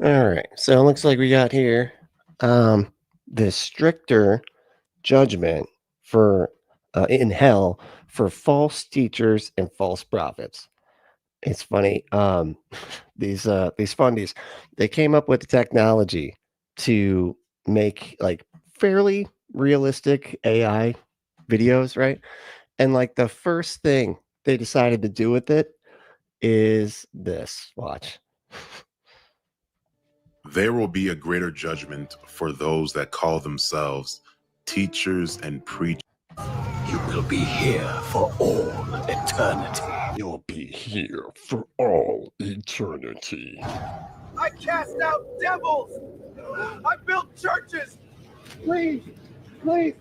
All right. So it looks like we got here the stricter judgment for in hell for false teachers and false prophets. It's funny. These fundies, they came up with the technology to make like fairly realistic AI videos, right? And like the first thing they decided to do with it is this. Watch. There will be a greater judgment for those that call themselves teachers and preachers. You will be here for all eternity. You'll be here for all eternity. I cast out devils. I built churches. Please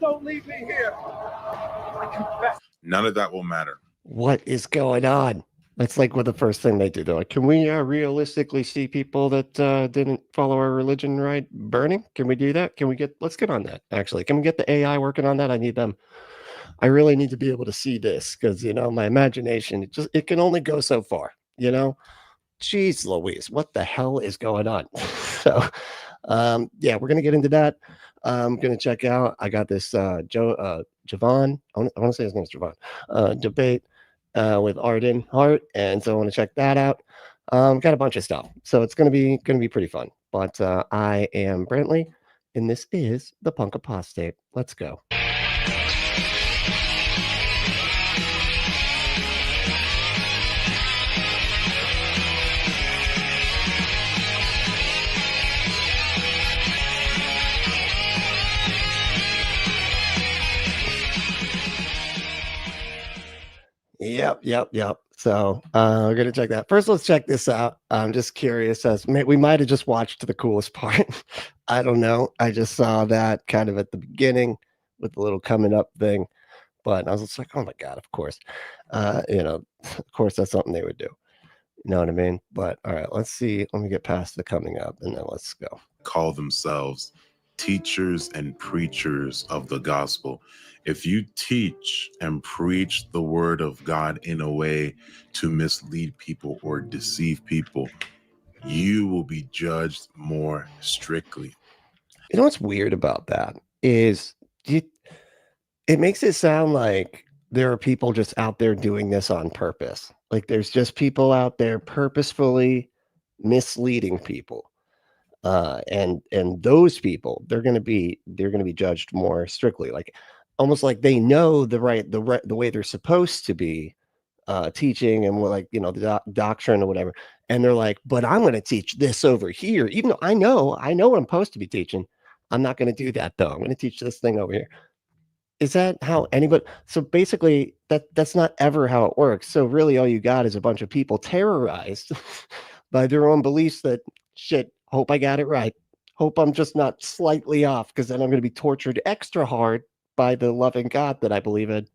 don't leave me here. I confess. None of that will matter. What is going on? That's like what the first thing they do. They're like, can we realistically see people that didn't follow our religion right burning? Can we do that? Let's get on that, actually. Can we get the AI working on that? I need them. I really need to be able to see this because, my imagination, it can only go so far, Jeez Louise, what the hell is going on? So, yeah, we're going to get into that. I'm going to check out, I got this Jovan, I want to say his name is Jovan, debate with Arden Hart, and so I want to check that out. Got a bunch of stuff, so it's going to be pretty fun. But I am Brantley, and this is the Punk Apostate. Let's go. Yep. So we're gonna check that. First, let's check this out. I'm just curious we might have just watched the coolest part. I don't know. I just saw that kind of at the beginning with the little coming up thing. But I was just like, oh my God, of course. Of course that's something they would do. You know what I mean? But all right, let's see. Let me get past the coming up and then let's go. Call themselves teachers and preachers of the gospel. If you teach and preach the word of God in a way to mislead people or deceive people, you will be judged more strictly. You know what's weird about that is it makes it sound like there are people just out there doing this on purpose. Like there's just people out there purposefully misleading people. And those people, they're going to be judged more strictly, like almost like they know the way they're supposed to be teaching and the doctrine or whatever. And they're like, but I'm going to teach this over here, even though I know what I'm supposed to be teaching. I'm not going to do that though. I'm going to teach this thing over here. Is that how anybody? So basically, that's not ever how it works. So really, all you got is a bunch of people terrorized by their own beliefs that shit. Hope I got it right. Hope I'm just not slightly off, because then I'm going to be tortured extra hard by the loving God that I believe in.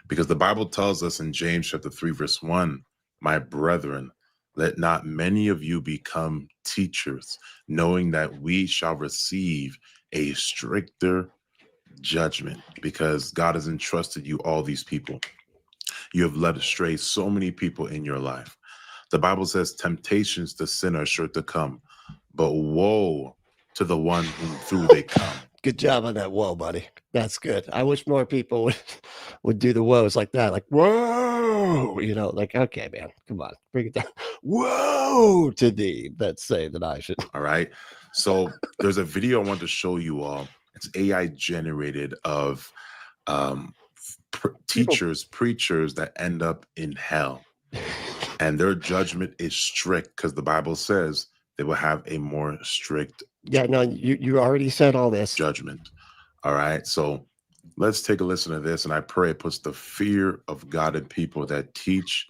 Because the Bible tells us in James chapter 3, verse 1, my brethren, let not many of you become teachers, knowing that we shall receive a stricter judgment, because God has entrusted you all these people. You have led astray so many people in your life. The Bible says temptations to sin are sure to come, but woe to the one whom through they come. Good job on that whoa, buddy. That's good. I wish more people would do the woes like that. Like, whoa, like, okay, man, come on, bring it down. Whoa to thee that say that I should. All right. So there's a video I want to show you all. It's AI generated of teachers, preachers that end up in hell. And their judgment is strict because the Bible says they will have a more strict. Yeah, no, you already said all this. Judgment. All right. So let's take a listen to this. And I pray it puts the fear of God in people that teach.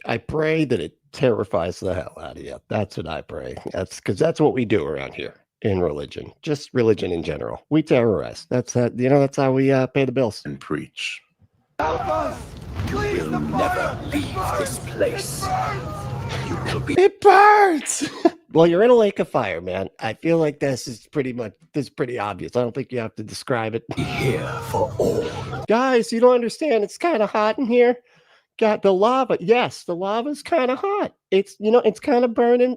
I pray that it terrifies the hell out of you. That's what I pray. That's because that's what we do around here in religion, just religion in general. We terrorize. That's that's how we pay the bills. And preach. Help us! Please, we'll never leave this place. You will be. It burns. Well, you're in a lake of fire, man. I feel like this is pretty obvious. I don't think you have to describe it. Be here for all. Guys, you don't understand. It's kind of hot in here. Got the lava. Yes, the lava's kind of hot. It's it's kind of burning.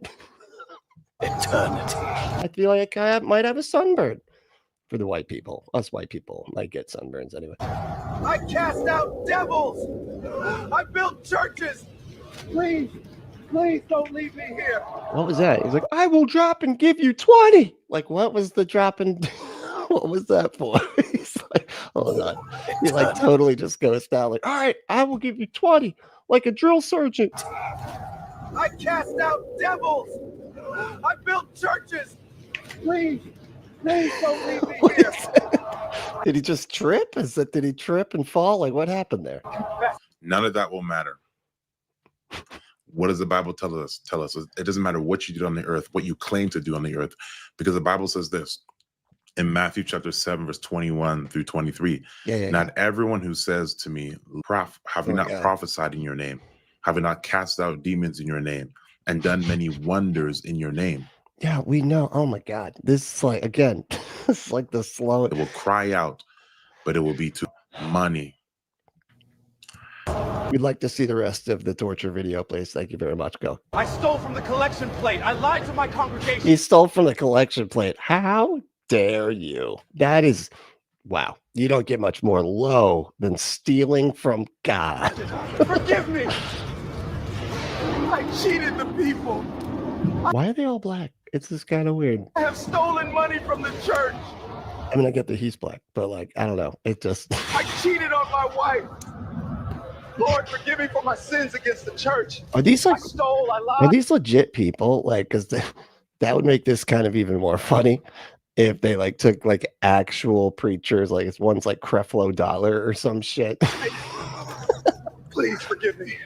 eternity. I feel like I might have a sunburn. For the white people, us white people might get sunburns anyway. I cast out devils. I built churches. Please, please don't leave me here. What was that? He's like, I will drop and give you 20. Like, what was the drop and what was that for? He's like, hold on. He like totally just goes down like, all right, I will give you 20, like a drill sergeant. I cast out devils. I built churches. Please, please don't leave me here. Did he just trip? Did he trip and fall? Like, what happened there? None of that will matter. What does the Bible tell us? It doesn't matter what you did on the earth, what you claim to do on the earth, because the Bible says this in Matthew chapter 7, verse 21 through 23. Not everyone who says to me, have you not prophesied in your name? Have you not cast out demons in your name and done many wonders in your name? Yeah, we know. Oh my God. This is like, again, it's like the slow. It will cry out, but it will be to money. We'd like to see the rest of the torture video, please. Thank you very much. Go. I stole from the collection plate. I lied to my congregation. You stole from the collection plate. How dare you? That is, wow. You don't get much more low than stealing from God. Forgive me. I cheated the people. Why are they all black? It's just kind of weird. I have stolen money from the church. I mean, I get that he's black, but like, I don't know. It just. I cheated on my wife. Lord, forgive me for my sins against the church. Are these like? I stole, I lied. Are these legit people? Like, because that would make this kind of even more funny if they like took like actual preachers. Like, it's one's like Creflo Dollar or some shit. Please forgive me.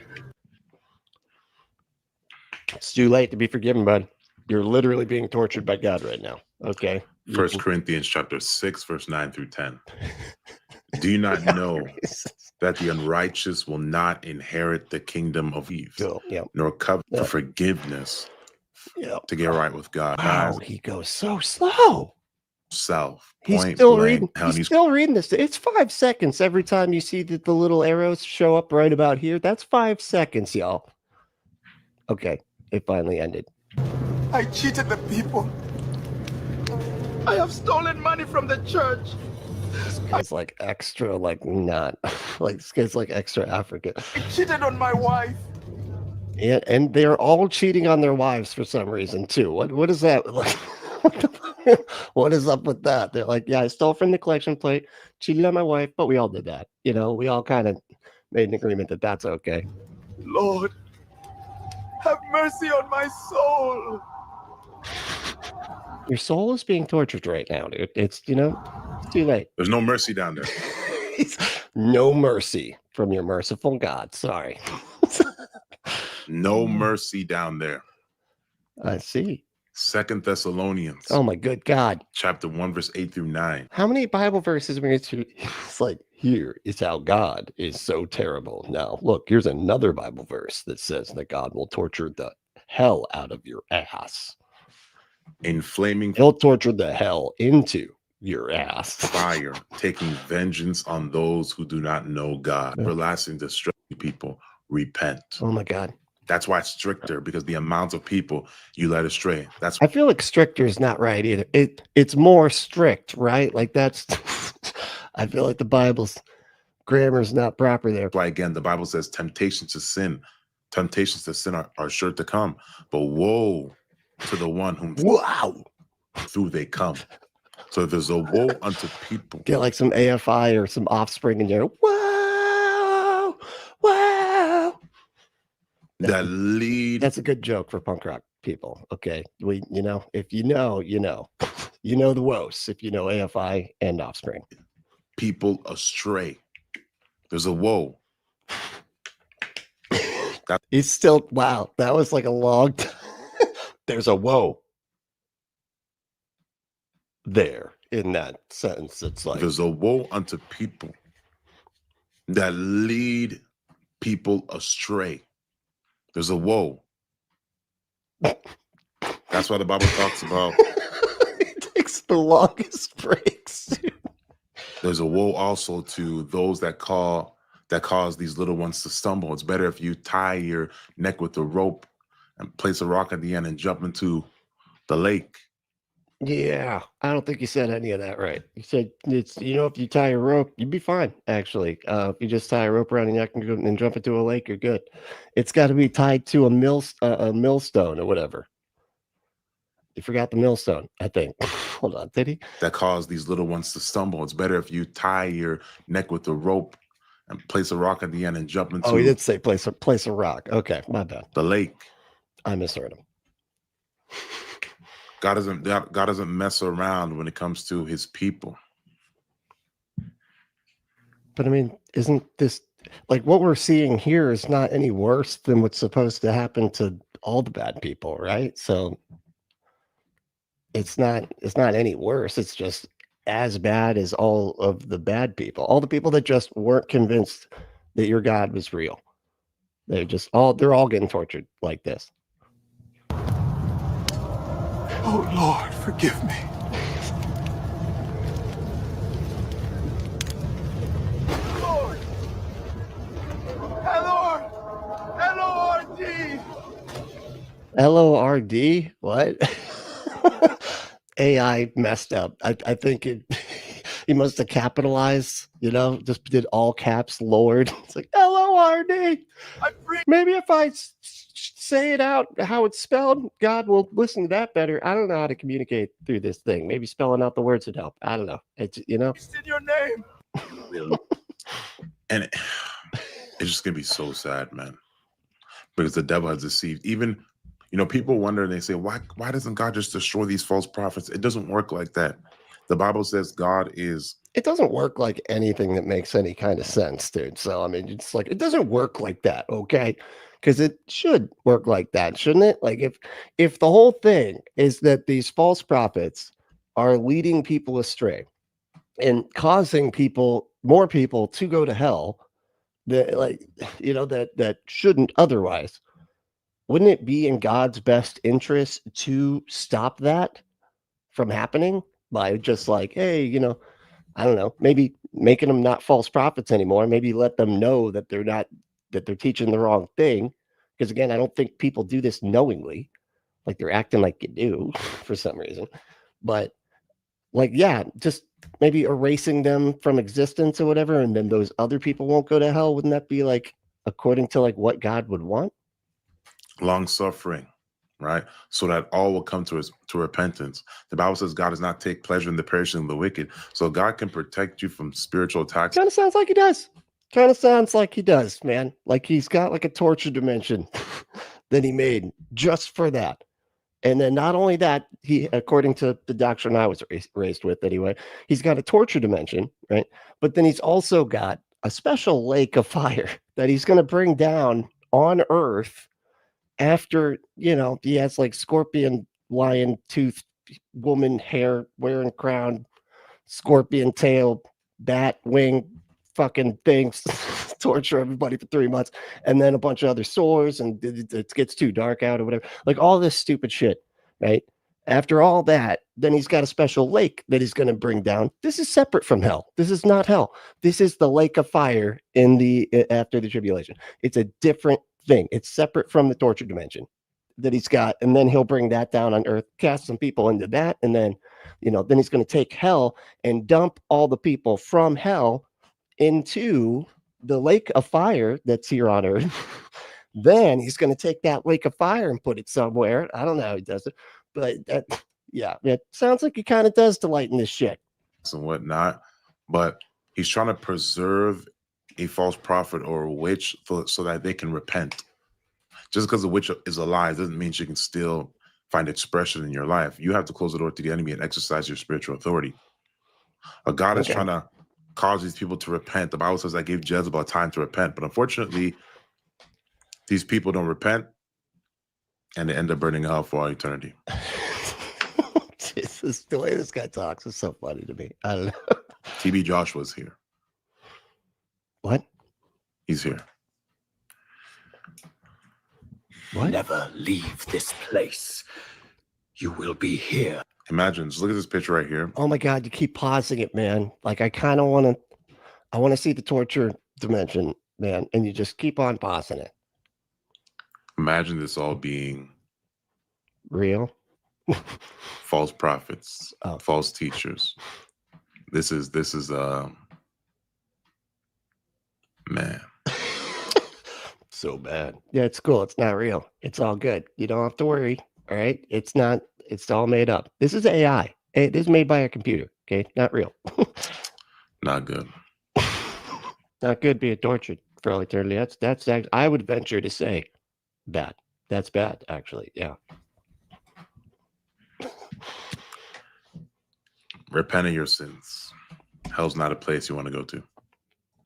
It's too late to be forgiven, bud. You're literally being tortured by God right now. Okay. 1 Corinthians chapter 6, verse 9 through 10. Do you not know that the unrighteous will not inherit the kingdom of Eve, nor covet for forgiveness to get right with God? Wow, he goes so slow. He's still reading this. It's 5 seconds every time you see the little arrows show up right about here. That's 5 seconds, y'all. Okay, it finally ended. I cheated the people. I have stolen money from the church. This guy's like extra, like not, like this guy's like extra African. I cheated on my wife. Yeah, and they're all cheating on their wives for some reason too. What is that? Like, what is up with that? They're like, yeah, I stole from the collection plate, cheated on my wife, but we all did that. You know, we all kind of made an agreement that that's okay. Lord, have mercy on my soul. Your soul is being tortured right now, dude. It's, you know, it's too late. There's no mercy down there. No mercy from your merciful God. Sorry. No mercy down there. I see. 2 Thessalonians. Oh my good God. Chapter 1, verse 8 through 9. How many Bible verses are we going to? It's like, here is how God is so terrible. Now, look, here's another Bible verse that says that God will torture the hell out of your ass. He'll torture the hell into your ass. Fire, taking vengeance on those who do not know God. Everlasting destruction, people, repent. Oh my God. That's why it's stricter, because the amount of people you led astray. I feel like stricter is not right either. It's more strict, right? Like that's I feel like the Bible's grammar is not proper there. Why again, the Bible says temptations to sin are sure to come, but woe to the one whom through they come. So there's a woe unto people. Get like some AFI or some Offspring in there. Whoa, whoa. That lead. That's a good joke for punk rock people. Okay, you know, if you know, you know, you know the woes. If you know AFI and Offspring, people astray. There's a woe. He's still wow. That was like a long time. There's a woe there in that sentence. It's like there's a woe unto people that lead people astray. There's a woe. That's why the Bible talks about. It takes the longest breaks. There's a woe also to those that cause these little ones to stumble. It's better if you tie your neck with a rope and place a rock at the end and jump into The lake. Yeah, I don't think you said any of that right. You said it's, if you tie a rope, you'd be fine, actually. If you just tie a rope around your neck and, and jump into a lake, you're good. It's got to be tied to a millstone or whatever. You forgot the millstone, I think. Hold on, did he? That cause these little ones to stumble. It's better if you tie your neck with a rope and place a rock at the end and jump into. Oh, he did say place a rock. Okay, my bad. The lake. I misheard him. God doesn't mess around when it comes to his people. But I mean, isn't this like what we're seeing here is not any worse than what's supposed to happen to all the bad people, right? So it's not any worse. It's just as bad as all of the bad people, all the people that just weren't convinced that your God was real. They're all getting tortured like this. Oh, Lord, forgive me. Lord! L-O-R-D! L-O-R-D? What? AI messed up. I think he must have capitalized, just did all caps, Lord. It's like L-O-R-D. Maybe if I say it out how it's spelled, God will listen to that better. I don't know how to communicate through this thing. Maybe spelling out the words would help. I don't know. It's It's in your name. And it's just gonna be so sad, man, because the devil has deceived. Even people wonder and they say, why doesn't God just destroy these false prophets? It doesn't work like that. The Bible says God is. It doesn't work like anything that makes any kind of sense, dude. So I mean, it's like it doesn't work like that, okay? Because it should work like that, shouldn't it? Like if the whole thing is that these false prophets are leading people astray and causing more people to go to hell, that shouldn't otherwise. Wouldn't it be in God's best interest to stop that from happening by just like, hey, I don't know, maybe making them not false prophets anymore. Maybe let them know that they're teaching the wrong thing. Because again, I don't think people do this knowingly. Like they're acting like you do for some reason. But like, yeah, just maybe erasing them from existence or whatever. And then those other people won't go to hell. Wouldn't that be like according to like what God would want? Long suffering, right? So that all will come to repentance. The Bible says God does not take pleasure in the perishing of the wicked. So God can protect you from spiritual attacks. Kind of sounds like he does. Kind of sounds like he does, man. Like he's got like a torture dimension that he made just for that. And then not only that, he, according to the doctrine I was raised with anyway, he's got a torture dimension, right? But then he's also got a special lake of fire that he's going to bring down on earth after, he has like scorpion, lion tooth, woman hair, wearing crown, scorpion tail, bat wing, fucking things, torture everybody for 3 months, and then a bunch of other sores, and it gets too dark out or whatever. Like all this stupid shit, right? After all that, then he's got a special lake that he's going to bring down. This is separate from hell. This is not hell. This is the lake of fire after the tribulation. It's a different thing. It's separate from the torture dimension that he's got, and then he'll bring that down on earth, cast some people into that, and then then he's going to take hell and dump all the people from hell into the lake of fire that's here on earth. Then he's going to take that lake of fire and put it somewhere. I don't know how he does it, but it sounds like he kind of does to lighten this shit and whatnot. But he's trying to preserve a false prophet or a witch so that they can repent. Just because a witch is alive doesn't mean she can still find expression in your life. You have to close the door to the enemy and exercise your spiritual authority. God is trying to cause these people to repent. The Bible says I gave Jezebel time to repent, but unfortunately, these people don't repent, and they end up burning hell for all eternity. Jesus, the way this guy talks is so funny to me. I don't know. TB Joshua's here. What? He's here. What? Never leave this place. You will be here. Imagine, just look at this picture right here. Oh my God, you keep pausing it, man. Like I kind of want to see the torture dimension, man. And you just keep on pausing it. Imagine this all being real. false prophets, Oh. false teachers. This is man. So bad. Yeah, it's cool. It's not real. It's all good. You don't have to worry. All right. It's not, it's all made up. This is AI. This is made by a computer. Okay. Not real. Not good. Not good being tortured for all eternity. That's I would venture to say bad. That's bad, actually. Yeah. Repent of your sins. Hell's not a place you want to go to.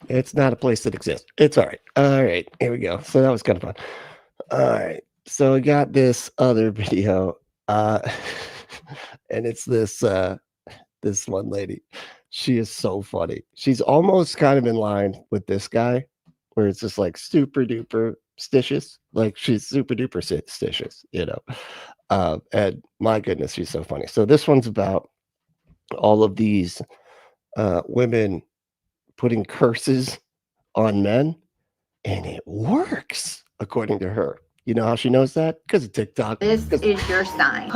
It's not a place that exists. It's all right. All right. Here we go. So that was kind of fun. All right. So we got this other video. And it's this this one lady. She is so funny. She's almost kind of in line with this guy, where it's just like super duper stitious. Like she's super duper stitious, you know. And my goodness, she's so funny. So this one's about all of these women putting curses on men, and it works, according to her. You know how she knows that? Because of TikTok. This is your sign.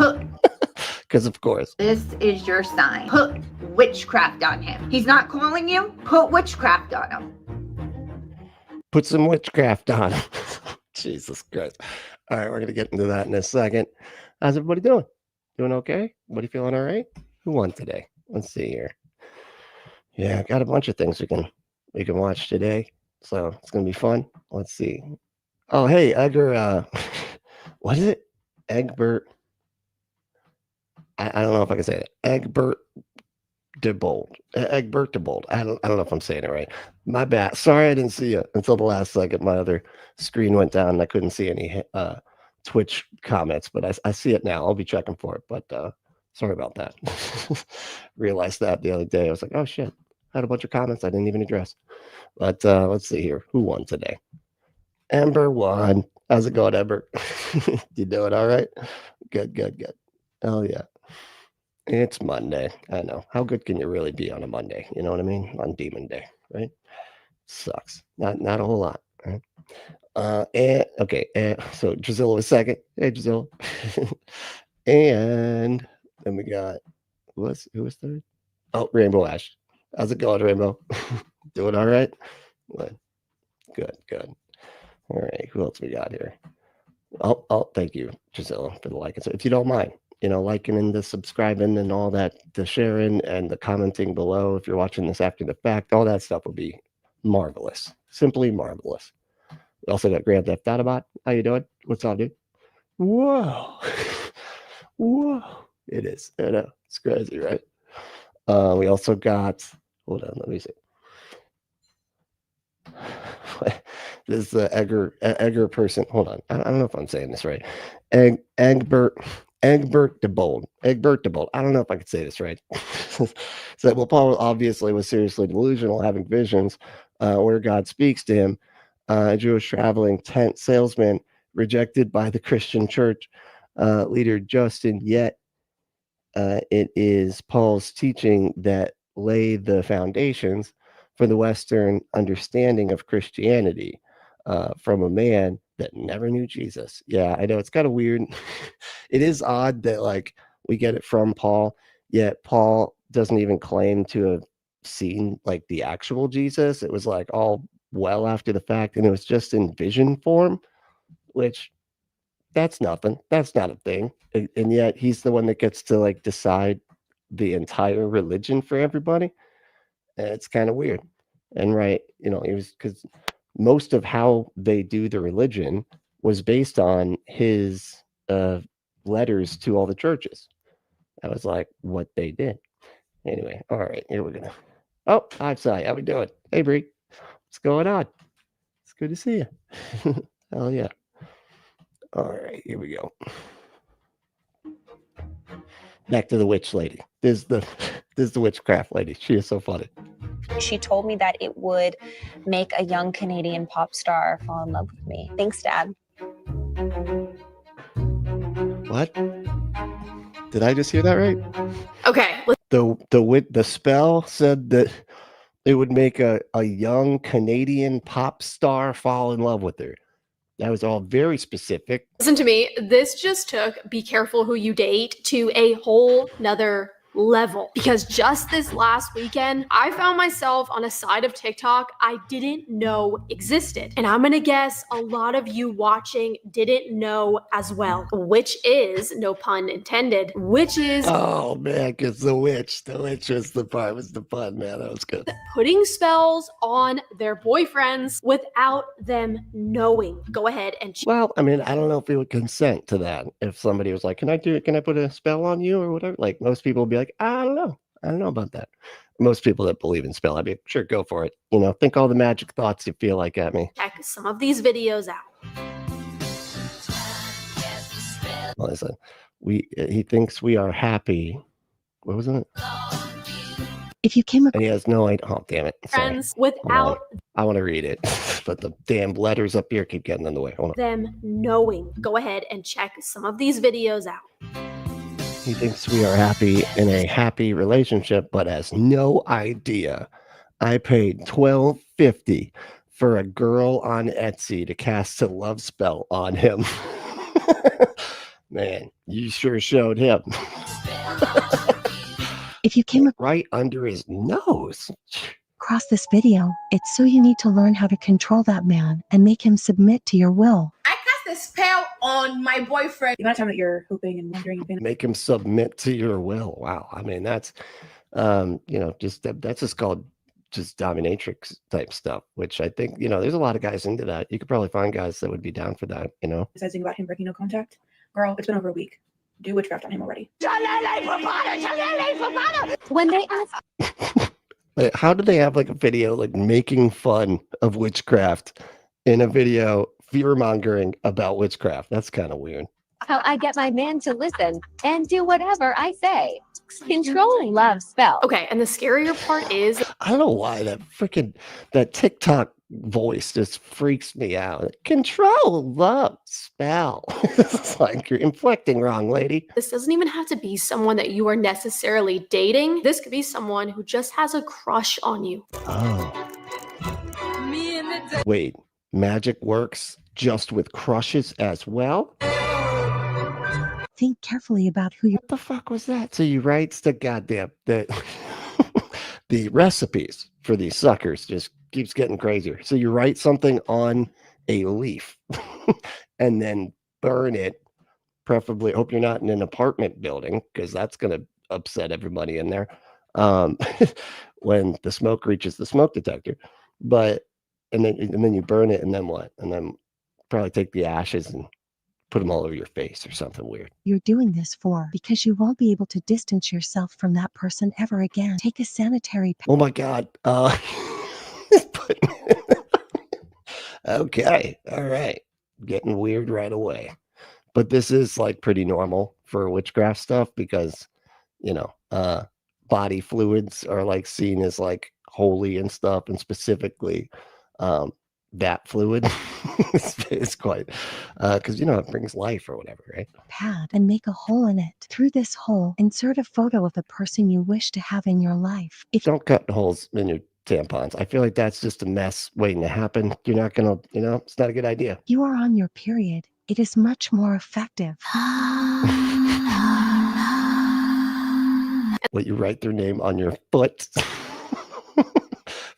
Because of course. This is your sign. Put witchcraft on him. He's not calling you. Put witchcraft on him. Put some witchcraft on him. Jesus Christ. All right, we're going to get into that in a second. How's everybody doing? Doing okay? Everybody feeling all right? Who won today? Let's see here. Yeah, got a bunch of things we can watch today. So it's going to be fun. Let's see. Oh, hey, Edgar. What is it? Egbert. I don't know if I can say it. Egbert DeBold. Egbert DeBold. I don't know if I'm saying it right. My bad. Sorry I didn't see you until the last second. My other screen went down and I couldn't see any Twitch comments, but I see it now. I'll be checking for it, but sorry about that. Realized that the other day. I was like, oh shit. I had a bunch of comments I didn't even address. But let's see here. Who won today? Ember won. How's it going, Ember? You doing all right? Good. Oh yeah. It's Monday. I know. How good can you really be on a Monday? You know what I mean? On Demon Day, right? Sucks. Not a whole lot, right? So Drusilla was second. Hey, Drusilla. And then we got who was third? Oh, Rainbow Ash. How's it going, Rainbow? Doing all right? Good. All right. Who else we got here? Oh, thank you, Drusilla, for the like. So if you don't mind, liking and the subscribing and all that, the sharing and the commenting below. If you're watching this after the fact, all that stuff would be marvelous. Simply marvelous. We also got Grand Theft Autobot. How you doing? What's up, dude? Whoa. Whoa. It is. I know. It's crazy, right? We also got, hold on, let me see. This Egger person. Hold on. I don't know if I'm saying this right. Egbert DeBold. I don't know if I could say this right. So, well, Paul obviously was seriously delusional, having visions where God speaks to him. A Jewish traveling tent salesman rejected by the Christian church leader Justin. Yet it is Paul's teaching that lay the foundations for the Western understanding of Christianity from a man that never knew Jesus. Yeah, I know it's kind of weird. It is odd that like we get it from Paul, yet Paul doesn't even claim to have seen like the actual Jesus. It was like all well after the fact, and it was just in vision form, which that's nothing. That's not a thing. And yet he's the one that gets to like decide the entire religion for everybody. And it's kind of weird. And right, it was because most of how they do the religion was based on his letters to all the churches. That was like what they did. Anyway, all right, here we're gonna. Oh, hi, Sai. How we doing? Hey, Bree. What's going on? It's good to see you. Hell yeah. All right, here we go. Back to the witch lady. This is the witchcraft lady. She is so funny. She told me that it would make a young Canadian pop star fall in love with me. Thanks, Dad. What? Did I just hear that right? Okay. The spell said that it would make a young Canadian pop star fall in love with her. That was all very specific. Listen to me. This just took be careful who you date to a whole nother level, because just this last weekend I found myself on a side of TikTok I didn't know existed, and I'm gonna guess a lot of you watching didn't know as well, which is, no pun intended, oh man, because the witch was the part, was the pun, man. That was good. putting spells on their boyfriends without them knowing. Go ahead and Well, I mean, I don't know if we would consent to that. If somebody was like, can I put a spell on you or whatever? Like, most people would be like, I don't know about that. Most people that believe in spell, I'd be sure, go for it. You know, think all the magic thoughts you feel like at me. check some of these videos out. Listen, he thinks we are happy. What was it? If you came And he has no idea. Oh, damn it. Sorry. Friends without I want to read it, but the damn letters up here keep getting in the way. Hold on. them knowing. Go ahead and check some of these videos out. He thinks we are happy in a happy relationship, but has no idea. I paid $12.50 for a girl on Etsy to cast a love spell on him. Man, you sure showed him. If you came right under his nose. across this video, it's so you need to learn how to control that man and make him submit to your will. I cast a spell on my boyfriend. The amount of time that you're hoping and wondering. Make him submit to your will. Wow. I mean, that's, you know, that's just called just dominatrix type stuff, which I think, you know, there's a lot of guys into that. You could probably find guys that would be down for that, you know. Besides thinking about him breaking no contact, girl, it's been over a week. Do witchcraft on him already. When they ask, Like, how do they have like a video like making fun of witchcraft in a video fear mongering about witchcraft? That's kind of weird. how I get my man to listen and do whatever I say. Control love spell. Okay, and the scarier part is, I don't know why that TikTok voice just freaks me out. Control love spell. It's like you're inflecting wrong, lady. this doesn't even have to be someone that you are necessarily dating. This could be someone who just has a crush on you. Oh. Wait, magic works just with crushes as well? Think carefully about who you. What the fuck was that? So you write the goddamn the recipes for these suckers just keeps getting crazier. So you write something on a leaf and then burn it. Preferably, hope you're not in an apartment building because that's gonna upset everybody in there. When the smoke reaches the smoke detector. But and then you burn it, and then what? And then probably take the ashes and put them all over your face or something weird. You're doing this for because you won't be able to distance yourself from that person ever again. Take a sanitary pad. Oh my God. Okay. All right. Getting weird right away. But this is like pretty normal for witchcraft stuff because, you know, body fluids are like seen as like holy and stuff, and specifically that fluid is quite because you know it brings life or whatever, right? Pad and make a hole in it. Through this hole, insert a photo of the person you wish to have in your life. If Don't cut holes in your tampons. I feel like that's just a mess waiting to happen. You're not gonna, you know, it's not a good idea. you are on your period, it is much more effective. What, you write their name on your foot?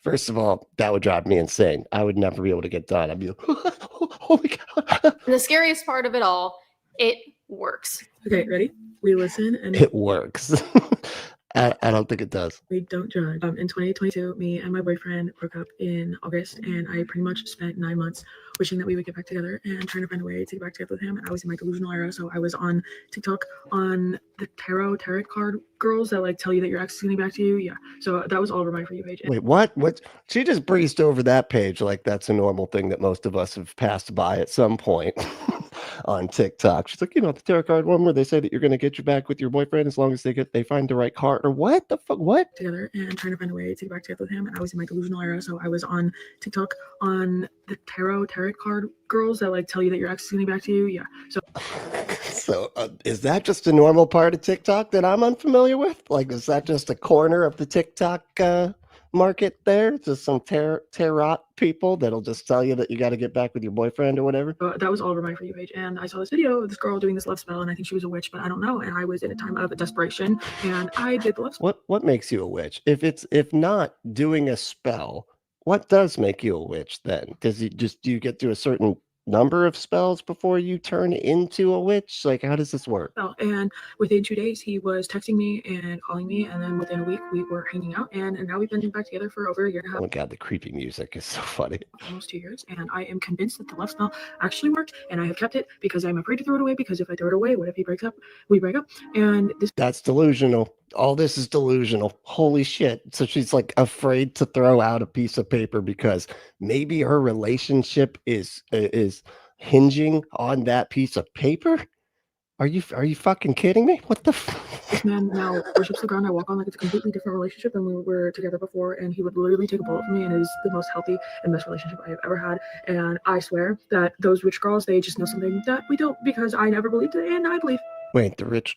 First of all, that would drive me insane. I would never be able to get done. I'd be like, oh my God. And the scariest part of it all, it works. Okay, ready? We listen and It works. I don't think it does. we don't judge. In 2022, me and my boyfriend broke up in August, and I pretty much spent 9 months wishing that we would get back together and trying to find a way to get back together with him. And I was in my delusional era, so I was on TikTok on the tarot card girls that like tell you that your ex is getting back to you. Yeah, so that was all over my For You page. Wait, what? What? She just breezed over that page like that's a normal thing that most of us have passed by at some point on TikTok. She's like, you know, the tarot card one where they say that you're going to get you back with your boyfriend as long as they find the right card, or what the fuck? What? Together and trying to find a way to get back together with him. And I was in my delusional era, so I was on TikTok on the tarot card girls that like tell you that your ex is getting back to you. Yeah, So is that just a normal part of TikTok that I'm unfamiliar with? Like, is that just a corner of the TikTok market there? Just some tarot people that'll just tell you that you got to get back with your boyfriend or whatever? That was all over my For You page, and I saw this video of this girl doing this love spell, and I think she was a witch, but I don't know. And I was in a time of desperation, and I did the love spell. What makes you a witch? If not doing a spell, what does make you a witch then? Do you get to a certain number of spells before you turn into a witch? Like, how does this work? And within 2 days, he was texting me and calling me, and then within a week, we were hanging out, and now we've been back together for over a year and a half. Oh my God, the creepy music is so funny. Almost 2 years, and I am convinced that the love spell actually worked, and I have kept it because I'm afraid to throw it away, because if I throw it away, what if he breaks up? We break up, and That's delusional. All this is delusional. Holy shit. So she's like afraid to throw out a piece of paper because maybe her relationship is hinging on that piece of paper? Are you fucking kidding me? What the This man now worships the ground I walk on like it's a completely different relationship than we were together before, and he would literally take a bullet for me, and it is the most healthy and best relationship I have ever had. And I swear that those witch girls, they just know something that we don't, because I never believed it, and I believe. Wait, the rich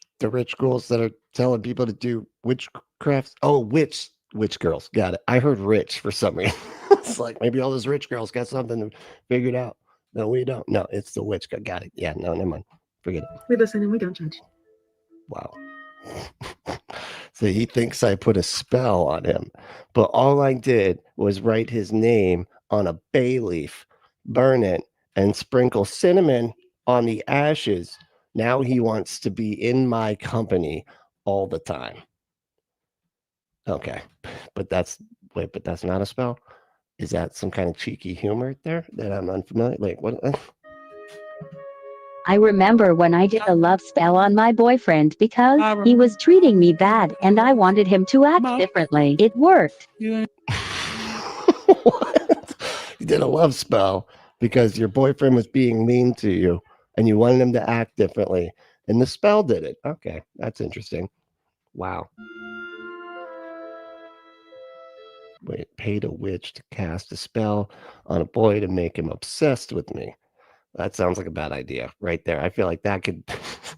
girls that are telling people to do witchcrafts? Oh, witch girls. Got it. I heard rich for some reason. It's like maybe all those rich girls got something figured out. No, we don't. No, it's the witch. Got it. Yeah, no, never mind. Forget it. We listen and we don't judge. Wow. So he thinks I put a spell on him, but all I did was write his name on a bay leaf, burn it, and sprinkle cinnamon on the ashes. Now he wants to be in my company all the time. Okay, but that's not a spell? Is that some kind of cheeky humor there that I'm unfamiliar? Like, what? I remember when I did a love spell on my boyfriend because he was treating me bad and I wanted him to act differently. It worked. What? You did a love spell because your boyfriend was being mean to you and you wanted him to act differently, and the spell did it. Okay, that's interesting. Wow. Wait, paid a witch to cast a spell on a boy to make him obsessed with me. That sounds like a bad idea right there. I feel like that could,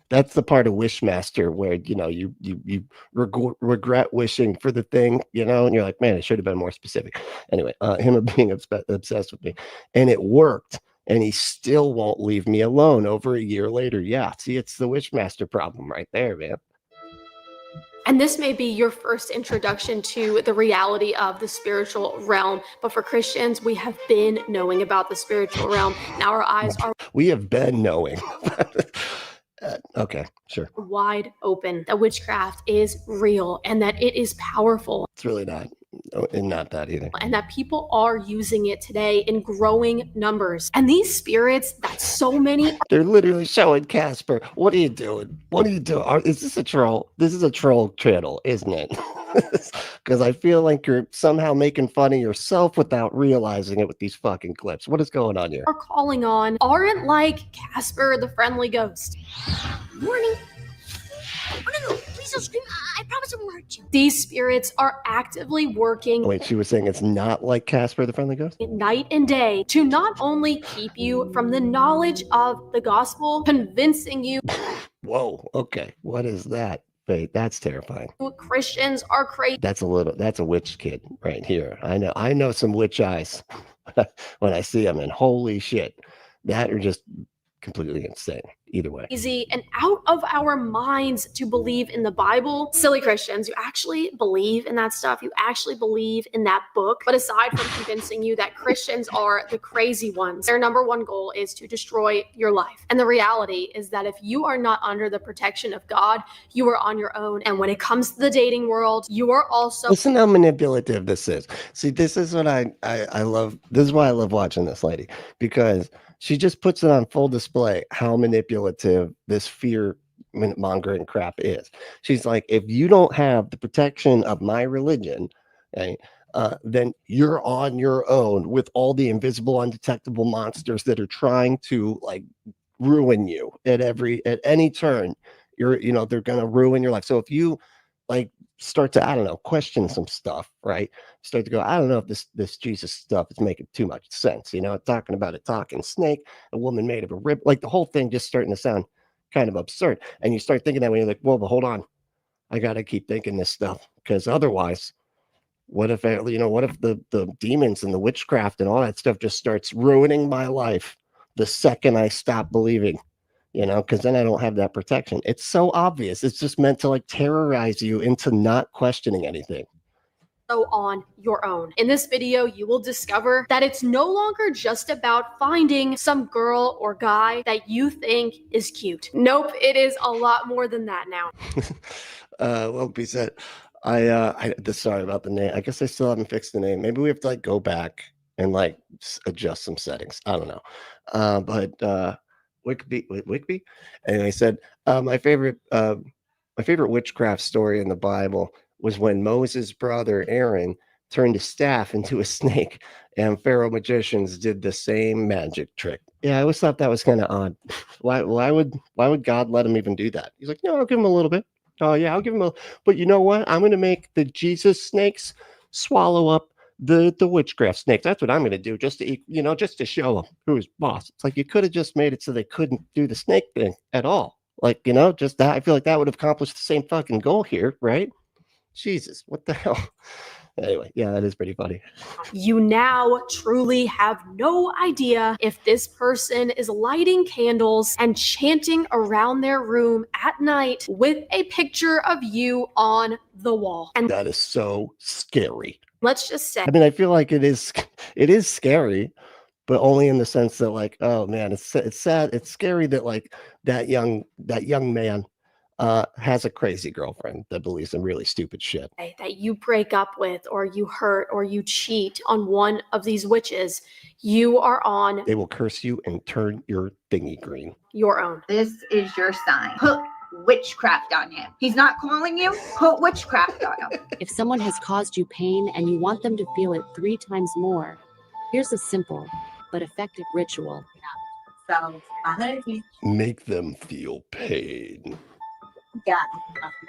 that's the part of Wishmaster where, you regret wishing for the thing, and you're like, man, it should have been more specific. Anyway, him being obsessed with me, and it worked, and he still won't leave me alone over a year later. Yeah, see, it's the Wishmaster problem right there, man. And this may be your first introduction to the reality of the spiritual realm. But for Christians, we have been knowing about the spiritual realm. Now our eyes are We have been knowing. Okay, sure. wide open that witchcraft is real and that it is powerful. It's really not. And not that either. And that people are using it today in growing numbers. And these spirits that so many They're literally showing Casper. What are you doing? What are you doing? Is this a troll? This is a troll channel, isn't it? Because I feel like you're somehow making fun of yourself without realizing it with these fucking clips. What is going on here? are calling on aren't like Casper the friendly ghost. Warning. Oh, no, please don't scream. I promise I won't hurt you. These spirits are actively working Wait, she was saying it's not like Casper the Friendly Ghost? night and day to not only keep you from the knowledge of the gospel, convincing you Whoa, okay. What is that? Wait, that's terrifying. Christians are crazy. That's a witch kid right here. I know some witch eyes when I see them, and holy shit, that are just completely insane. Either way. And out of our minds to believe in the Bible. Silly Christians, you actually believe in that stuff. You actually believe in that book. But aside from convincing you that Christians are the crazy ones, their number one goal is to destroy your life. And the reality is that if you are not under the protection of God, you are on your own. And when it comes to the dating world, you are also— Listen how manipulative this is. See, this is what I love. This is why I love watching this lady, because she just puts it on full display how manipulative this fear mongering crap is. She's like, if you don't have the protection of my religion, okay, then you're on your own with all the invisible, undetectable monsters that are trying to like ruin you at any turn. They're gonna ruin your life. So if you like start to, I don't know, question some stuff, right? Start to go, I don't know if this Jesus stuff is making too much sense. Talking about a talking snake, a woman made of a rib, like the whole thing just starting to sound kind of absurd. And you start thinking that way, you're like, whoa, but hold on. I got to keep thinking this stuff, because otherwise What if, what if the demons and the witchcraft and all that stuff just starts ruining my life the second I stop believing, because then I don't have that protection. It's so obvious. It's just meant to like terrorize you into not questioning anything. On your own. In this video, you will discover that it's no longer just about finding some girl or guy that you think is cute. Nope, it is a lot more than that now. Well, be said, sorry about the name. I guess I still haven't fixed the name. Maybe we have to like go back and like adjust some settings. I don't know. But Wickby. Anyway, I said my favorite witchcraft story in the Bible was when Moses' brother Aaron turned a staff into a snake, and Pharaoh magicians did the same magic trick. Yeah, I always thought that was kind of odd. Why would God let him even do that? He's like, no, I'll give him a little bit. Oh yeah, I'll give him but you know what? I'm gonna make the Jesus snakes swallow up the witchcraft snakes. That's what I'm gonna do, just to show them who's boss. It's like you could have just made it so they couldn't do the snake thing at all. Like, just that. I feel like that would have accomplished the same fucking goal here, right? Jesus, what the hell? Anyway, yeah, that is pretty funny. You now truly have no idea if this person is lighting candles and chanting around their room at night with a picture of you on the wall. And that is so scary. Let's just say, I mean, I feel like it is scary, but only in the sense that like, oh man, it's sad. It's scary that like that young man has a crazy girlfriend that believes in really stupid shit. That you break up with, or you hurt, or you cheat on one of these witches, you are on. They will curse you and turn your thingy green. Your own. This is your sign. Put witchcraft on him. He's not calling you. Put witchcraft on him. If someone has caused you pain and you want them to feel it 3 times more, here's a simple but effective ritual. So, make them feel pain. Got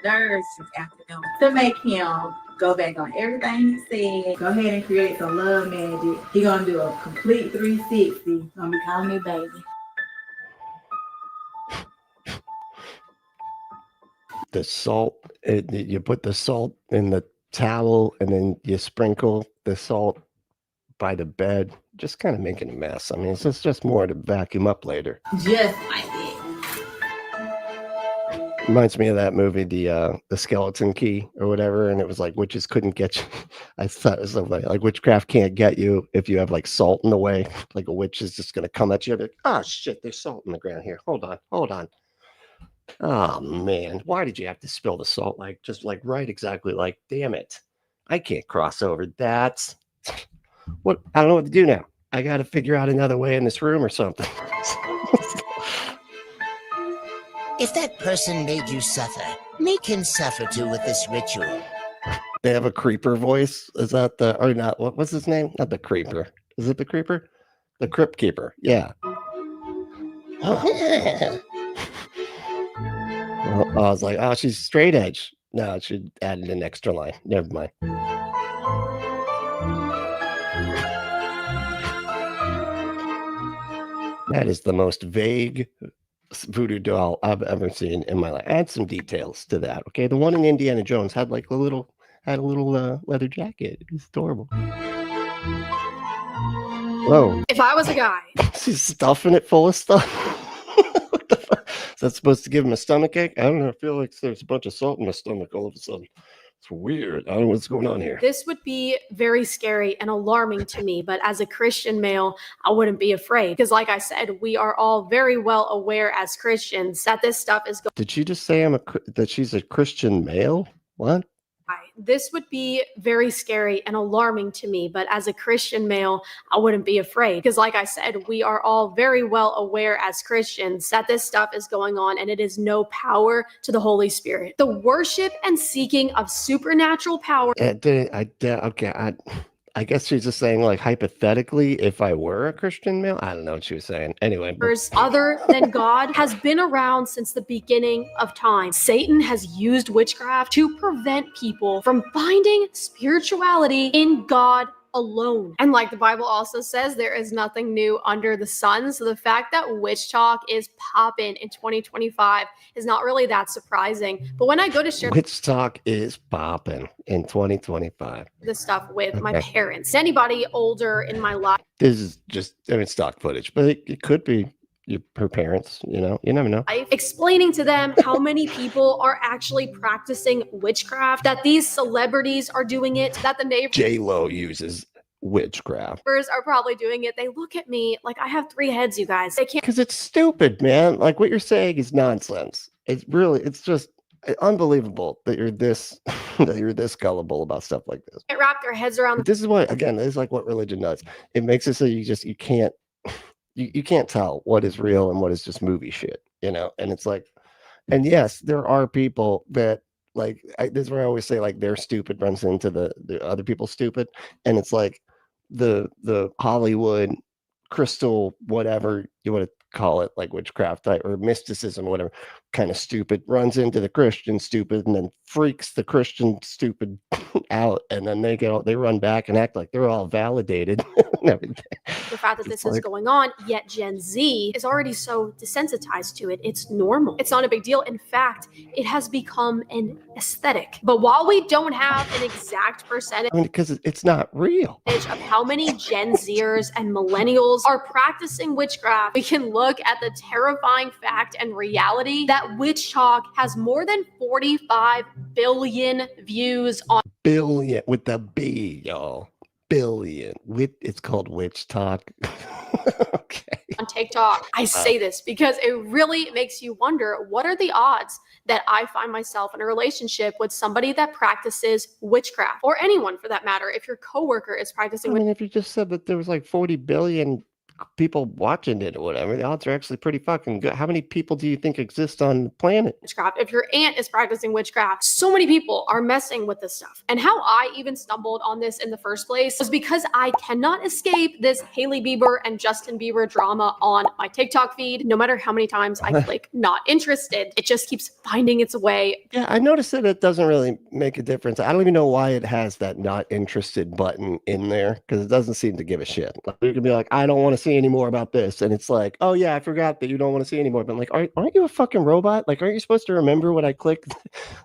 nerves this afternoon to make him go back on everything he said. Go ahead and create some love magic. He gonna do a complete 360. Gonna be calling me baby. The salt, you put the salt in the towel and then you sprinkle the salt by the bed, just kind of making a mess. I mean, it's just more to vacuum up later. Just like it. Reminds me of that movie, the Skeleton Key or whatever, and it was like witches couldn't get you. I thought it was like witchcraft can't get you if you have like salt in the way. Like a witch is just gonna come at you. Like, oh shit, there's salt in the ground here. Hold on. Oh man, why did you have to spill the salt? Like just like right exactly like, damn it, I can't cross over that. What? I don't know what to do now. I got to figure out another way in this room or something. If that person made you suffer, make him suffer too with this ritual. They have a creeper voice. Is that or not? What's his name? Not the creeper. Is it the creeper? The crypt keeper. Yeah. Well, I was like, oh, she's straight edge. No, it should add an extra line. Never mind. That is the most vague voodoo doll I've ever seen in my life. Add some details to that, okay? The one in Indiana Jones had like a little leather jacket. It's adorable. Whoa! If I was a guy, she's stuffing it full of stuff. What the fuck? Is that supposed to give him a stomachache? I don't know. I feel like there's a bunch of salt in my stomach all of a sudden. It's weird. I don't know what's going on here. This would be very scary and alarming to me, but as a Christian male, I wouldn't be afraid. Because like I said, we are all very well aware as Christians that this stuff is going. Did she just say that she's a Christian male? What? This would be very scary and alarming to me, but as a Christian male, I wouldn't be afraid. Because like I said, we are all very well aware as Christians that this stuff is going on and it is no power to the Holy Spirit. The worship and seeking of supernatural power. I guess she's just saying like hypothetically, if I were a Christian male, I don't know what she was saying. Anyway. Other than God has been around since the beginning of time. Satan has used witchcraft to prevent people from finding spirituality in God alone. And like the Bible also says, there is nothing new under the sun. So the fact that WitchTok is popping in 2025 is not really that surprising. But when I go to share WitchTok is popping in 2025. this stuff with my parents, anybody older in my life, This is just, I mean, stock footage, but it could be her parents, you know, you never know. explaining to them how many people are actually practicing witchcraft, that these celebrities are doing it, that the neighbors J-Lo uses witchcraft. are probably doing it. They look at me like I have 3 heads, you guys. They can't. Because it's stupid, man. Like what you're saying is nonsense. It's really, it's just unbelievable that you're this, that you're this gullible about stuff like this. Can't wrap their heads around. This is what, again, this is like what religion does. It makes it so you can't, you can't tell what is real and what is just movie shit, you know? And it's like, and yes, there are people that like, this is where I always say like they're stupid runs into the other people stupid. And it's like the Hollywood crystal, whatever you want to call it, like witchcraft type or mysticism, whatever kind of stupid runs into the Christian stupid and then freaks the Christian stupid out. And then they run back and act like they're all validated and everything. The fact that this is going on, yet Gen Z is already so desensitized to it. It's normal. It's not a big deal. In fact, it has become an aesthetic. But while we don't have an exact percentage, I mean, because it's not real, of how many Gen Zers and millennials are practicing witchcraft, we can look at the terrifying fact and reality that WitchTok has more than 45 billion views on billion with the B, y'all. Billion. It's called WitchTok. Okay. On TikTok. I say this because it really makes you wonder, what are the odds that I find myself in a relationship with somebody that practices witchcraft, or anyone for that matter, if your coworker is practicing I mean, if you just said that there was like 40 billion people watching it or whatever, the odds are actually pretty fucking good. How many people do you think exist on the planet? witchcraft, if your aunt is practicing witchcraft, so many people are messing with this stuff. And how I even stumbled on this in the first place was because I cannot escape this Hailey Bieber and Justin Bieber drama on my TikTok feed. No matter how many times I click not interested, it just keeps finding its way. Yeah, I noticed that it doesn't really make a difference. I don't even know why it has that not interested button in there, because it doesn't seem to give a shit. Like, you can be like, I don't want to see any more about this, and it's like, oh yeah, I forgot that you don't want to see anymore. But I'm like, aren't you a fucking robot? Like, aren't you supposed to remember what I clicked?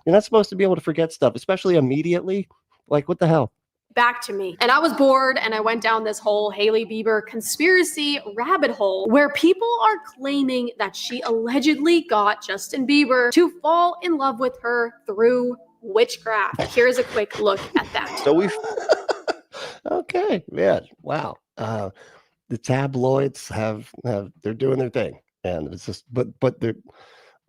You're not supposed to be able to forget stuff, especially immediately. Like, what the hell? Back to me. And I was bored and I went down this whole Hailey Bieber conspiracy rabbit hole where people are claiming that she allegedly got Justin Bieber to fall in love with her through witchcraft. Here's a quick look at that. So we okay, yeah, wow. The tabloids they're doing their thing, and it's just but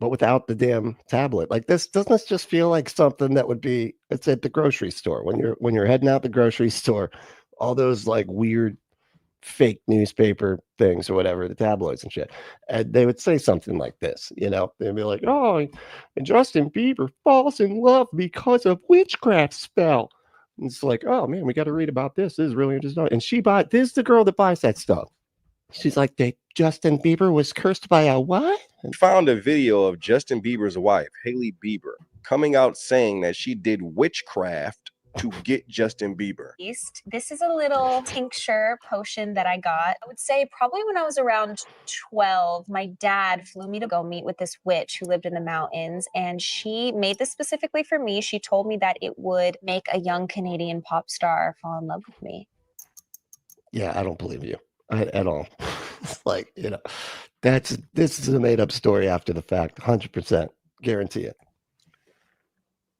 without the damn tablet. Like, this doesn't this just feel like something that would be, it's at the grocery store when you're heading out the grocery store, all those like weird fake newspaper things or whatever, the tabloids and shit, and they would say something like this, you know, they'd be like, oh, and Justin Bieber falls in love because of witchcraft spell. And it's like, oh man, we got to read about this. This is really interesting. And this is the girl that buys that stuff. She's like, Justin Bieber was cursed by a what? And found a video of Justin Bieber's wife, Hailey Bieber, coming out saying that she did witchcraft to get Justin Bieber. This is a little tincture potion that I got. I would say probably when I was around 12, my dad flew me to go meet with this witch who lived in the mountains, and she made this specifically for me. She told me that it would make a young Canadian pop star fall in love with me. Yeah, I don't believe you at all. It's like, you know, this is a made up story after the fact, 100%, guarantee it.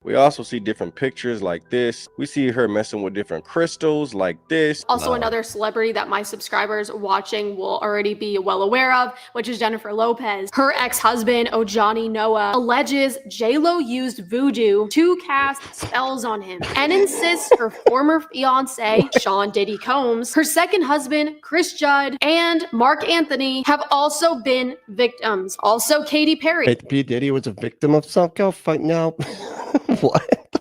We also see different pictures like this. We see her messing with different crystals like this. Also, another celebrity that my subscribers watching will already be well aware of, which is Jennifer Lopez. Her ex-husband, Ojani Noah, alleges J-Lo used voodoo to cast spells on him and insists her former fiance, Sean Diddy Combs, her second husband, Chris Judd, and Mark Anthony have also been victims. Also, Katy Perry. P. Diddy was a victim of something? Now. What?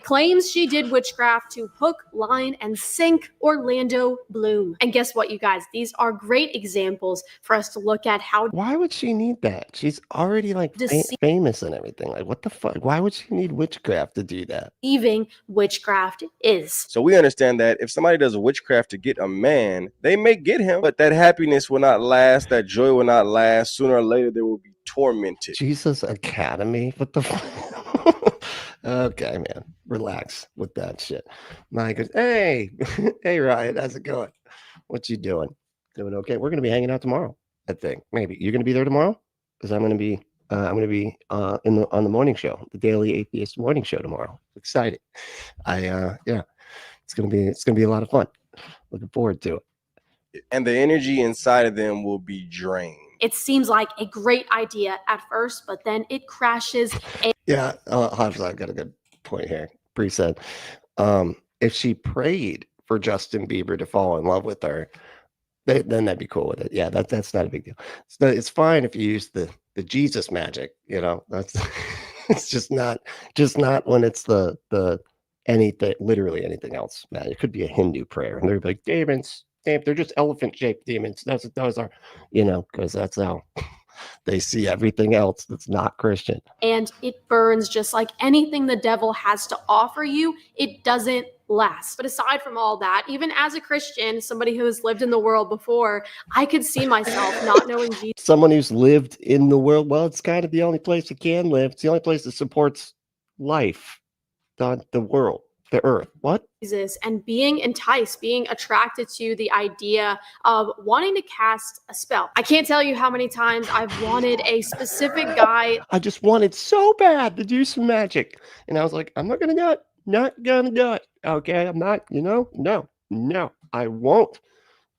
claims she did witchcraft to hook, line, and sink Orlando Bloom. And guess what, you guys? These are great examples for us to look at how. Why would she need that? She's already like famous and everything. Like, what the fuck? Why would she need witchcraft to do that? Deceiving witchcraft is. So we understand that if somebody does witchcraft to get a man, they may get him, but that happiness will not last, that joy will not last. Sooner or later, they will be tormented. Jesus Academy? What the fuck? Okay, man. Relax with that shit. My goodness. Hey, hey, Ryan, how's it going? What you doing? Doing okay? We're gonna be hanging out tomorrow, I think. Maybe you're gonna be there tomorrow, because I'm gonna be on the morning show, the Daily Atheist Morning Show tomorrow. Excited. Yeah, it's gonna be a lot of fun. Looking forward to it. And the energy inside of them will be drained. It seems like a great idea at first, but then it crashes. Yeah, I've got a good point here. Bree said, if she prayed for Justin Bieber to fall in love with her, then that'd be cool with it. Yeah, that's not a big deal. It's fine if you use the Jesus magic, you know. That's it's just not when it's the anything, literally anything else. Man, it could be a Hindu prayer, and they're like demons. They're just elephant-shaped demons. That's what those are, you know, because that's how they see everything else that's not Christian. And it burns just like anything the devil has to offer you. It doesn't last. But aside from all that, even as a Christian, somebody who has lived in the world before, I could see myself not knowing Jesus. Someone who's lived in the world, well, it's kind of the only place you can live. It's the only place that supports life, the world. The earth. What? Jesus, and being enticed, being attracted to the idea of wanting to cast a spell. I can't tell you how many times I've wanted a specific guy. I just wanted so bad to do some magic. And I was like, I'm not going to do it. Not going to do it. Okay. I'm not, no, I won't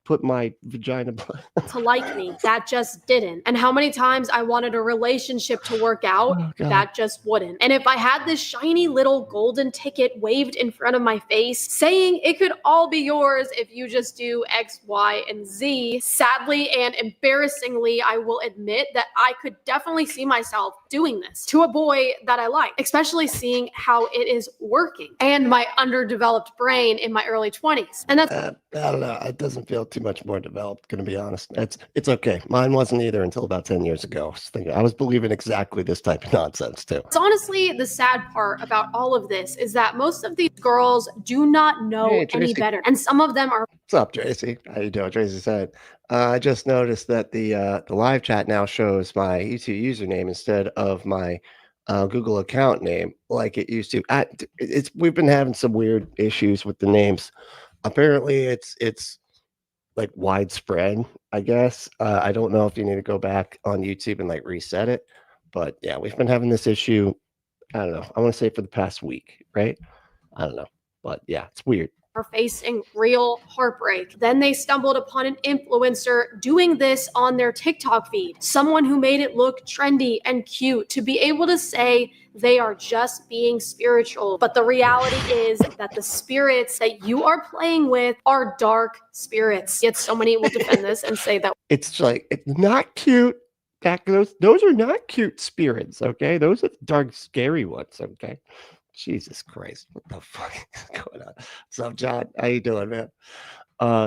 put my vagina blood to like me. That just didn't. And how many times I wanted a relationship to work out, that just wouldn't. And if I had this shiny little golden ticket waved in front of my face saying it could all be yours if you just do X, Y, and Z, sadly and embarrassingly, I will admit that I could definitely see myself doing this to a boy that I like, especially seeing how it is working and my underdeveloped brain in my early 20s. And that's I don't know. It doesn't feel too much more developed, gonna be honest. It's okay. Mine wasn't either until about 10 years ago. I was believing exactly this type of nonsense too. It's honestly the sad part about all of this is that most of these girls do not know any better. And some of them are. What's up, Tracy? How you doing? Tracy said, I just noticed that the live chat now shows my YouTube username instead of my Google account name like it used to. We've been having some weird issues with the names. Apparently it's like widespread, I guess. I don't know if you need to go back on YouTube and like reset it, but yeah, we've been having this issue. I don't know. I want to say for the past week, right? I don't know, but yeah, it's weird. Are facing real heartbreak. Then they stumbled upon an influencer doing this on their TikTok feed. Someone who made it look trendy and cute to be able to say they are just being spiritual. But the reality is that the spirits that you are playing with are dark spirits. Yet so many will defend this and say that it's like, it's not cute. Those are not cute spirits, okay? Those are dark, scary ones, okay? Jesus Christ, what the fuck is going on? What's up, John? How you doing, man?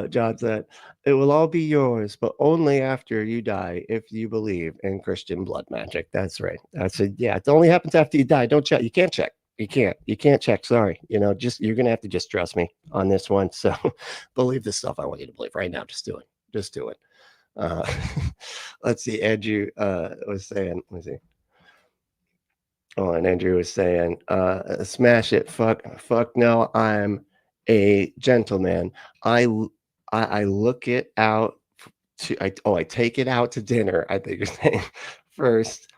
John said, it will all be yours, but only after you die if you believe in Christian blood magic. That's right. I said, yeah, it only happens after you die. Don't check. You can't check. You can't check. Sorry. You're going to have to just trust me on this one. So believe the stuff I want you to believe right now. Just do it. Just do it. Let's see. Andrew was saying, let's see. Oh, and Andrew was saying, smash it. Fuck no, I'm a gentleman. I look it out I take it out to dinner, I think you're saying. First,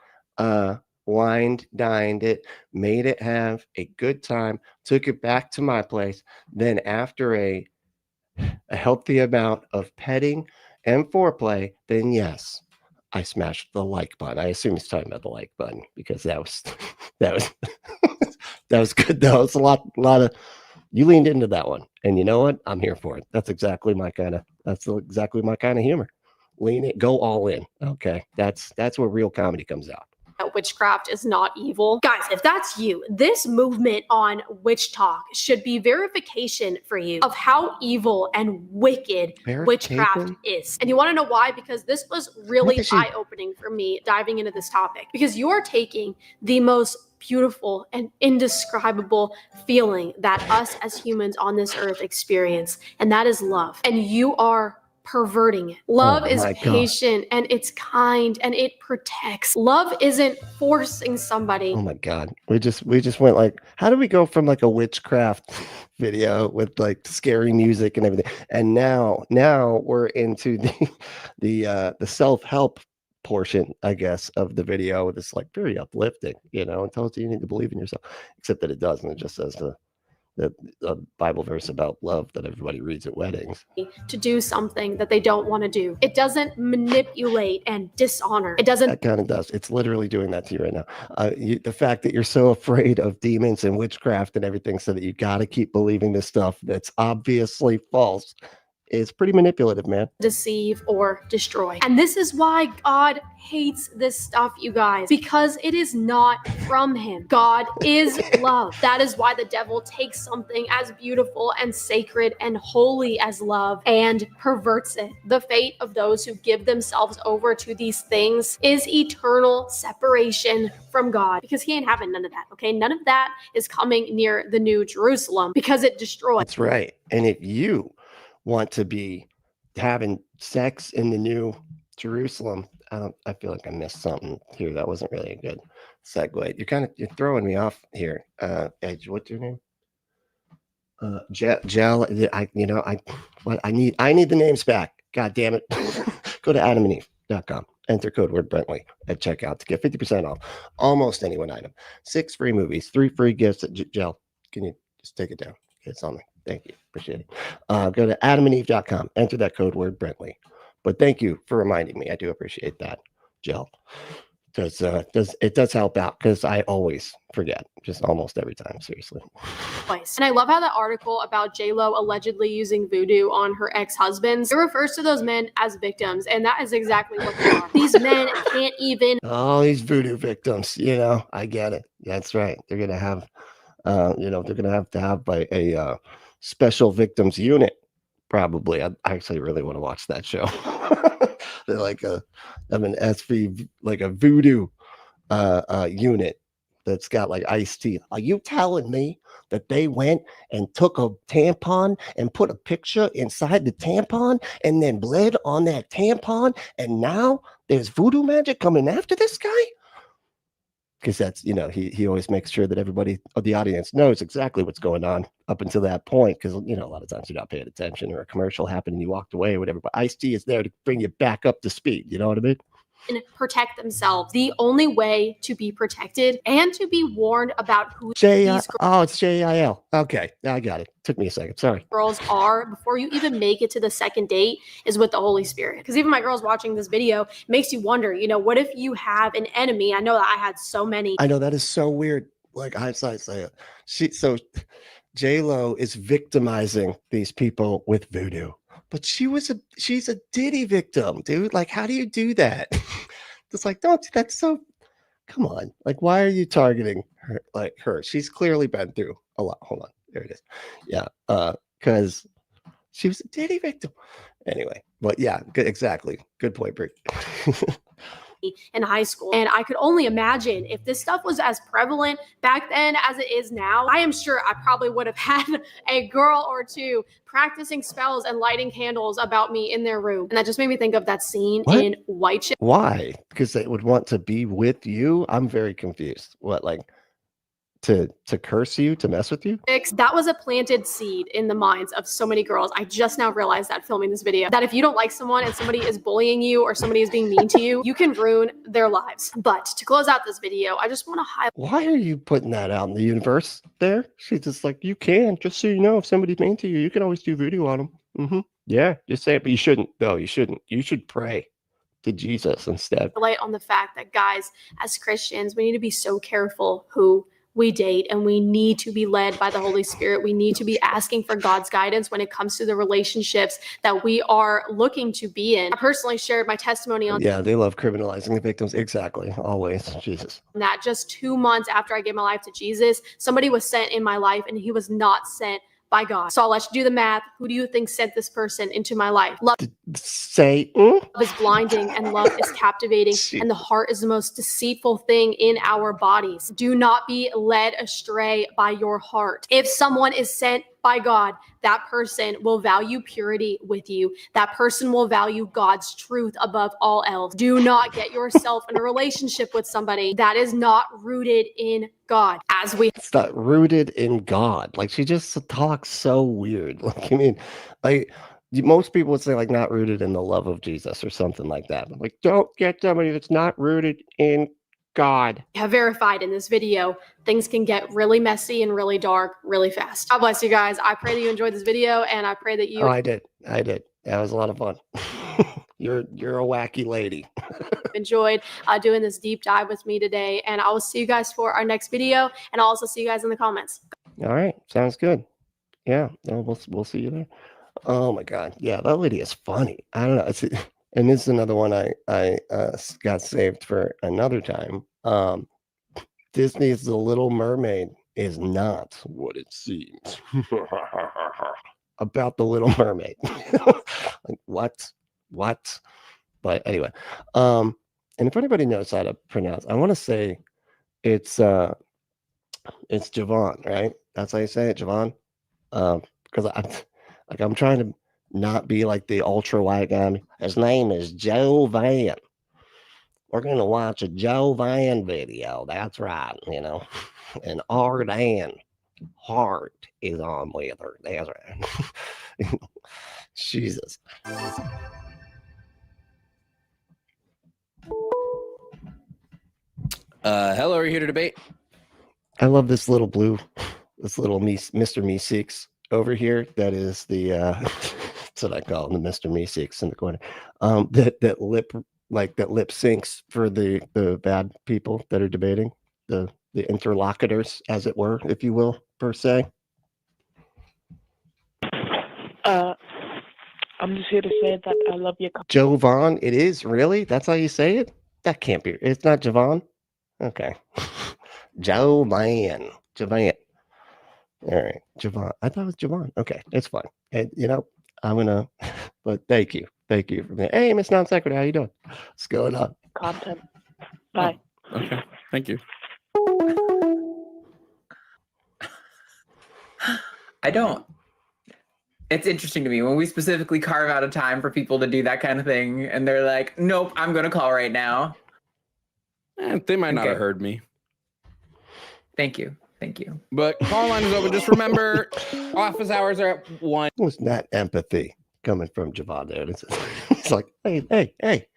wined, dined it, made it have a good time, took it back to my place. Then after a healthy amount of petting and foreplay, then yes, I smashed the like button. I assume he's talking about the like button because that was that was good. That was a lot of you leaned into that one, and you know what? I'm here for it. That's exactly my kind of humor. Lean it, go all in. Okay, that's where real comedy comes out. that witchcraft is not evil. Guys, if that's you, this movement on WitchTok should be verification for you of how evil and wicked witchcraft is. And you want to know why? Because this was really eye-opening for me diving into this topic. Because you're taking the most beautiful and indescribable feeling that us as humans on this earth experience, and that is love. And you are perverting it. Love is patient and it's kind and it protects. Love isn't forcing somebody. Oh my God. We just went like, how do we go from like a witchcraft video with like scary music and everything? And now we're into the self-help portion, I guess, of the video. It's like very uplifting, you know, and tells you need to believe in yourself, except that it doesn't. It just says the Bible verse about love that everybody reads at weddings. To do something that they don't want to do. It doesn't manipulate and dishonor. It doesn't. That kind of does. It's literally doing that to you right now. The fact that you're so afraid of demons and witchcraft and everything, so that you got to keep believing this stuff that's obviously false, is pretty manipulative, man. Deceive or destroy. And this is why God hates this stuff, you guys, because it is not from him. God is love. That is why the devil takes something as beautiful and sacred and holy as love and perverts it. The fate of those who give themselves over to these things is eternal separation from God, because he ain't having none of that, okay? None of that is coming near the New Jerusalem, because it destroys. That's right. And if you want to be having sex in the New Jerusalem, I feel like I missed something here. That wasn't really a good segue. You're throwing me off here. Edge, what's your name? Gel. I need the names back. God damn it. Go to adamandeve.com. Enter code word Bentley at checkout to get 50% off almost any one item. 6 free movies, 3 free gifts at Gel. Can you just take it down? It's on me. Thank you. Appreciate it. Go to adamandeve.com. Enter that code word Bentley. But thank you for reminding me. I do appreciate that, Gel. It does help out, because I always forget, just almost every time, seriously. And I love how the article about J-Lo allegedly using voodoo on her ex-husbands, it refers to those men as victims, and that is exactly what they are. These men can't even. Oh, these voodoo victims, you know, I get it. That's right. They're gonna have, they're gonna have to have a special victims unit, probably. I actually really want to watch that show. They're like an SV, like a voodoo unit that's got like iced tea. Are you telling me that they went and took a tampon and put a picture inside the tampon and then bled on that tampon, and now there's voodoo magic coming after this guy? Because that's, you know, he always makes sure that everybody of the audience knows exactly what's going on up until that point. Because, you know, a lot of times you're not paying attention, or a commercial happened and you walked away or whatever. But Ice-T is there to bring you back up to speed. You know what I mean? And protect themselves. The only way to be protected and to be warned about who these it's J-I-L. Okay, I got it. Took me a second. Sorry. girls are before you even make it to the second date is with the Holy Spirit. Because even my girls watching this video makes you wonder, you know, what if you have an enemy? I know that I had so many. I know that is so weird. Like I say it. So J-Lo is victimizing these people with voodoo. But she's a Diddy victim, dude. Like, how do you do that? It's like, that's so, come on. Like, why are you targeting her? Like her? She's clearly been through a lot. Hold on. There it is. Yeah. Because she was a Diddy victim. Anyway, but yeah, good, exactly. Good point, Brie. In high school. And I could only imagine if this stuff was as prevalent back then as it is now, I am sure I probably would have had a girl or two practicing spells and lighting candles about me in their room. And that just made me think of that scene in White Chicks. Why? Because they would want to be with you? I'm very confused. What, like to curse you, to mess with you? That was a planted seed in the minds of so many girls. I just now realized that filming this video, that if you don't like someone and somebody is bullying you or somebody is being mean to you, you can ruin their lives. But to close out this video, I just want to highlight. Why are you putting that out in the universe there? She's just like, you can, just so you know, if somebody's mean to you, you can always do voodoo on them. Yeah, just say it, but you shouldn't, though. You shouldn't. You should pray to Jesus instead. Light on the fact that, guys, as Christians, we need to be so careful who we date, and we need to be led by the Holy Spirit. We need to be asking for God's guidance when it comes to the relationships that we are looking to be in. I personally shared my testimony on Yeah, they love criminalizing the victims. Exactly. Always. Jesus. that just 2 months after I gave my life to Jesus, somebody was sent in my life, and he was not sent by God. So I'll let you do the math. Who do you think sent this person into my life? Love Satan. is blinding and love is captivating, and the heart is the most deceitful thing in our bodies. Do not be led astray by your heart. If someone is sent by God, that person will value purity with you. That person will value God's truth above all else. Do not get yourself in a relationship with somebody that is not rooted in God. As we It's not rooted in God. Like, she just talks so weird. Like, I mean, like, most people would say, like, not rooted in the love of Jesus or something like that. Like, don't get somebody that's not rooted in God. have verified in this video, things can get really messy and really dark really fast. God bless you guys. I pray that you enjoyed this video, and I pray that you Oh, I did. That was a lot of fun. You're a wacky lady. enjoyed doing this deep dive with me today, and I will see you guys for our next video, and I'll also see you guys in the comments. All right, sounds good. Yeah, we'll see you there. Oh my God, yeah, that lady is funny. I don't know. And this is another one I got saved for another time. Disney's The Little Mermaid is not what it seems. About the Little Mermaid. Like, what? But anyway, and if anybody knows how to pronounce, I want to say it's Jovan, right? That's how you say it, Jovan. Because I'm trying to not be like the ultra white guy. His name is Jovan. We're gonna watch a Jovan video. That's right, you know. And Arden heart is on with her. That's right. Jesus. Hello, are you here to debate? I love this little Mr. Meeseeks over here. That is the that's what I call him, the Mr. Meeseeks in the corner. That lip syncs for the bad people that are debating, the interlocutors, as it were, if you will, per se. I'm just here to say that I love your Jovan, it is really? That's how you say it? That can't be. It's not Jovan. Okay. Jovan. All right, Jovan. I thought it was Jovan. Okay, it's fine. And you know, I'm gonna. But thank you for that. Hey, Miss Non Sequitur, how you doing? What's going on? content. Bye. Okay, thank you. It's interesting to me when we specifically carve out a time for people to do that kind of thing, and they're like, "Nope, I'm gonna call right now." They might not have heard me. Thank you. But call line is open. Just remember, office hours are at 1. Was that empathy coming from Jovan there? It's like, hey,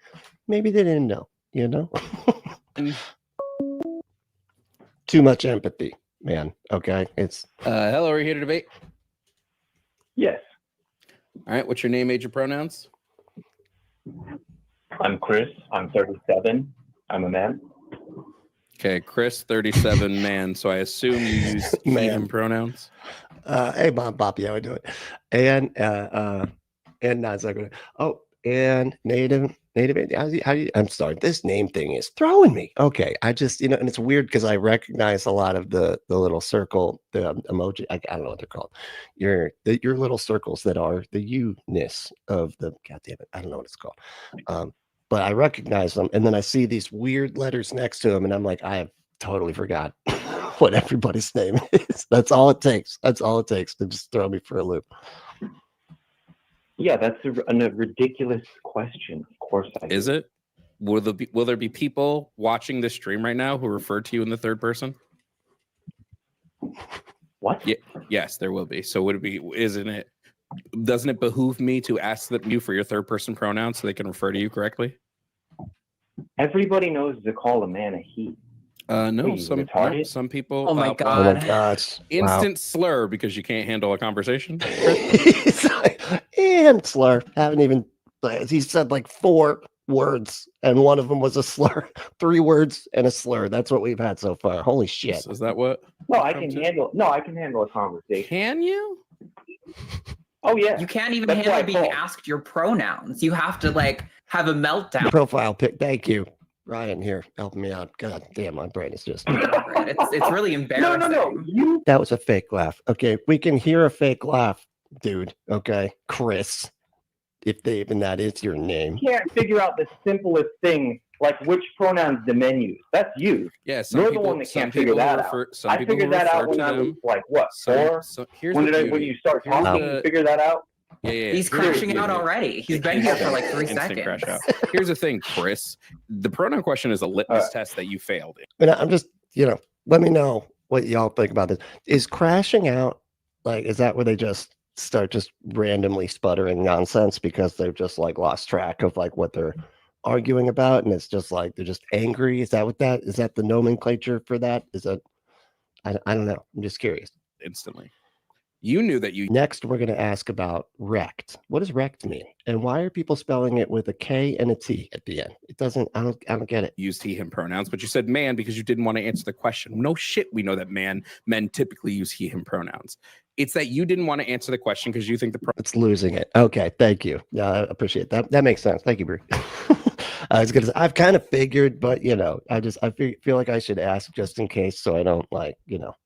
maybe they didn't know, you know? Too much empathy, man. Okay, it's hello, are you here to debate? Yes. All right, what's your name, age, and pronouns? I'm Chris. I'm 37. I'm a man. Okay, Chris, 37, man. So I assume you use he, him pronouns. Hey, Mom, Poppy, how we doing? And Non Sequitur. Oh, and native. How do you, I'm sorry. This name thing is throwing me. Okay, I just, you know, and it's weird because I recognize a lot of the little circle, the emoji. I don't know what they're called. Your little circles that are the you-ness of the. God damn it, I don't know what it's called. But I recognize them, and then I see these weird letters next to them, and I'm like, I have totally forgot what everybody's name is. That's all it takes. That's all it takes to just throw me for a loop. Yeah, that's a ridiculous question. Of course I do. Is it? Will there be people watching this stream right now who refer to you in the third person? What? Yeah, yes, there will be. So would it be? Doesn't it behoove me to ask you for your third person pronouns so they can refer to you correctly? Everybody knows to call a man a he. No, some people. Oh my God. Oh my gosh. Instant slur because you can't handle a conversation. And slur. Haven't even. He said like 4 words, and one of them was a slur. 3 words and a slur. That's what we've had so far. Holy shit! Is that what? No, I can handle. No, I can handle a conversation. Can you? Oh yeah. You can't even That's why I handle being called. asked your pronouns. You have to like have a meltdown. Profile pic. Thank you, Ryan. Here, helping me out. God damn, my brain is just. It's really embarrassing. No. That was a fake laugh. Okay, we can hear a fake laugh, dude. Okay, Chris. If even that is your name. You can't figure out the simplest thing, like which pronouns the men use. That's you. Yeah, You're the one that can't figure that out. I figured that out when I was like, what, 4? Here's When the did beauty. when you start talking, you figure that out? Yeah. He's crashing out already. He's been here for like 3 Instant seconds. crash out. Here's the thing, Chris. The pronoun question is a litmus test that you failed in. And I'm just, let me know what y'all think about this. Is crashing out, like, is that where they just start just randomly sputtering nonsense because they've just like lost track of like what they're arguing about, and it's just like they're just angry? Is that the nomenclature for that? Is that I don't know. I'm just curious. Instantly. You knew that you. Next, we're going to ask about wrecked. What does wrecked mean? And why are people spelling it with a K and a T at the end? It doesn't, I don't get it. Used he, him pronouns, but you said man because you didn't want to answer the question. No shit, we know that men typically use he, him pronouns. It's that you didn't want to answer the question because you think the it's losing it. Okay, thank you. Yeah, I appreciate that. That makes sense. Thank you, Brie. I was gonna say, I've kind of figured, but I feel like I should ask just in case, so I don't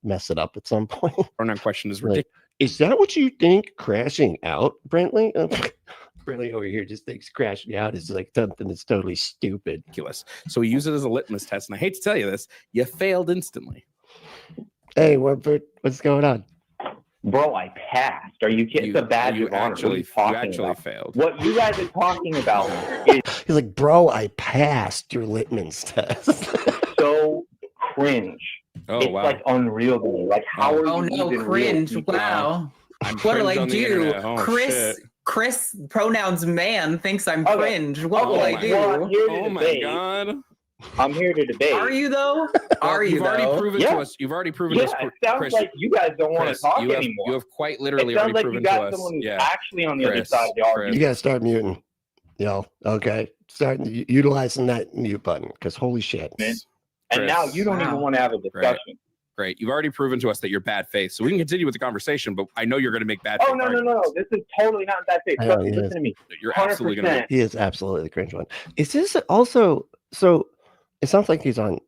mess it up at some point. Pronoun question is Like, ridiculous. is that what you think crashing out, Brentley? Brentley over here just thinks crashing out is like something that's totally stupid. So we use it as a litmus test, and I hate to tell you this, you failed instantly. Hey, what's going on? Bro, I passed. Are you kidding? It's a badge of honor. What are you talking about? Failed. What you guys are talking about is He's like, bro, I passed your litmus test. so cringe. Oh, it's wow. like unreal to me. Like, how are Oh you no, even cringe! real people? Wow. I'm What will cringe I on the do? internet. Oh, shit. Chris pronouns man thinks I'm Okay. cringe. What will Okay, I do? well, I'm here to Oh my debate. god. I'm here to debate. Are you though? Are you You've already though? proven Yeah. to us. You've already proven Yeah, to us, it sounds Chris. like you guys don't want to Chris, talk you have, anymore. You have quite It literally sounds already like proven you to got us. someone who's Yeah. actually on the other Chris, side of the argument. You gotta start muting. Okay. Start utilizing that mute button, because holy shit. And Chris. now you don't even want to have a discussion. Great. You've already proven to us that you're bad faith. So we can continue with the conversation, but I know you're going to make bad Oh, faith no. arguments. This is totally not that big. I know, Listen, he listen to me. You're absolutely going to. He is absolutely the cringe one. Is this also, so it sounds like he's on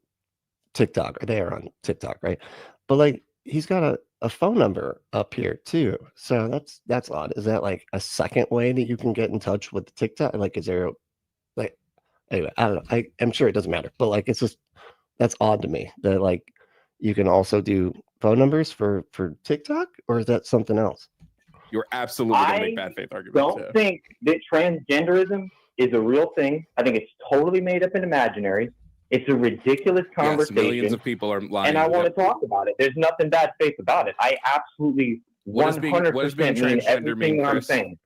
TikTok, or they are on TikTok, right? But like he's got a phone number up here too. So that's odd. Is that like a second way that you can get in touch with the TikTok? Like, is there like, anyway, I don't know. I'm sure it doesn't matter, but like, it's just, that's odd to me that like you can also do phone numbers for TikTok, or is that something else? You're absolutely going to make bad faith arguments. Don't think that transgenderism is a real thing. I think it's totally made up and imaginary. It's a ridiculous conversation. Yes, millions of people are lying. And I want to talk about it. There's nothing bad faith about it. I absolutely 100% mean everything that I'm saying.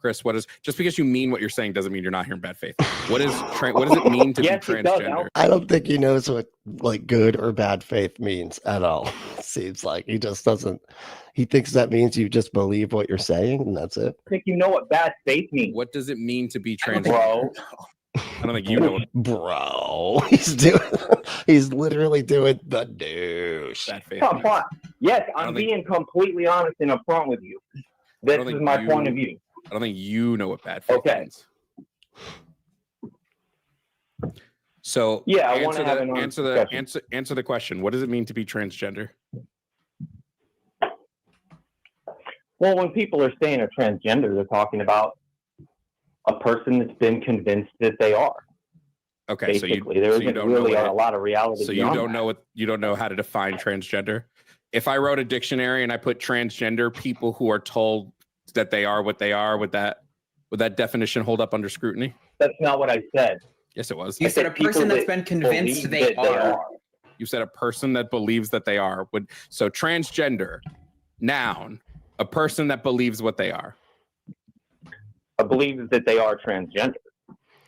Chris, just because you mean what you're saying doesn't mean you're not here in bad faith. What does it mean to Yes, be it does. transgender? I don't think he knows what like good or bad faith means at all. Seems like he just doesn't. He thinks that means you just believe what you're saying, and that's it. I think you know what bad faith means. What does it mean to be transgender? Bro. I don't think you know what Bro, he's literally doing the douche. bad faith Come means. on. Yes, I I'm don't think- being completely honest and upfront with you. I This don't is think my you- point of view. I don't think you know what bad faith Okay. means. So Yeah, I wanna have an honest answer the question. What does it mean to be transgender? Well, when people are saying a transgender, they're talking about a person that's been convinced that they are. Okay, Basically, there isn't really a lot of reality. So you don't know you don't know how to define transgender. If I wrote a dictionary and I put transgender, people who are told that they are what they are, would that definition hold up under scrutiny? That's not what I said. Yes, it was. You said a person that's been convinced they are. You said a person that believes that they are. So transgender, noun, a person that believes what they are. I believe that they are transgender.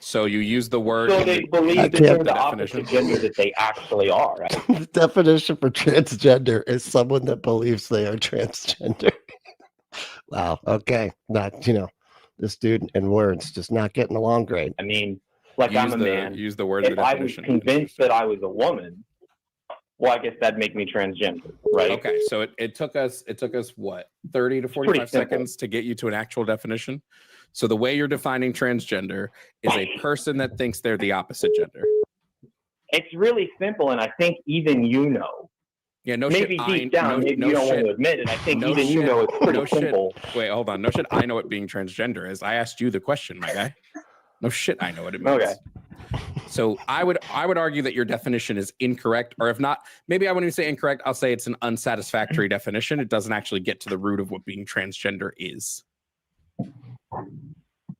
So you use the word. So they believe that they're the opposite gender that they actually are, right? The definition for transgender is someone that believes they are transgender. Wow. Okay. Not, this dude in words just not getting along great. I mean, like I'm a man. Use the word. If I was convinced that I was a woman, well, I guess that'd make me transgender, right? Okay, so it took us what, 30 to 45 seconds to get you to an actual definition. So the way you're defining transgender is a person that thinks they're the opposite gender. It's really simple, and I think even you know. Yeah, no maybe shit. Deep down, maybe you don't want to admit it. I think even you know it's pretty simple. Wait, hold on. No shit. I know what being transgender is. I asked you the question, my guy. No shit. I know what it means. Okay. So I would argue that your definition is incorrect, or if not, maybe I wouldn't even say incorrect. I'll say it's an unsatisfactory definition. It doesn't actually get to the root of what being transgender is.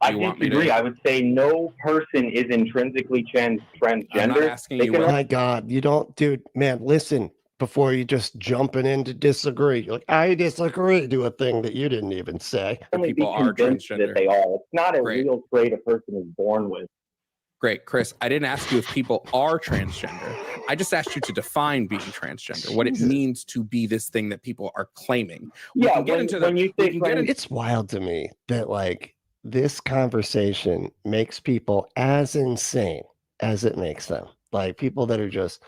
I disagree. I would say no person is intrinsically transgender. I'm not asking you. Oh my God, you don't, dude, man, listen, before you just jumping in to disagree. You're like, I disagree to a thing that you didn't even say. People are transgender. That they are. It's not a real trait a person is born with. Great, Chris. I didn't ask you if people are transgender. I just asked you to define being transgender, what it means to be this thing that people are claiming. It's wild to me that like this conversation makes people as insane as it makes them. Like people that are just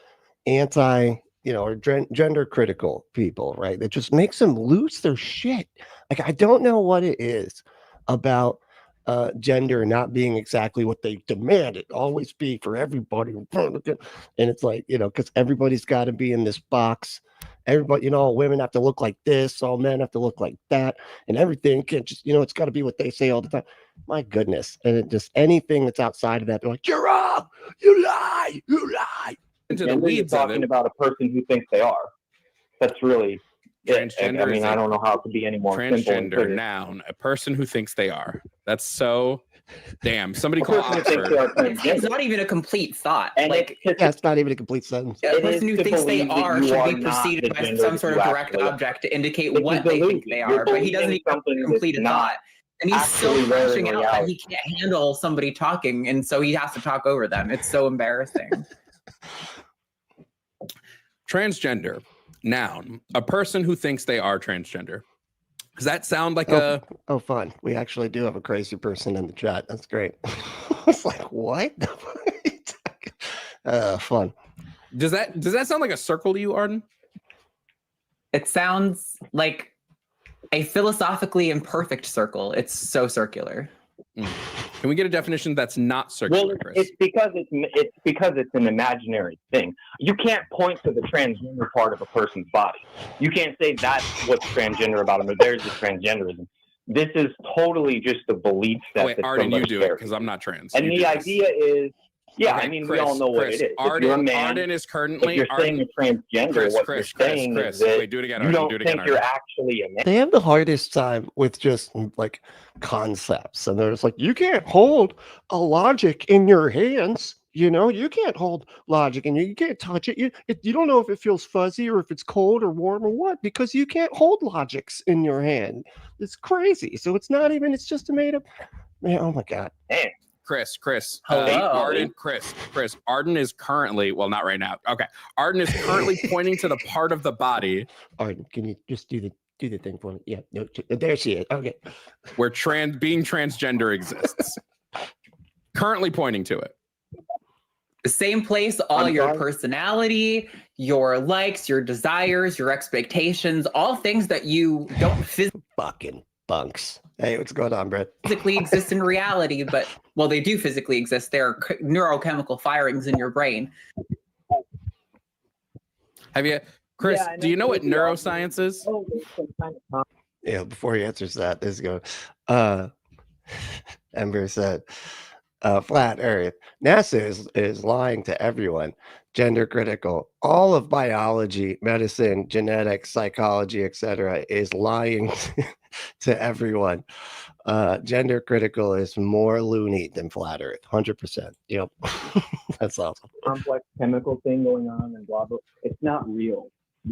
anti, or gender critical people, right? That just makes them lose their shit. Like I don't know what it is about gender not being exactly what they demand it always be for everybody, and it's like because everybody's got to be in this box. Everybody, all women have to look like this, all men have to look like that, and everything can just it's got to be what they say all the time. My goodness. And it just anything that's outside of that, they're like, you're wrong, you lie. Into the weeds of it. About a person who thinks they are. That's really transgender. I mean, I don't know how it could be any more transgender simple. Noun, a person who thinks they are. That's so damn. Somebody call Oxford. It's not even a complete thought. And it's not even a complete sentence. A person who thinks they are should be preceded by some sort of direct object to indicate what they think they are, but he doesn't even complete a thought. And he's still crashing out that he can't handle somebody talking, and so he has to talk over them. It's so embarrassing. Transgender. Noun, a person who thinks they are transgender. Does that sound like oh fun? We actually do have a crazy person in the chat. That's great. It's like what? Fun. Does that sound like a circle to you, Arden? It sounds like a philosophically imperfect circle. It's so circular. Can we get a definition that's not circular, Chris? It's because it's an imaginary thing. You can't point to the transgender part of a person's body. You can't say that's what's transgender about them, or there's the transgenderism. This is totally just a belief set. Wait, Arden, you do it because I'm not trans. And the idea is, yeah, okay, I mean, Chris, we all know what it is. Arden, if you're a man, Arden is currently. If you're saying you're transgender, what you're saying is that wait, do it again, you Arden, don't do it again, think Arden. you're actually a man. They have the hardest time with just like concepts, and they're just like, you can't hold a logic in your hands. You can't hold logic and you can't touch it. You don't know if it feels fuzzy or if it's cold or warm or what, because you can't hold logics in your hand. It's crazy. So it's not even, it's just a made up, man. Oh my God. Man. Chris, Hello. Chris, Arden is currently, well, not right now. Okay. Arden is currently pointing to the part of the body. Arden, can you just do the thing for me? Yeah, no, there she is. Okay. Where being transgender exists. Currently pointing to it. The same place all your personality, your likes, your desires, your expectations, all things that you don't fucking bunks. Hey, what's going on, Brett? Physically exist in reality, but well, they do physically exist. There are neurochemical firings in your brain. Have you, Chris? Yeah, do you know what neuroscience is? Yeah. Before he answers that, this is going. Ember said, "Flat Earth. NASA is lying to everyone. Gender critical. All of biology, medicine, genetics, psychology, etc., is lying to everyone. Gender critical is more loony than flat Earth. 100%. Yep, that's awesome. Complex chemical thing going on and blah blah. It's not real.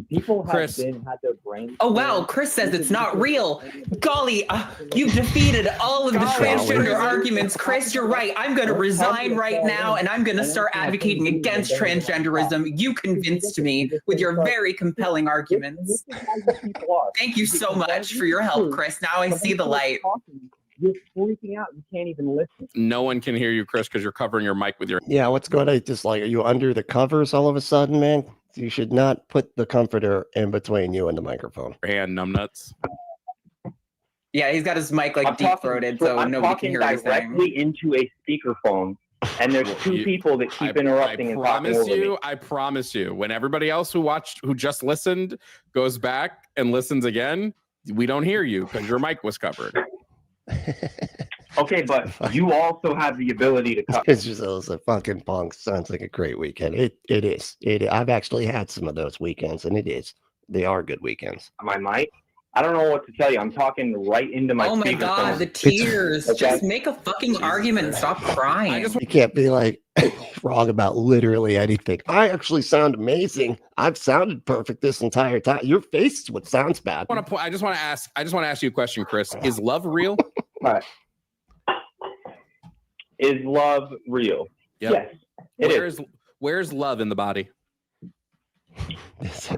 People have had their brains. Oh wow, Chris says it's not real. Golly, you've defeated all of the transgender arguments. Chris, you're right. I'm going to resign right now and I'm going to start advocating against transgenderism. You convinced me with your very compelling arguments. Thank you so much for your help, Chris. Now I see the light. you're freaking out. You can't even listen. No one can hear you, Chris, because you're covering your mic with your. Yeah, what's going on? Just like, are you under the covers all of a sudden, man? You should not put the comforter in between you and the microphone. Hand numbnuts. Yeah, he's got his mic like deep-throated, so I'm nobody can talking hear what he's saying. directly into a speakerphone, and there's two people that keep interrupting and talking over me. I promise you, when everybody else who just listened goes back and listens again, we don't hear you because your mic was covered. Okay, but you also have the ability to cut. It's just those fucking punks. Sounds like a great weekend. It is. I've actually had some of those weekends, and it is. They are good weekends. My mic? I don't know what to tell you. I'm talking right into my Oh my god, the tears. Just make a fucking argument and stop crying. You can't be like wrong about literally anything. I actually sound amazing. I've sounded perfect this entire time. Your face is what sounds bad. I just want to ask you a question, Chris. Is love real? All right. Is love real? Yep. Yes. It is. Where's love in the body? It's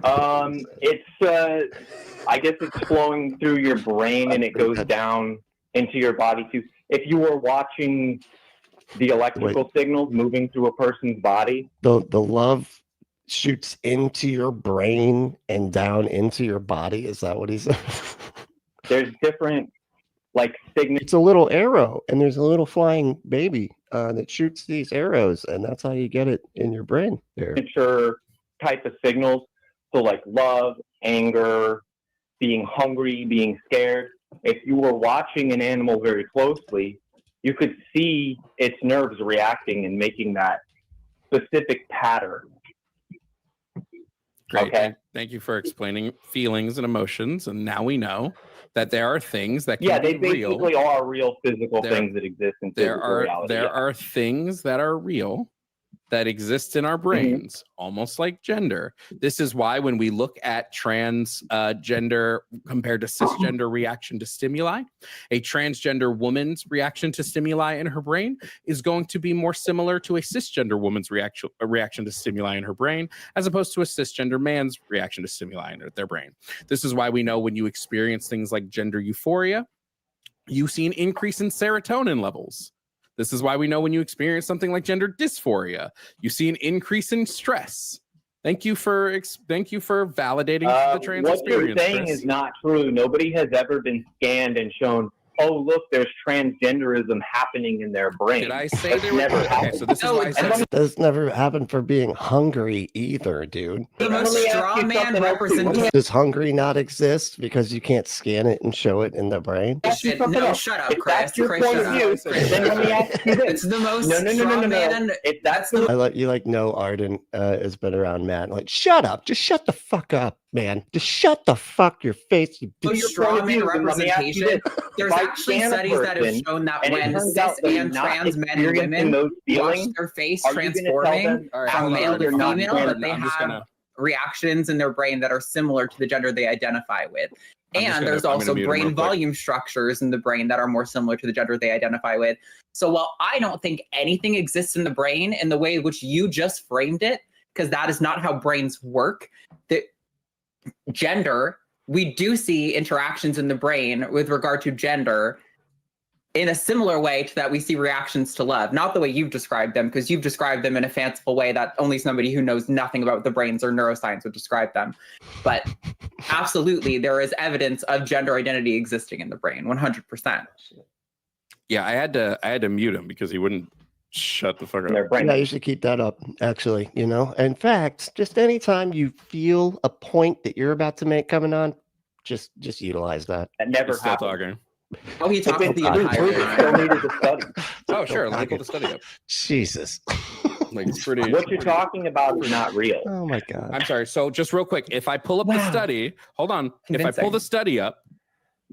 I guess it's flowing through your brain and it goes down into your body too. If you were watching the electrical signals moving through a person's body, the love shoots into your brain and down into your body. Is that what he said? There's different like signals. It's a little arrow, and there's a little flying baby that shoots these arrows, and that's how you get it in your brain. There. Signature type of signals. So like love, anger, being hungry, being scared. If you were watching an animal very closely, you could see its nerves reacting and making that specific pattern. Great. Okay. Thank you for explaining feelings and emotions. And now we know that there are things that can they be real. basically are real physical things that exist in physical reality. There are things that are real that exist in our brains, almost like gender. This is why when we look at transgender compared to cisgender reaction to stimuli, a transgender woman's reaction to stimuli in her brain is going to be more similar to a cisgender woman's reaction to stimuli in her brain, as opposed to a cisgender man's reaction to stimuli in their brain. This is why we know when you experience things like gender euphoria, you see an increase in serotonin levels. This is why we know when you experience something like gender dysphoria, you see an increase in stress. Thank you for validating the trans what experience. What you're saying is not true. Nobody has ever been scanned and shown, oh, look, there's transgenderism happening in their brain. Did I say there never happened? Okay, so this is why I said That's never happened for being hungry either, dude. The most straw man representation. Does hungry not exist because you can't scan it and show it in the brain? No, shut up, Chris. That's your point of view. Then let me ask you this. It's the most no. If that's the I let you know Arden has been around Matt. Like, shut up. Just shut the fuck up, man. Just shut the fuck your face. You straw man representation. There's actually studies that have shown that when cis and trans men and women watch their face transforming from male to female, that they have reactions in their brain that are similar to the gender they identify with. And there's also brain volume structures in the brain that are more similar to the gender they identify with. So while I don't think anything exists in the brain in the way in which you just framed it, because that is not how brains work, the gender, we do see interactions in the brain with regard to gender in a similar way to that we see reactions to love. Not the way you've described them, because you've described them in a fanciful way that only somebody who knows nothing about the brains or neuroscience would describe them. But absolutely, there is evidence of gender identity existing in the brain, 100%. Yeah, I had to mute him because he wouldn't shut the fuck up. Yeah, you should keep that up, actually, you know. In fact, just anytime you feel a point that you're about to make coming on, just utilize that. That never Still talking. Oh, he talked the entire time. Oh, sure. Let me pull the study up. Jesus. Like, it's pretty. What you're talking about is not real. Oh my God. I'm sorry. So just real quick, if I pull up the study, hold on. If I pull the study up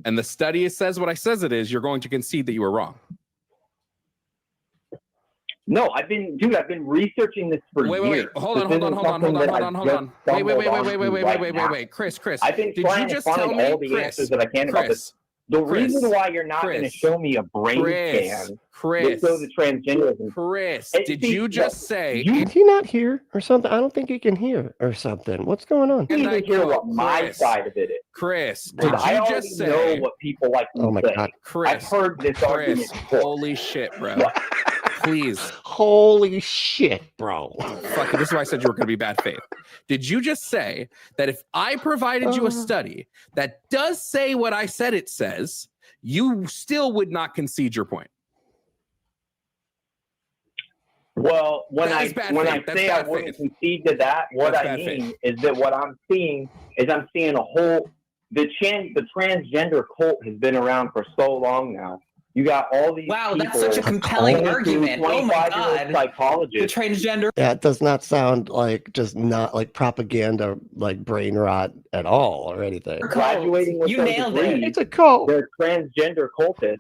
and the study says what I says it is, you're going to concede that you were wrong. No, I've been researching this for years. Wait. Hold on. Wait. Chris, I've been did trying you to just find tell me, all the answers that I can about this. The reason why you're not going to show me a brain scan to show the transgenderism. Chris, did you just say? Is he not here or something? I don't think he can hear or something. What's going on? You need to hear what my side of it is. Chris, did I you already just say? know what people like to Oh my say. God. Chris, I've heard this argument before. holy shit, bro. Please. Holy shit, bro. Fuck, this is why I said you were going to be bad faith. Did you just say that if I provided you a study that does say what I said it says, you still would not concede your point? Well, when I say I wouldn't concede to that, what I mean is that what I'm seeing is I'm seeing a whole the transgender cult has been around for so long now. You got all these Wow, people, that's such a compelling argument. Oh my God. Psychologists. The transgender. Yeah, it does not sound like just not like propaganda, like brain rot at all or anything. Graduating with You some nailed it. degrees, It's a cult. They're transgender cultists,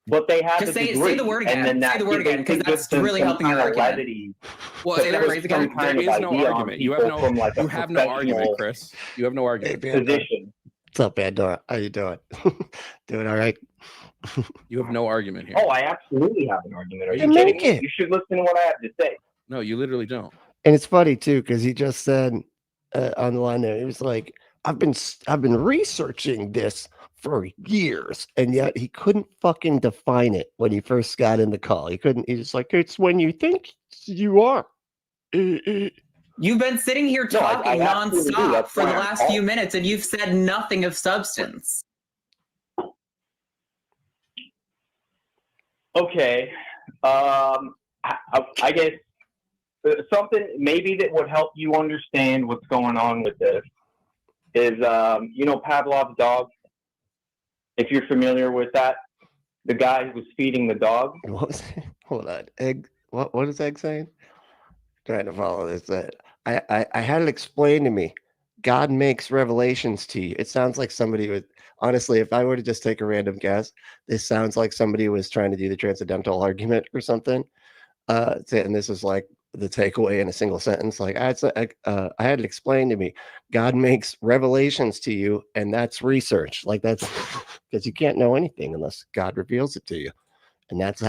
but they have Just a say degree. the word again. And then Say the word again, because that's really helping your argument. Well, Say that there phrase is again. no argument. You have no argument, Chris. You have no argument. Position. What's up, Pandora? How you doing? Doing all right? You have no argument here. Oh, I absolutely have an argument. Are you Then kidding make me? it. You should listen to what I have to say. No, you literally don't. And it's funny too, because he just said on the line there, he was like, I've been researching this for years, and yet he couldn't fucking define it when he first got in the call. He couldn't. He's just like, it's when you think you are. You've been sitting here talking absolutely do. nonstop That's for the why I'm last calling. few minutes, and you've said nothing of substance. Okay. I guess something maybe that would help you understand what's going on with this is, Pavlov's dog. If you're familiar with that, the guy who was feeding the dog. What was it? Hold on. Egg. What is Egg saying? Trying to follow this. I had it explained to me. God makes revelations to you. It sounds like somebody would. Honestly, if I were to just take a random guess, this sounds like somebody was trying to do the transcendental argument or something. And this is like the takeaway in a single sentence. Like I had it explained to me. God makes revelations to you, and that's research. Like that's because you can't know anything unless God reveals it to you. And that's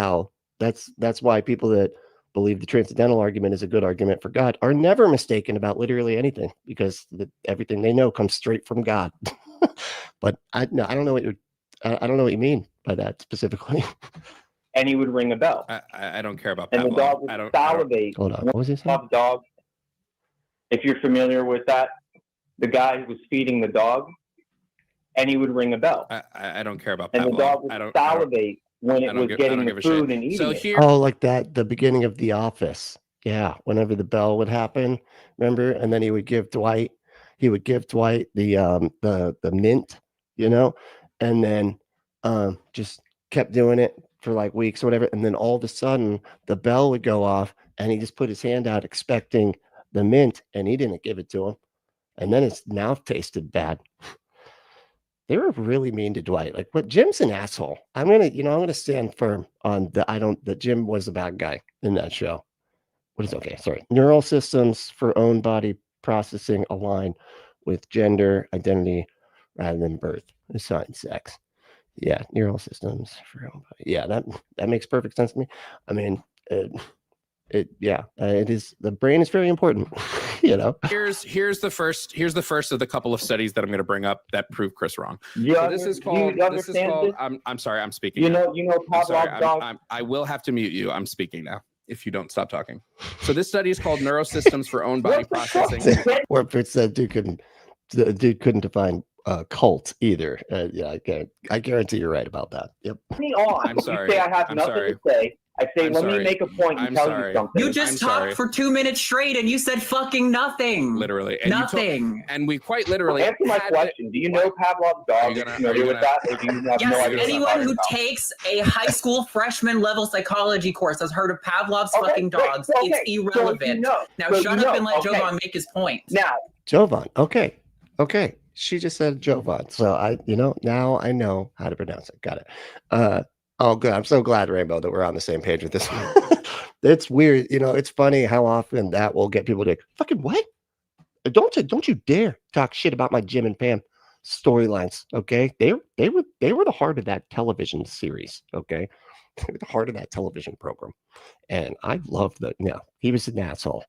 why people that believe the transcendental argument is a good argument for God are never mistaken about literally anything, because everything they know comes straight from God. But I don't know what you mean by that specifically. And he would ring a bell. I don't care about and Pavlov. the dog would salivate. Hold on. What was he saying? Dog. If you're familiar with that, the guy who was feeding the dog, and he would ring a bell. I don't care about and Pavlov. the dog would salivate when it was getting the food and eating it. Oh, like that, the beginning of The Office. Yeah, whenever the bell would happen, remember? And then he would give Dwight the mint, and then just kept doing it for like weeks or whatever. And then all of a sudden the bell would go off and he just put his hand out expecting the mint, and he didn't give it to him. And then his mouth tasted bad. They were really mean to Dwight. Like, but Jim's an asshole. I'm gonna stand firm on that Jim was a bad guy in that show. Neural systems for own body processing align with gender identity rather than birth, assigned sex. Yeah, neural systems for own body. Yeah, that makes perfect sense to me. I mean, it is. The brain is very important. Here's the first of the couple of studies that I'm going to bring up that prove Chris wrong. Yeah, This is called. I'm sorry. I'm speaking. You now. know, Pavlov's dog. I will have to mute you. I'm speaking now if you don't stop talking. So this study is called Neurosystems for Own Body Processing. Or if it's that the dude couldn't define cult either. I guarantee you're right about that. Yep. I'm sorry. You say I have I'm nothing sorry. to say. I say, I'm let sorry. me make a point and I'm tell sorry. you something. You just talked for 2 minutes straight and you said fucking nothing. Literally. And nothing. And we quite literally. Answer my question. Do you know Pavlov's dog? Are you familiar with that? Or do you have no idea? Anyone who takes a high school freshman level psychology course has heard of Pavlov's fucking dogs. It's irrelevant. Now shut up and let Jovan make his point. Now, Jovan. Okay. She just said Jovan. So now I know how to pronounce it. Got it. Oh, good. I'm so glad, Rainbow, that we're on the same page with this one. It's weird. It's funny how often that will get people to fucking what? Don't you dare talk shit about my Jim and Pam storylines. Okay, they were the heart of that television series. Okay, they were the heart of that television program, and I loved that. No, he was an asshole.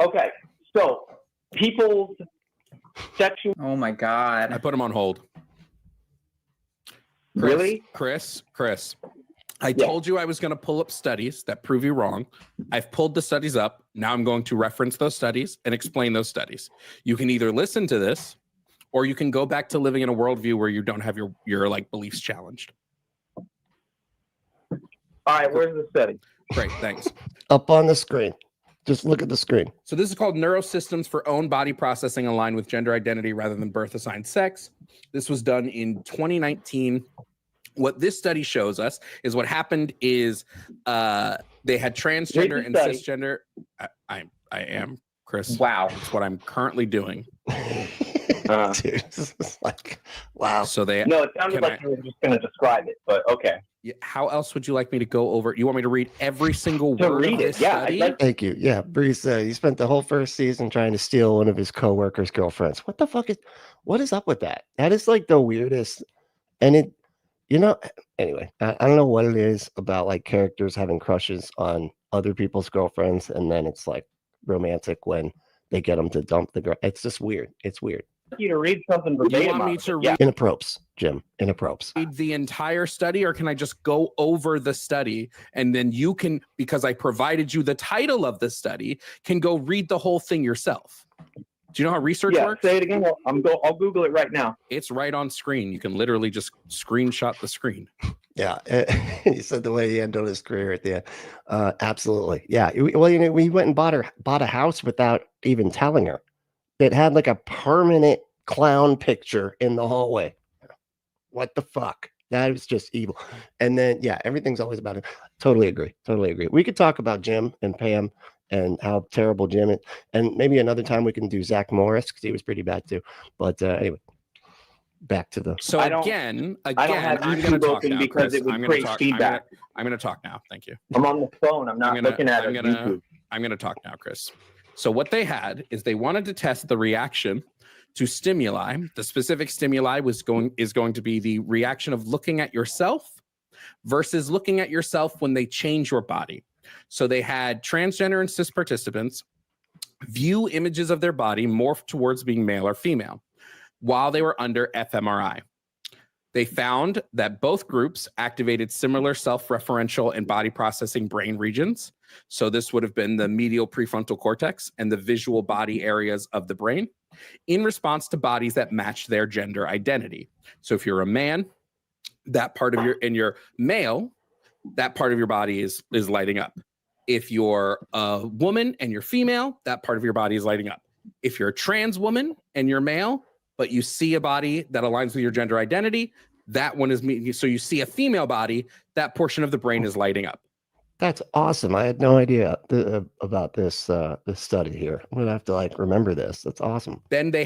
Okay, so people's sexual. Oh my God. I put him on hold. Really? Chris, I told you I was going to pull up studies that prove you wrong. I've pulled the studies up. Now I'm going to reference those studies and explain those studies. You can either listen to this or you can go back to living in a worldview where you don't have your like beliefs challenged. All right, where's the study? Great, thanks. Up on the screen. Just look at the screen. So this is called Neurosystems for Own Body Processing Aligned with Gender Identity Rather Than Birth Assigned Sex. This was done in 2019. What this study shows us is what happened is they had transgender and cisgender. I am, Chris. Wow. That's what I'm currently doing. Dude, this is like, wow. So they No, it sounded like you were just going to describe it, but okay. How else would you like me to go over? You want me to read every single word of this study? Thank you. Yeah, Breeze, you spent the whole first season trying to steal one of his coworkers' girlfriends. What the fuck what is up with that? That is like the weirdest. And anyway, I don't know what it is about like characters having crushes on other people's girlfriends, and then it's like romantic when they get them to dump the girl. It's just weird. It's weird. You to read something verbatim. You want me to read Inappropriate, Jim. Inappropriate. Read the entire study, or can I just go over the study and then you can, because I provided you the title of the study, can go read the whole thing yourself? Do you know how research works? Say it again. I'll Google it right now. It's right on screen. You can literally just screenshot the screen. Yeah, he said the way he ended his career at the end. Absolutely. Yeah. Well, we went and bought a house without even telling her. It had like a permanent clown picture in the hallway. What the fuck? That was just evil. And then, yeah, everything's always about it. Totally agree. We could talk about Jim and Pam and how terrible Jim is. And maybe another time we can do Zach Morris because he was pretty bad too. But anyway, back to the. So again, I'm going to talk now, because it would create feedback. I'm going to talk now. Thank you. I'm on the phone. I'm not looking at YouTube. I'm going to talk now, Chris. So what they had is they wanted to test the reaction to stimuli. The specific stimuli is going to be the reaction of looking at yourself versus looking at yourself when they change your body. So they had transgender and cis participants view images of their body morph towards being male or female while they were under fMRI. They found that both groups activated similar self-referential and body processing brain regions. So this would have been the medial prefrontal cortex and the visual body areas of the brain in response to bodies that matched their gender identity. So if you're a man, that part of you're male, that part of your body is lighting up. If you're a woman and you're female, that part of your body is lighting up. If you're a trans woman and you're male, but you see a body that aligns with your gender identity, that one is me. So you see a female body, that portion of the brain is lighting up. That's awesome. I had no idea about this study here. I'm gonna have to remember this. That's awesome. Then they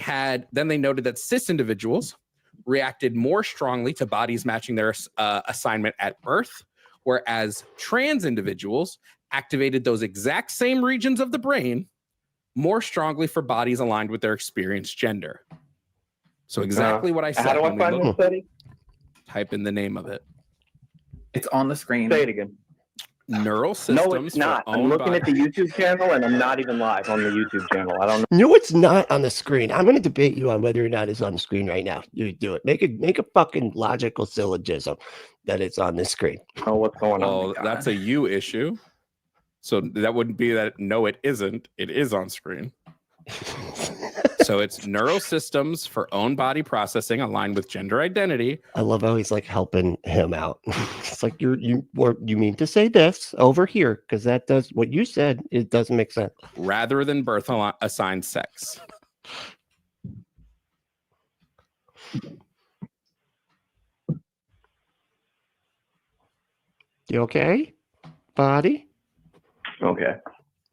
noted that cis individuals reacted more strongly to bodies matching their assignment at birth, whereas trans individuals activated those exact same regions of the brain more strongly for bodies aligned with their experienced gender. So exactly what I said. How do I find this study? Type in the name of it. It's on the screen. Say it again. Neural systems. No, it's not. I'm looking at the YouTube channel, and I'm not even live on the YouTube channel. I don't know. No, it's not on the screen. I'm going to debate you on whether or not it's on the screen right now. You do it. Make a fucking logical syllogism that it's on the screen. Oh, what's going on? Well, that's a you issue. So that wouldn't be that. No, it isn't. It is on screen. So it's neural systems for own body processing aligned with gender identity. I love how he's helping him out. It's like you mean to say this over here because that does what you said. It doesn't make sense. Rather than birth assigned sex. You okay, body? Okay.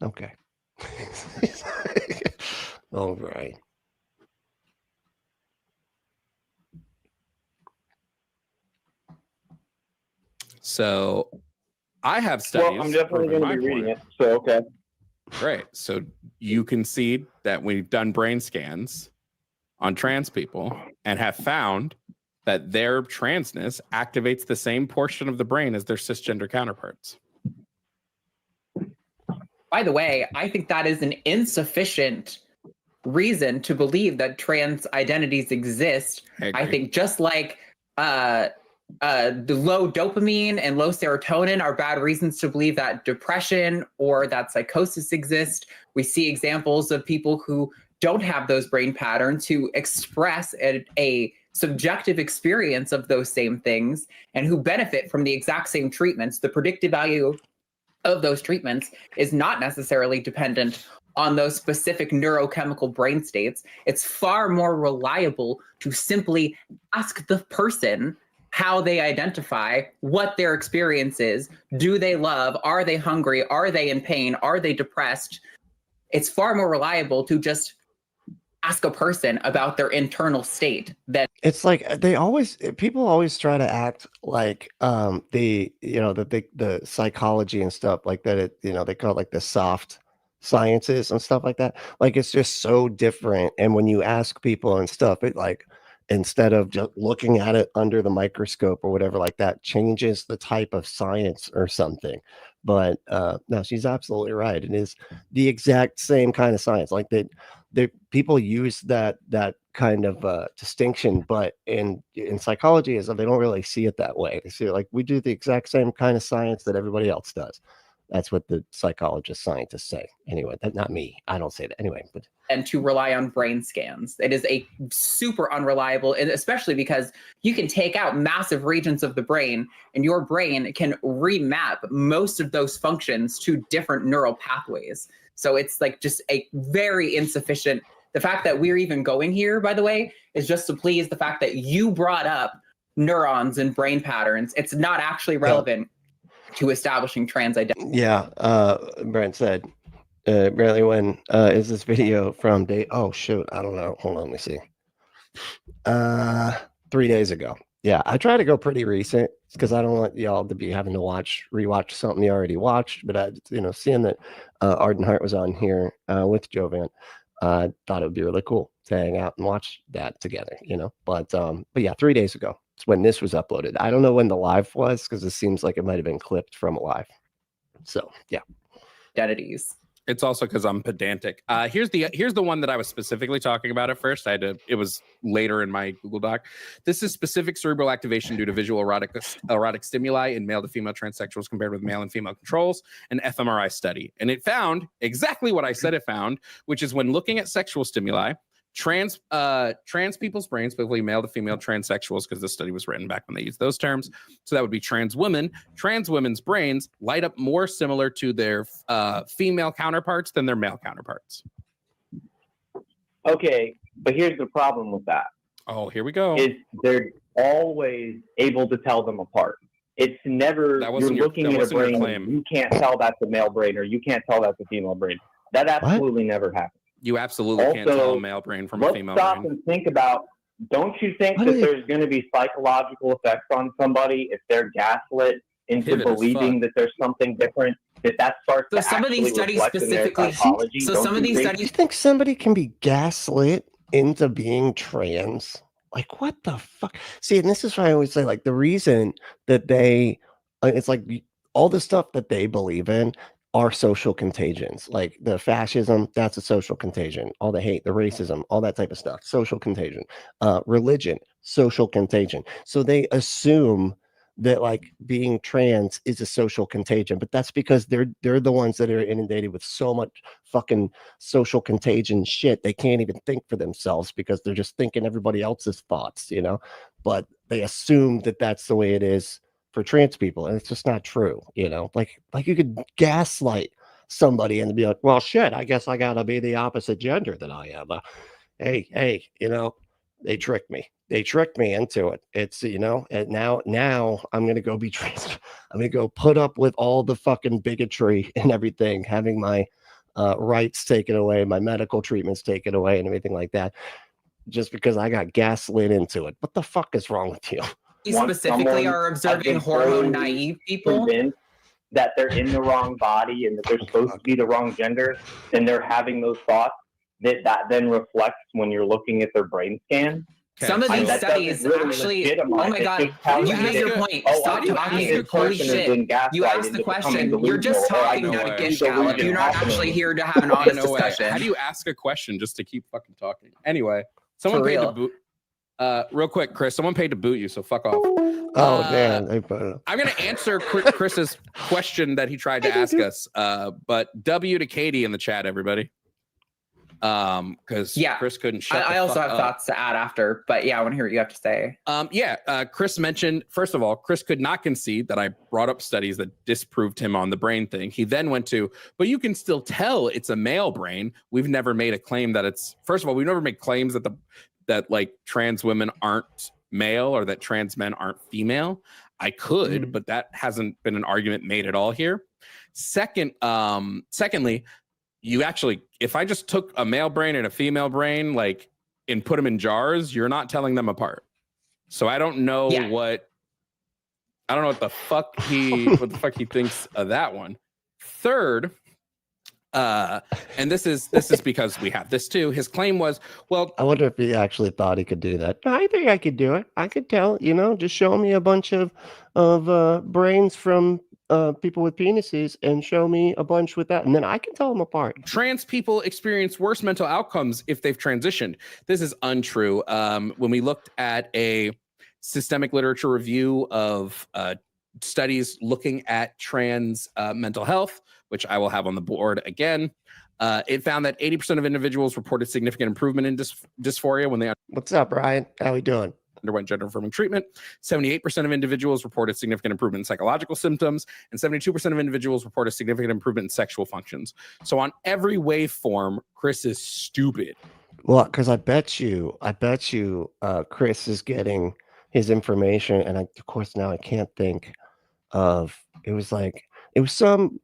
Okay. All right. So I have studies. Well, I'm definitely going to be reading it. So, okay. Great. So you concede that we've done brain scans on trans people and have found that their transness activates the same portion of the brain as their cisgender counterparts. By the way, I think that is an insufficient reason to believe that trans identities exist. I think just like the low dopamine and low serotonin are bad reasons to believe that depression or that psychosis exist. We see examples of people who don't have those brain patterns who express a subjective experience of those same things and who benefit from the exact same treatments. The predictive value of those treatments is not necessarily dependent on those specific neurochemical brain states. It's far more reliable to simply ask the person how they identify, what their experience is. Do they love? Are they hungry? Are they in pain? Are they depressed? It's far more reliable to just ask a person about their internal state than It's like people always try to act like the psychology and stuff like that. They call it like the soft sciences and stuff like that. Like it's just so different. And when you ask people and stuff, it like instead of just looking at it under the microscope or whatever like that, changes the type of science or something. But no, she's absolutely right. It is the exact same kind of science. Like people use that kind of distinction, but in psychology is they don't really see it that way. They see it like we do the exact same kind of science that everybody else does. That's what the scientists say. Anyway, not me. I don't say that anyway. But and to rely on brain scans. It is a super unreliable, and especially because you can take out massive regions of the brain and your brain can remap most of those functions to different neural pathways. So it's like just a very insufficient. The fact that we're even going here, by the way, is just to please the fact that you brought up neurons and brain patterns. It's not actually relevant to establishing trans identity. yeah, Brent said, Bradley, when is this video from day? Oh shoot, I don't know. Hold on, let me see. 3 days ago. Yeah, I try to go pretty recent because I don't want y'all to be having to rewatch something you already watched. But seeing that Arden Hart was on here with Jovan, I thought it would be really cool to hang out and watch that together. But yeah, 3 days ago. It's when this was uploaded. I don't know when the live was because it seems like it might have been clipped from a live. So yeah. Identities. It's also because I'm pedantic. Here's the one that I was specifically talking about at first. It was later in my Google Doc. This is specific cerebral activation due to visual erotic stimuli in male to female transsexuals compared with male and female controls, an fMRI study. And it found exactly what I said it found, which is when looking at sexual stimuli, trans people's brains, specifically male to female transsexuals, because this study was written back when they used those terms. So that would be trans women. Trans women's brains light up more similar to their female counterparts than their male counterparts. Okay, but here's the problem with that. Oh, here we go. Is they're always able to tell them apart. It's never you're looking at a brain and you can't tell that's a male brain or you can't tell that's a female brain. That absolutely never happens. You absolutely can't tell a male brain from a female brain. Let's stop and think about, don't you think that there's going to be psychological effects on somebody if they're gaslit into believing that there's something different? That starts to some of these studies specifically. So some of these studies. You think somebody can be gaslit into being trans? Like what the fuck? See, and this is why I always say, like the reason that it's like all the stuff that they believe in are social contagions. Like the fascism, that's a social contagion. All the hate, the racism, all that type of stuff, social contagion. Religion, social contagion. So they assume that like being trans is a social contagion, but that's because they're the ones that are inundated with so much fucking social contagion shit they can't even think for themselves because they're just thinking everybody else's thoughts, but they assume that that's the way it is for trans people, and it's just not true. Like you could gaslight somebody and be like, well shit, I guess I gotta be the opposite gender that I am. Hey, they tricked me into it. It's and now I'm gonna go be trans. I'm gonna go put up with all the fucking bigotry and everything, having my rights taken away, my medical treatments taken away, and everything like that, just because I got gaslit into it. What the fuck is wrong with you? Specifically are observing hormone naive people that they're in the wrong body and that they're supposed to be the wrong gender, and they're having those thoughts. that then reflects when you're looking at their brain scan. Some of these that studies doesn't really actually, legitimize oh my it. God, Just tells you made that, your point. oh, Stop I talking. see this Holy person has shit. been gaslighted You asked the into becoming question. You're just delusional, or I talking, can not see against delusion Gallup. You're not happening. actually here to have an honest discussion. How do you ask a question just to keep fucking talking? Anyway, someone For paid real. to boot. Real quick, Chris, someone paid to boot you, so fuck off. Oh, man. They put it. I'm going to answer Chris's question that he tried to ask us. But W to Katie in the chat, everybody. Because Chris couldn't shut I the also fuck have up. thoughts to add after, but yeah, I want to hear what you have to say. Chris mentioned, first of all, Chris could not concede that I brought up studies that disproved him on the brain thing. He then went to, but you can still tell it's a male brain. We've never made a claim that it's, first of all, we've never made claims that like trans women aren't male or that trans men aren't female. I could, but that hasn't been an argument made at all here. Secondly, you actually, if I just took a male brain and a female brain, like, and put them in jars, you're not telling them apart. So I don't know what the fuck he thinks of that one. Third, and this is because we have this too. His claim was, well, I wonder if he actually thought he could do that. I think I could do it. I could tell, just show me a bunch of brains from people with penises and show me a bunch with that, and then I can tell them apart. Trans people experience worse mental outcomes if they've transitioned. This is untrue. When we looked at a systemic literature review of studies looking at trans mental health, which I will have on the board again, it found that 80% of individuals reported significant improvement in dysphoria when they What's up, Ryan? How we doing? Underwent gender-affirming treatment. 78% of individuals reported significant improvement in psychological symptoms, and 72% of individuals reported significant improvement in sexual functions. So on every waveform, Chris is stupid. Well, because I bet you, Chris is getting his information, and of course now I can't think of. It was some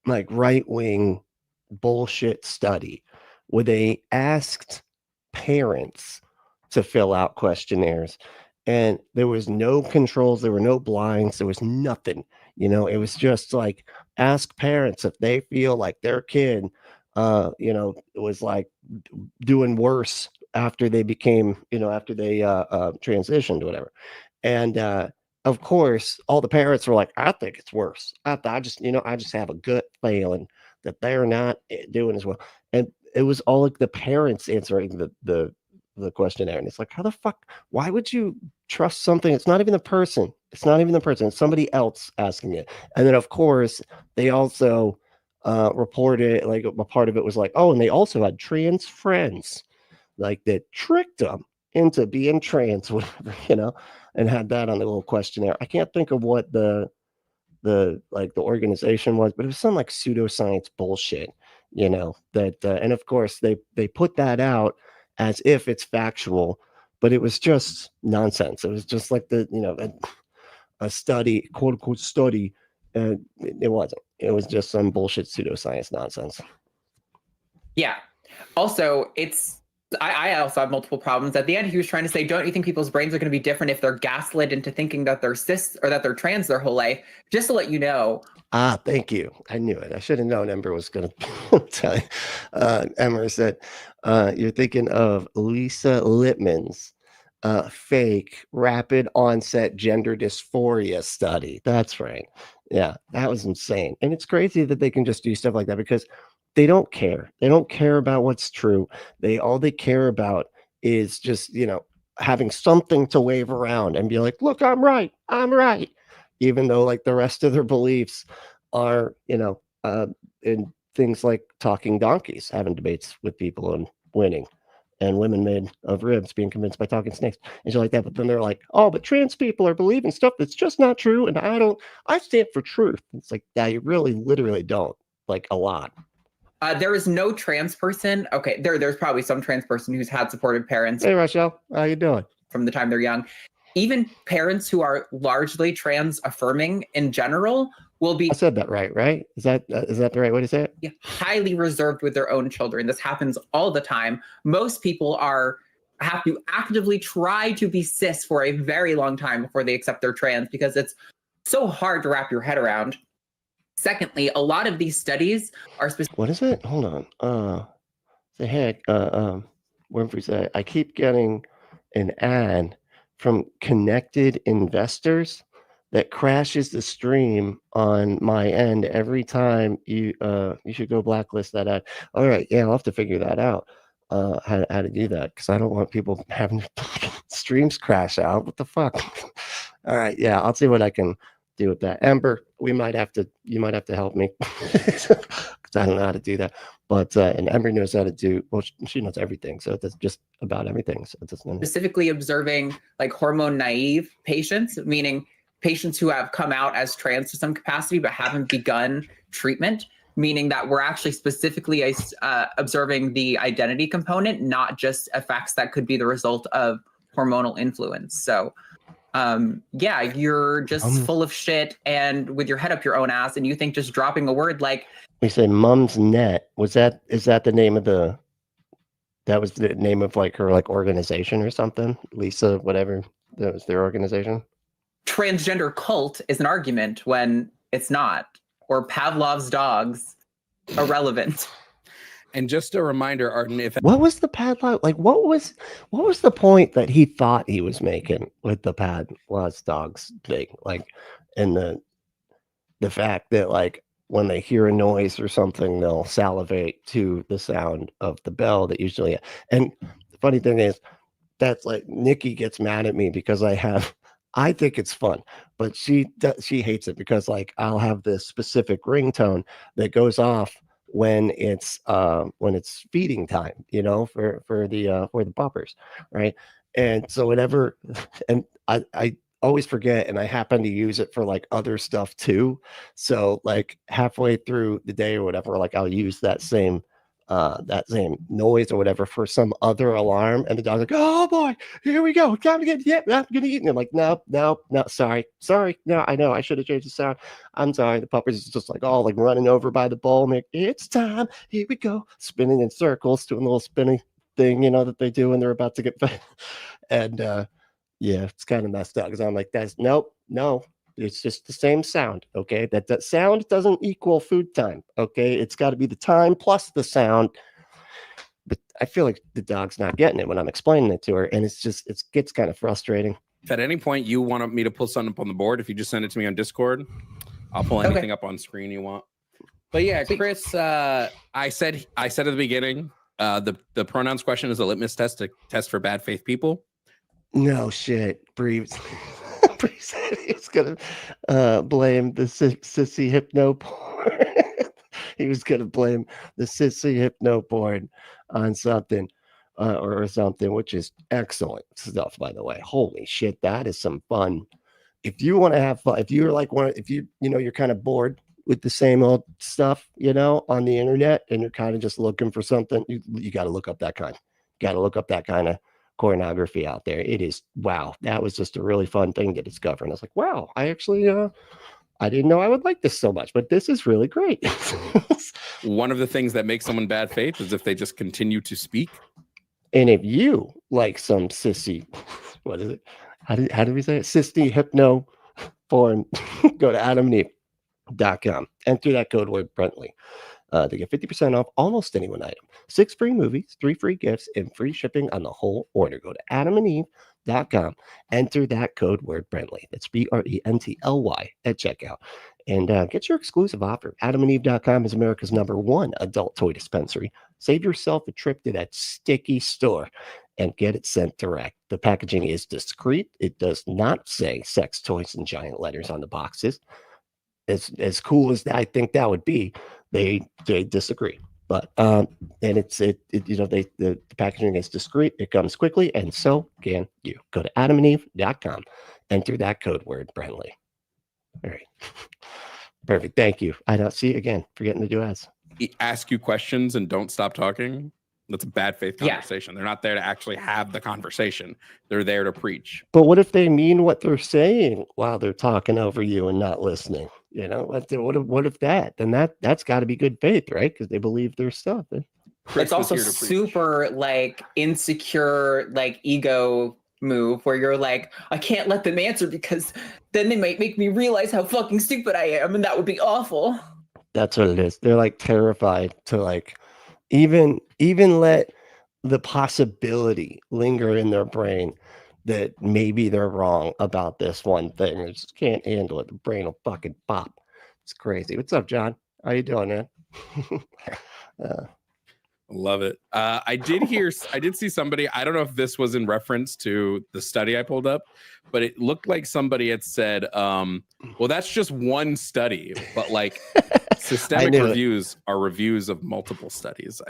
like right-wing bullshit study where they asked parents to fill out questionnaires, and there was no controls, there were no blinds, there was nothing. It was just like, ask parents if they feel like their kid it was like doing worse after they became, after they transitioned or whatever. And of course all the parents were like, I think it's worse. I just have a gut feeling that they're not doing as well. And it was all like the parents answering the questionnaire, and it's like, how the fuck, why would you trust something? It's not even the person, it's somebody else asking it. And then of course they also reported, like, a part of it was like, oh, and they also had trans friends, like, that tricked them into being trans, whatever, and had that on the little questionnaire. I can't think of what the organization was, but it was some like pseudoscience bullshit, that and of course they put that out as if it's factual, but it was just nonsense. It was just like a study, quote unquote study, and it wasn't. It was just some bullshit pseudoscience nonsense. Yeah. Also, I also have multiple problems. At the end, he was trying to say, don't you think people's brains are going to be different if they're gaslit into thinking that they're cis or that they're trans their whole life? Just to let you know. Ah, thank you. I knew it. I should have known Ember was going to tell you. Ember said, you're thinking of Lisa Lippman's fake rapid onset gender dysphoria study. That's right. Yeah, that was insane. And it's crazy that they can just do stuff like that because they don't care. They don't care about what's true. All they care about is just, having something to wave around and be like, look, I'm right. Even though like the rest of their beliefs are, in things like talking donkeys, having debates with people and winning, and women made of ribs being convinced by talking snakes and shit like that. But then they're like, oh, but trans people are believing stuff that's just not true. And I stand for truth. It's like, yeah, you really literally don't, like, a lot. There is no trans person. Okay, there's probably some trans person who's had supportive parents. Hey, Rochelle, how you doing? From the time they're young. Even parents who are largely trans affirming in general will be. I said that right? Is that the right way to say it? Yeah, highly reserved with their own children. This happens all the time. Most people have to actively try to be cis for a very long time before they accept they're trans because it's so hard to wrap your head around. Secondly, a lot of these studies are specific. What is it? Hold on. Say, hey, Winfrey said, I keep getting an ad from Connected Investors that crashes the stream on my end every time you should go blacklist that ad. All right, yeah, I'll have to figure that out. How to do that, because I don't want people having streams crash out. What the fuck? All right, yeah, I'll see what I can do with that. Amber, you might have to help me because I don't know how to do that. But and Amber knows how to do, well, she knows everything, so that's just about everything. So it doesn't. Specifically observing like hormone naive patients, meaning patients who have come out as trans to some capacity but haven't begun treatment, meaning that we're actually specifically observing the identity component, not just effects that could be the result of hormonal influence. So yeah, you're just full of shit and with your head up your own ass, and you think just dropping a word like, we say Mom's Net, is that the name of that was the name of like her like organization or something? Lisa, whatever, that was their organization. transgender cult is an argument when it's not, or Pavlov's dogs irrelevant. And just a reminder, Arden, if what was the padlock like? What was the point that he thought he was making with the Pavlov's dogs thing? Like, and the fact that like when they hear a noise or something, they'll salivate to the sound of the bell that usually. And the funny thing is, that's like Nikki gets mad at me because I think it's fun, but she hates it because like I'll have this specific ringtone that goes off when it's feeding time, you know, for the puppers, right? And so whenever, and I always forget, and I happen to use it for like other stuff too. So like halfway through the day or whatever, like I'll use that same noise or whatever for some other alarm, and the dog's like, oh boy, here we go, time to get, yeah, I'm gonna eat. And I'm like, no, sorry, no, I know I should have changed the sound, I'm sorry. The puppers is just like all like running over by the bowl, and like, it's time, here we go, spinning in circles, doing a little spinning thing, you know, that they do when they're about to get fed. And yeah, it's kind of messed up because I'm like, that's no, it's just the same sound. Okay, that sound doesn't equal food time. Okay, it's got to be the time plus the sound. But I feel like the dog's not getting it when I'm explaining it to her, and it gets kind of frustrating. If at any point you want me to pull something up on the board, if you just send it to me on Discord, I'll pull anything up on screen you want. But yeah, Chris, I said at the beginning, the pronouns question is a litmus test for bad faith people. No shit, Bree said he's gonna blame the sissy hypno porn. He was gonna blame the sissy hypno porn on something or something, which is excellent stuff, by the way. Holy shit, that is some fun. If you want to have fun, if you're like you're kind of bored with the same old stuff, you know, on the internet, and you're kind of just looking for something, you got to look up that kind. Got to look up that kind of pornography out there. It is, wow, that was just a really fun thing to discover. And I was like, wow, I actually I didn't know I would like this so much, but this is really great. One of the things that makes someone bad faith is if they just continue to speak. And if you like some sissy, what is it? How do we say it? Sissy hypno porn, go to adamandeve.com. Enter that code word Brentley to get 50% off almost any one item. 6 free movies, 3 free gifts, and free shipping on the whole order. Go to adamandeve.com. Enter that code word Brentley. That's BRENTLY at checkout. And get your exclusive offer. adamandeve.com is America's #1 adult toy dispensary. Save yourself a trip to that sticky store and get it sent direct. The packaging is discreet. It does not say sex toys in giant letters on the boxes. As cool as I think that would be, they disagree. But and the packaging is discreet. It comes quickly, and so can you. Go to adamandeve.com. Enter that code word Brentley. All right. Perfect. Thank you. I don't see again. Forgetting to do ads. Ask you questions and don't stop talking. That's a bad faith conversation. Yeah. They're not there to actually have the conversation. They're there to preach. But what if they mean what they're saying while they're talking over you and not listening? You know, what if that? Then that's got to be good faith, right? Because they believe their stuff. It's also super like insecure, like ego move where you're like, I can't let them answer because then they might make me realize how fucking stupid I am, and that would be awful. That's what it is. They're like terrified to like even let the possibility linger in their brain that maybe they're wrong about this one thing. They just can't handle it. The brain will fucking pop. It's crazy. What's up, John? How you doing, man? Love it. I did see somebody, I don't know if this was in reference to the study I pulled up, but it looked like somebody had said, well, that's just one study, but like systemic reviews are reviews of multiple studies.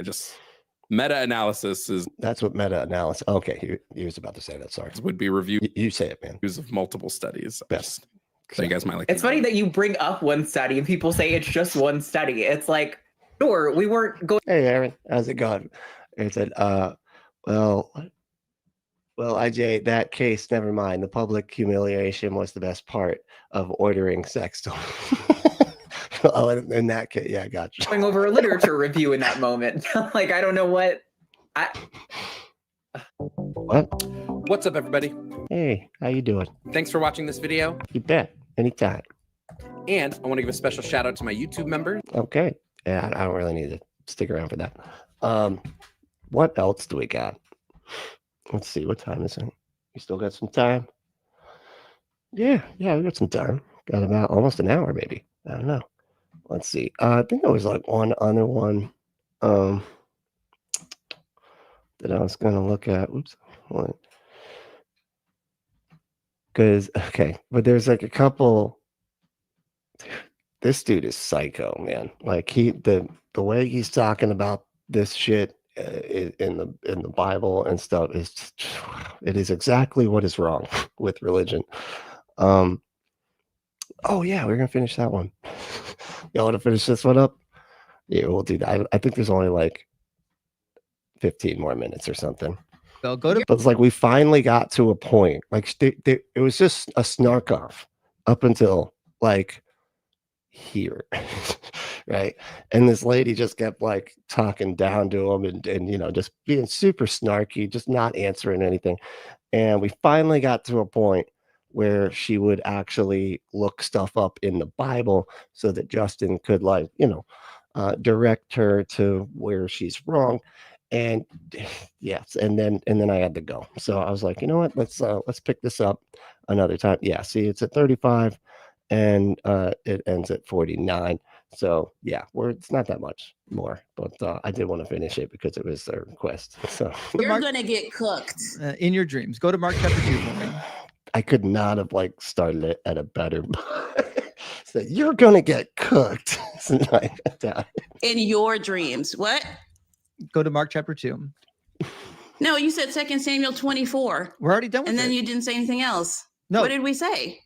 Meta-analysis is... That's what meta-analysis... Okay, he was about to say that, sorry. Would be review... You say it, man. Reviews of multiple studies. Best. So you guys might like... It's funny that you bring up one study and people say it's just one study. It's like, sure, we weren't going... Hey, Aaron, how's it going? He said, well, IJ, that case, never mind. The public humiliation was the best part of ordering sex toys. Oh, in that case, yeah, I got you. Going over a literature review in that moment. Like, I don't know what... What? What's up, everybody? Hey, how you doing? Thanks for watching this video. You bet. Anytime. And I want to give a special shout out to my YouTube members. Okay. Yeah, I don't really need to stick around for that. What else do we got? Let's see. What time is it? We still got some time? Yeah, we got some time. Got about almost an hour, maybe. I don't know. Let's see. I think there was like one other one that I was going to look at. Oops. What? Because, okay, but there's like a couple. This dude is psycho, man. Like the way he's talking about this shit in the Bible and stuff is just, it is exactly what is wrong with religion. Oh yeah, we're gonna finish that one. Y'all want to finish this one up? Yeah, we'll do that. I think there's only like 15 more minutes or something. They'll go to. But it's like we finally got to a point. Like it was just a snark off up until like here, right? And this lady just kept like talking down to him and you know, just being super snarky, just not answering anything. And we finally got to a point where she would actually look stuff up in the Bible so that Justin could, like, you know, direct her to where she's wrong. And yes, and then I had to go. So I was like, you know what, let's pick this up another time. Yeah, see, it's at 35 and it ends at 49. So yeah, it's not that much more, but I did want to finish it because it was a request. So you're gonna get cooked in your dreams. Go to Mark chapter 2 for me. I could not have like started it at a better. So you're gonna get cooked. In your dreams. What? Go to Mark chapter 2. No, you said 2 Samuel 24. We're already done with and it. then you didn't say anything else. No. What did we say?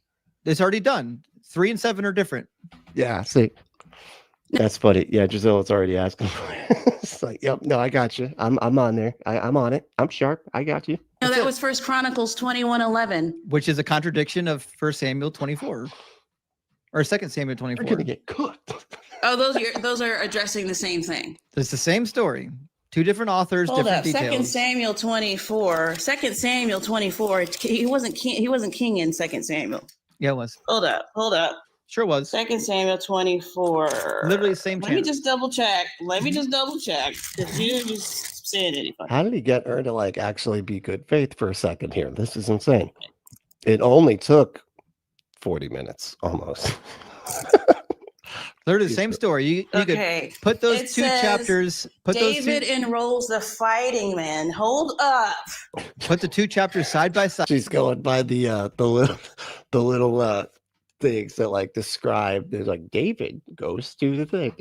It's already done. 3 and 7 are different. Yeah, see. That's funny. Yeah, Giselle's already asking for it. It's like, yep, no, I got you. I'm on there. I'm on it. I'm sharp. I got you. No, that was 1 Chronicles 21:11. Which is a contradiction of 1 Samuel 24. Or 2 Samuel 24. We're gonna get cooked. Oh, those are addressing the same thing. It's the same story. 2 different authors, Hold different up. details. 2 Samuel 24. 2 Samuel 24. He wasn't king in 2 Samuel. Yeah, it was. Hold up. Sure was. 2 Samuel 24. Literally the same Let me channel. just double check. Because you just said anything. How did he get her to like actually be good faith for a second here? This is insane. It only took 40 minutes almost. Literally the same story. You Okay. could put those It 2 says chapters. David enrolls the fighting men. Hold up. Put the 2 chapters side by side. She's going by the little things that like describe. There's like David goes to the thing,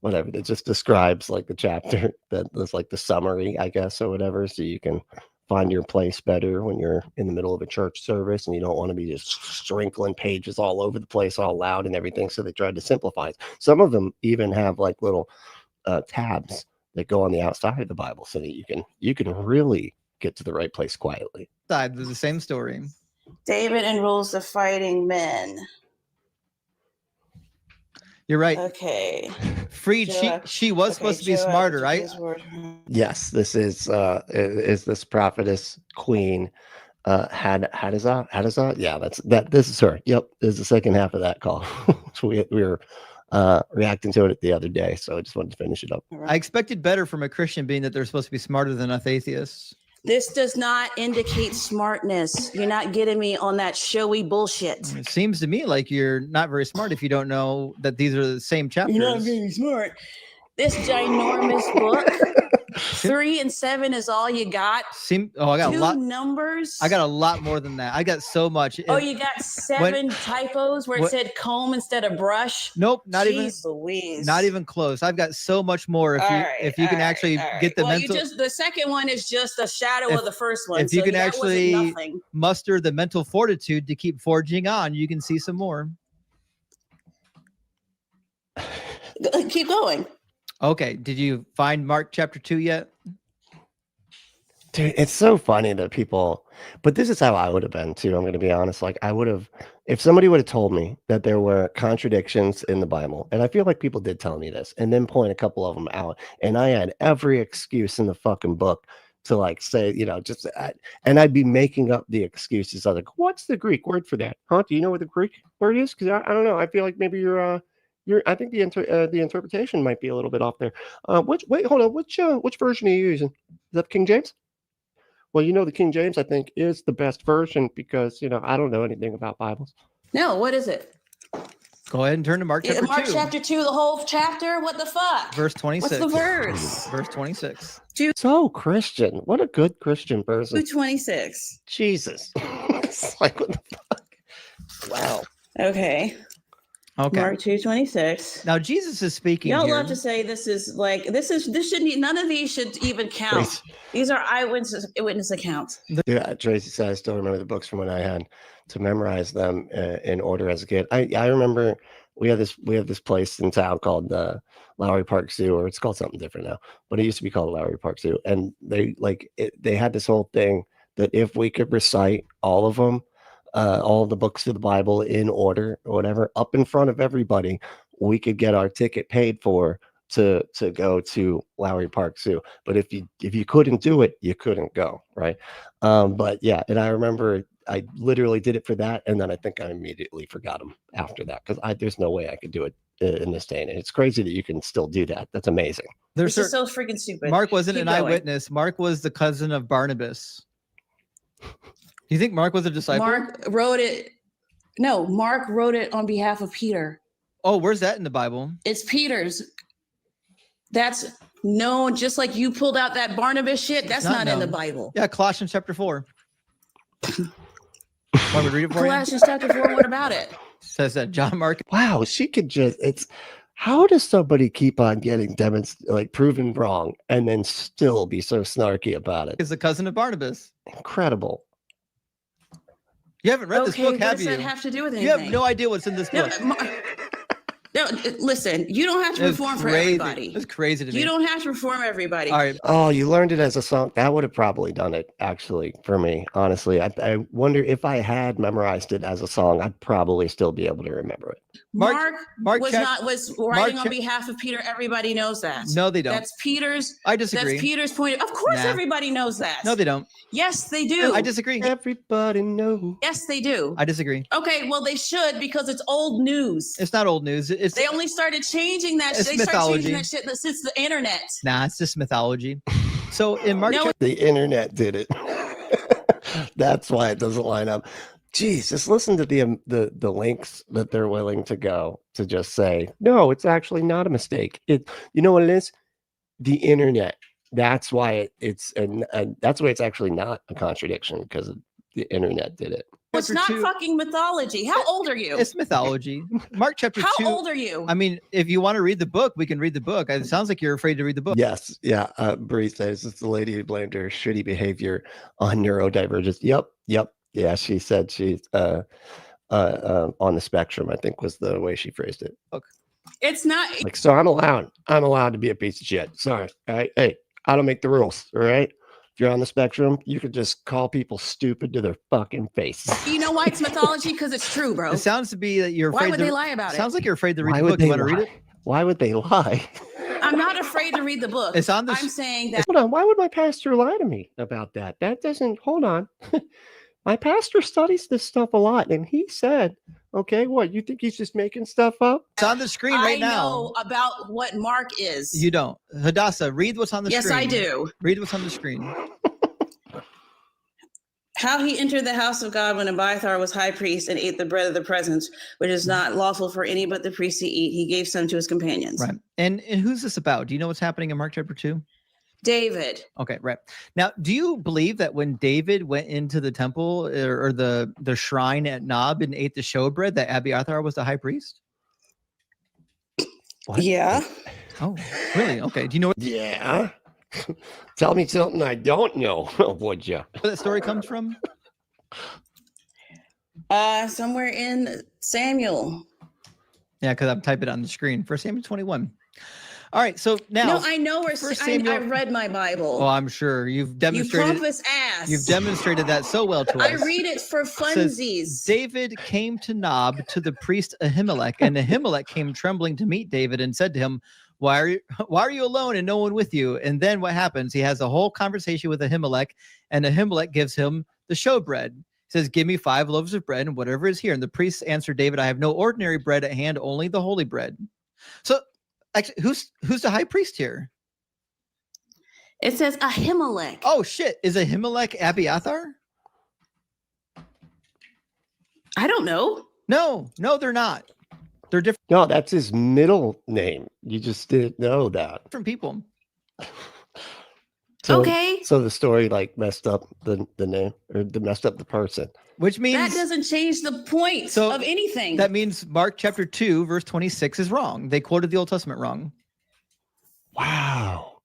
whatever. That just describes like the chapter. That was like the summary, I guess, or whatever. So you can find your place better when you're in the middle of a church service and you don't want to be just sprinkling pages all over the place, all loud and everything. So they tried to simplify it. Some of them even have like little tabs that go on the outside of the Bible so that you can really get to the right place quietly. There's the same story. David enrolls the fighting men. You're right. Okay. Freed. She was supposed to be smarter, right? Yes, this is this prophetess queen Hadazah? Yeah, this is her. Yep, this is the second half of that call. So we were reacting to it the other day, so I just wanted to finish it up. I expected better from a Christian, being that they're supposed to be smarter than us atheists. This does not indicate smartness. You're not getting me on that showy bullshit. It seems to me like you're not very smart if you don't know that these are the same chapters. You're not very smart. This ginormous book, 3 and 7 is all you got. I got 2 a lot. numbers. I got a lot more than that. I got so much. Oh, you got 7 typos where it said comb instead of brush. Nope, not even. Louise. Not even close. I've got so much more. If you can actually get the well, mental. the second one is just a shadow of the first one. If you so can that wasn't actually nothing. muster the mental fortitude to keep forging on, you can see some more. Keep going. Okay. Did you find Mark chapter 2 yet? Dude, it's so funny that people, but this is how I would have been too. I'm going to be honest. Like I would have, if somebody would have told me that there were contradictions in the Bible, and I feel like people did tell me this, and then point a couple of them out, and I had every excuse in the fucking book to like say, and I'd be making up the excuses. I was like, what's the Greek word for that? Huh? Do you know what the Greek word is? Because I don't know. I feel like maybe I think the interpretation might be a little bit off there. Wait, hold on. Which version are you using? Is that King James? Well, the King James, I think, is the best version because, I don't know anything about Bibles. No, what is it? Go ahead and turn to Mark chapter 2. Mark chapter 2, the whole chapter? What the fuck? Verse 26. What's the verse? Verse 26. So Christian. What a good Christian person. 2:26. Jesus. It's like, what the fuck? Wow. Okay. Okay. Mark 2:26. Now Jesus is speaking. Y'all here. love to say this shouldn't, none of these should even count. These are eyewitness accounts. Yeah, Tracy said I still remember the books from when I had to memorize them in order as a kid. I remember we have this place in town called the Lowry Park Zoo, or it's called something different now, but it used to be called Lowry Park Zoo, and they had this whole thing that if we could recite all of them, all the books of the Bible in order or whatever up in front of everybody, we could get our ticket paid for to go to Lowry Park Zoo. But if you couldn't do it, you couldn't go, right? But yeah, and I remember I literally did it for that, and then I think I immediately forgot them after that because there's no way I could do it in this day. And it's crazy that you can still do that. That's amazing. This is so freaking stupid. Mark wasn't Keep an going. eyewitness. Mark was the cousin of Barnabas. Do you think Mark was a disciple? Mark wrote it. No, Mark wrote it on behalf of Peter. Oh, where's that in the Bible? It's Peter's. That's known, just like you pulled out that Barnabas shit. That's not in the Bible. Yeah, Colossians chapter 4. Want me to read it for you? Colossians chapter 4. What about it? Says that John Mark. Wow, she could just. How does somebody keep on getting proven wrong and then still be so snarky about it? Is the cousin of Barnabas. Incredible. You haven't read this book, have you? What does that have to do with anything? You have no idea what's in this book. No, listen, you don't have to perform for everybody. It's crazy to me. You don't have to perform everybody. All right. Oh, you learned it as a song. That would have probably done it, actually, for me. Honestly, I wonder if I had memorized it as a song, I'd probably still be able to remember it. Mark was writing on behalf of Peter. Everybody knows that. No, they don't. That's Peter's. I disagree. That's Peter's point. Of course, Nah. everybody knows that. No, they don't. Yes, they do. I disagree. Everybody knows. Yes, they do. I disagree. Okay, well, they should because it's old news. It's not old news. They only started changing that. It's They started mythology. changing that shit since the internet. Nah, it's just mythology. So in Mark, The internet did it. That's why it doesn't line up. Jeez, just listen to the lengths that they're willing to go to just say, no, it's actually not a mistake. You know what it is? The internet. That's why it's that's why it's actually not a contradiction because the internet did it. It's not fucking mythology. How old are you? It's mythology. Mark chapter 2. How old are you? I mean, if you want to read the book, we can read the book. It sounds like you're afraid to read the book. Yes. Yeah. Bree says it's the lady who blamed her shitty behavior on neurodivergence. Yep. Yeah. She said she's on the spectrum, I think was the way she phrased it. Okay. It's not. So I'm allowed to be a piece of shit. Sorry. All right. Hey, I don't make the rules. All right. If you're on the spectrum, you could just call people stupid to their fucking face. You know why it's mythology? Because it's true, bro. It sounds to be that you're afraid. Why would they lie about it? Sounds like you're afraid to read Why the would book. they You want to read lie? it? Why would they lie? I'm not afraid to read the book. It's on this. I'm saying that. Hold on. Why would my pastor lie to me about that? That doesn't. Hold on. My pastor studies this stuff a lot, and he said Okay, what? You think he's just making stuff up? It's on the screen right now. I know about what Mark is. You don't. Hadassah, read what's on the Yes, screen. I do. Read what's on the screen. How he entered the house of God when Abiathar was high priest and ate the bread of the presence, which is not lawful for any but the priest to eat. He gave some to his companions. Right. And who's this about? Do you know what's happening in Mark chapter 2? David. Okay, right. Now, do you believe that when David went into the temple or the shrine at Nob and ate the showbread, that Abiathar was the high priest? What? Yeah. Oh, really? Okay. Do you know Yeah. Tell me something I don't know, would you? where that story comes from? Somewhere in Samuel. Yeah, because I'm typing it on the screen. 1 Samuel 21. All right, so now. No, I know where First I Samuel- read my Bible. Oh, I'm sure you've You demonstrated. pompous ass. You've demonstrated that so well to us. I read it for It says, funsies. David came to Nob to the priest Ahimelech, and Ahimelech came trembling to meet David and said to him, why are you alone and no one with you? And then what happens? He has a whole conversation with Ahimelech, and Ahimelech gives him the showbread. He says, give me 5 loaves of bread and whatever is here. And the priest answered David, I have no ordinary bread at hand, only the holy bread. So actually, who's the high priest here? It says Ahimelech. Oh shit. Is Ahimelech Abiathar? I don't know. No, they're not. They're different. No, that's his middle name. You just didn't know that. Different people. So, Okay. So the story like messed up the name or messed up the person. Which means That doesn't change the point of anything. That means Mark chapter 2, verse 26 is wrong. They quoted the Old Testament wrong. Wow.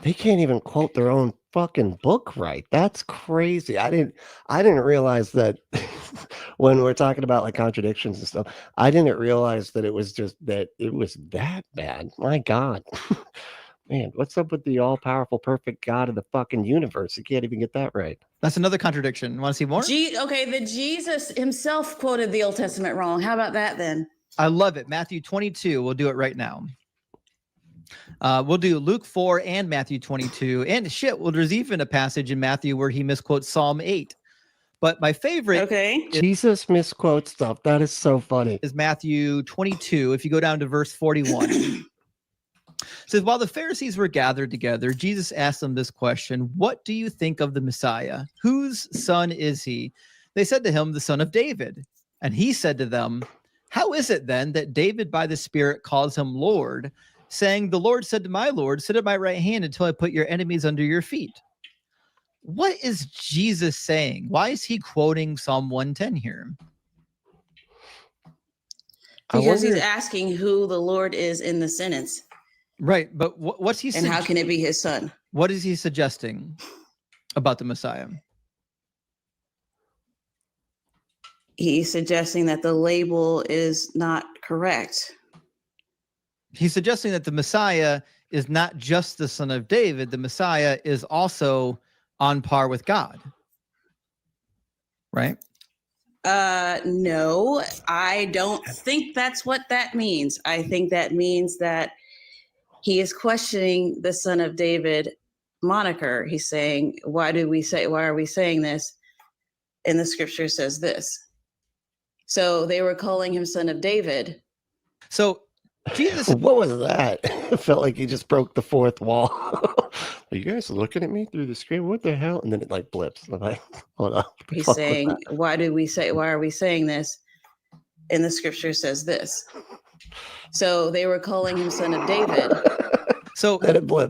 They can't even quote their own fucking book right. That's crazy. I didn't realize that when we're talking about like contradictions and stuff, I didn't realize that it was just that it was that bad. My God. Man, what's up with the all-powerful, perfect God of the fucking universe? You can't even get that right. That's another contradiction. Want to see more? Okay, the Jesus himself quoted the Old Testament wrong. How about that then? I love it. Matthew 22. We'll do it right now. We'll do Luke 4 and Matthew 22. And shit, well, there's even a passage in Matthew where he misquotes Psalm 8. But my favorite Jesus misquotes stuff. That is so funny. Is Matthew 22. If you go down to verse 41. It says, while the Pharisees were gathered together, Jesus asked them this question, what do you think of the Messiah? Whose son is he? They said to him, the son of David. And he said to them, how is it then that David by the Spirit calls him Lord, saying, the Lord said to my Lord, sit at my right hand until I put your enemies under your feet? What is Jesus saying? Why is he quoting Psalm 110 here? Because he's asking who the Lord is in the sentence. Right, but what's he and how can it be his son? What is he suggesting about the Messiah? He's suggesting that the label is not correct. He's suggesting that the Messiah is not just the son of David. The Messiah is also on par with God. Right? No, I don't think that's what that means. I think that means that he is questioning the son of David moniker. He's saying, why are we saying this? And the scripture says this. So they were calling him son of David. So Jesus, what was that? It felt like he just broke the fourth wall. Are you guys looking at me through the screen? What the hell? And then it like blips. I'm like, hold on. He's saying, why are we saying this? And the scripture says this. So they were calling him son of David. So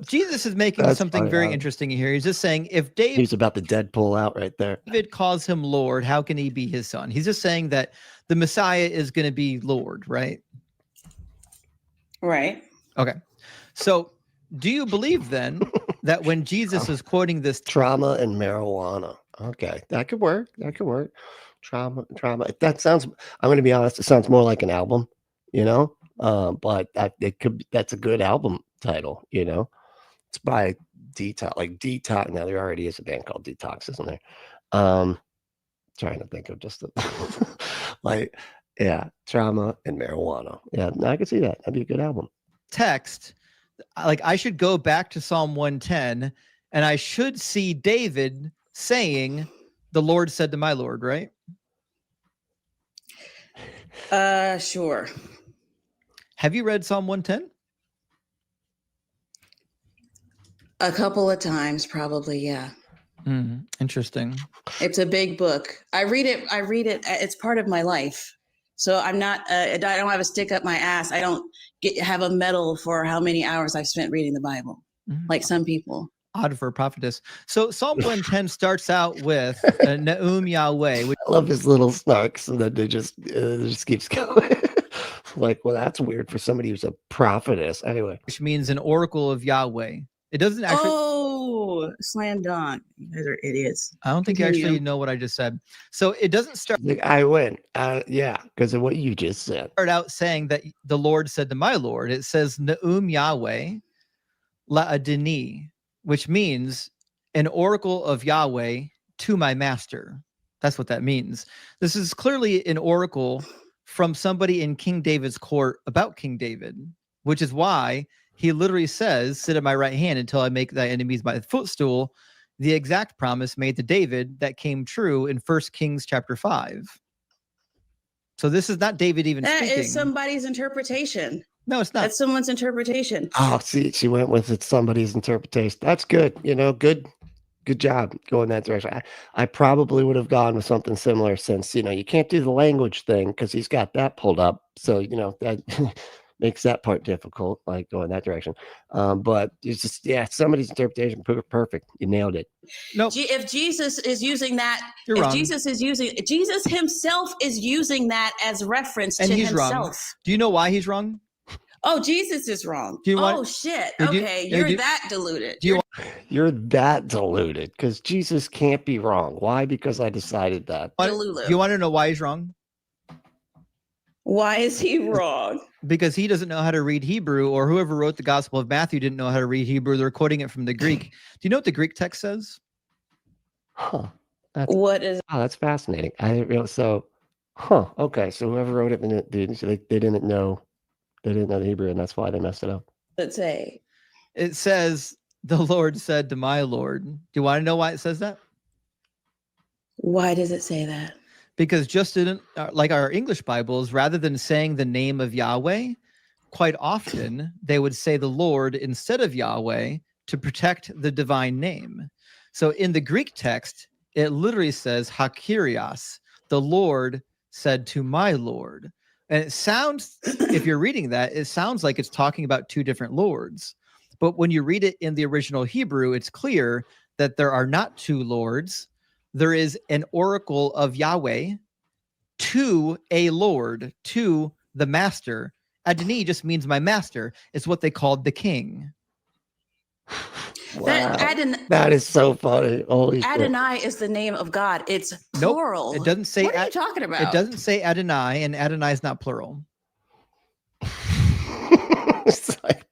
Jesus is making something very interesting here. He's just saying, if he's about to Deadpool out right there. David calls him Lord, how can he be his son? He's just saying that the Messiah is going to be Lord, right? Right. Okay. So do you believe then that when Jesus is quoting this trauma and marijuana? Okay, that could work. That could work. Trauma. That sounds, I'm going to be honest, it sounds more like an album, you know? But that's a good album title, you know? It's by Detox, like Detox. Now there already is a band called Detox, isn't there? Trying to think of just like, yeah, trauma and marijuana. Yeah, I can see that. That'd be a good album. Text, like I should go back to Psalm 110 and I should see David saying, the Lord said to my Lord, right? Sure. Have you read Psalm 110? A couple of times, probably, yeah. Interesting. It's a big book. I read it. It's part of my life. So I'm not, I don't have a stick up my ass. I don't have a medal for how many hours I've spent reading the Bible, like some people. Odd for a prophetess. So Psalm 110 starts out with Naum Yahweh. Which I love his little snarks, and then it just keeps going. Like, well, that's weird for somebody who's a prophetess. Anyway, which means an oracle of Yahweh. It doesn't actually. Oh, slam dunk. You guys are idiots. I don't think you actually know what I just said. So it doesn't start. like, I win. Yeah, because of what you just said. Start out saying that the Lord said to my Lord. It says Naum Yahweh La'adini, which means an oracle of Yahweh to my master. That's what that means. This is clearly an oracle from somebody in King David's court about King David, which is why he literally says, sit at my right hand until I make thy enemies my footstool, the exact promise made to David that came true in 1 Kings chapter 5. So this is not David even That speaking. is somebody's interpretation. No, it's not. That's someone's interpretation. Oh, see, she went with it. Somebody's interpretation. That's good. Good job going that direction. I probably would have gone with something similar since, you can't do the language thing because he's got that pulled up. So, that makes that part difficult, like going that direction. But it's just, somebody's interpretation, perfect. You nailed it. No, If Jesus is using that, You're if wrong. Jesus himself is using that as reference And to he's himself. wrong. Do you know why he's wrong? Oh, Jesus is wrong. Do you Oh want- shit. Did you- Okay, yeah, you're do you- that deluded. You're that deluded because Jesus can't be wrong. Why? Because I decided that. Delulu. Do you want to know why he's wrong? Why is he wrong? Because he doesn't know how to read Hebrew, or whoever wrote the Gospel of Matthew didn't know how to read Hebrew. They're quoting it from the Greek. Do you know what the Greek text says? Huh. What is? Oh, that's fascinating. I didn't realize. So, okay. So whoever wrote it, they didn't know the Hebrew, and that's why they messed it up. Let's say. It says, the Lord said to my Lord. Do you want to know why it says that? Why does it say that? Because just in, like our English Bibles, rather than saying the name of Yahweh, quite often they would say the Lord instead of Yahweh to protect the divine name. So in the Greek text, it literally says Hakirios, the Lord said to my Lord. And it sounds, if you're reading that, it sounds like it's talking about two different lords. But when you read it in the original Hebrew, it's clear that there are not two lords. There is an oracle of Yahweh to a lord, to the master. Adonai just means my master. It's what they called the king. Wow. That is so funny. Holy shit. Adonai is the name of God. It's plural. Nope, it doesn't say. What are you talking about? It doesn't say Adonai, and Adonai is not plural. It's like,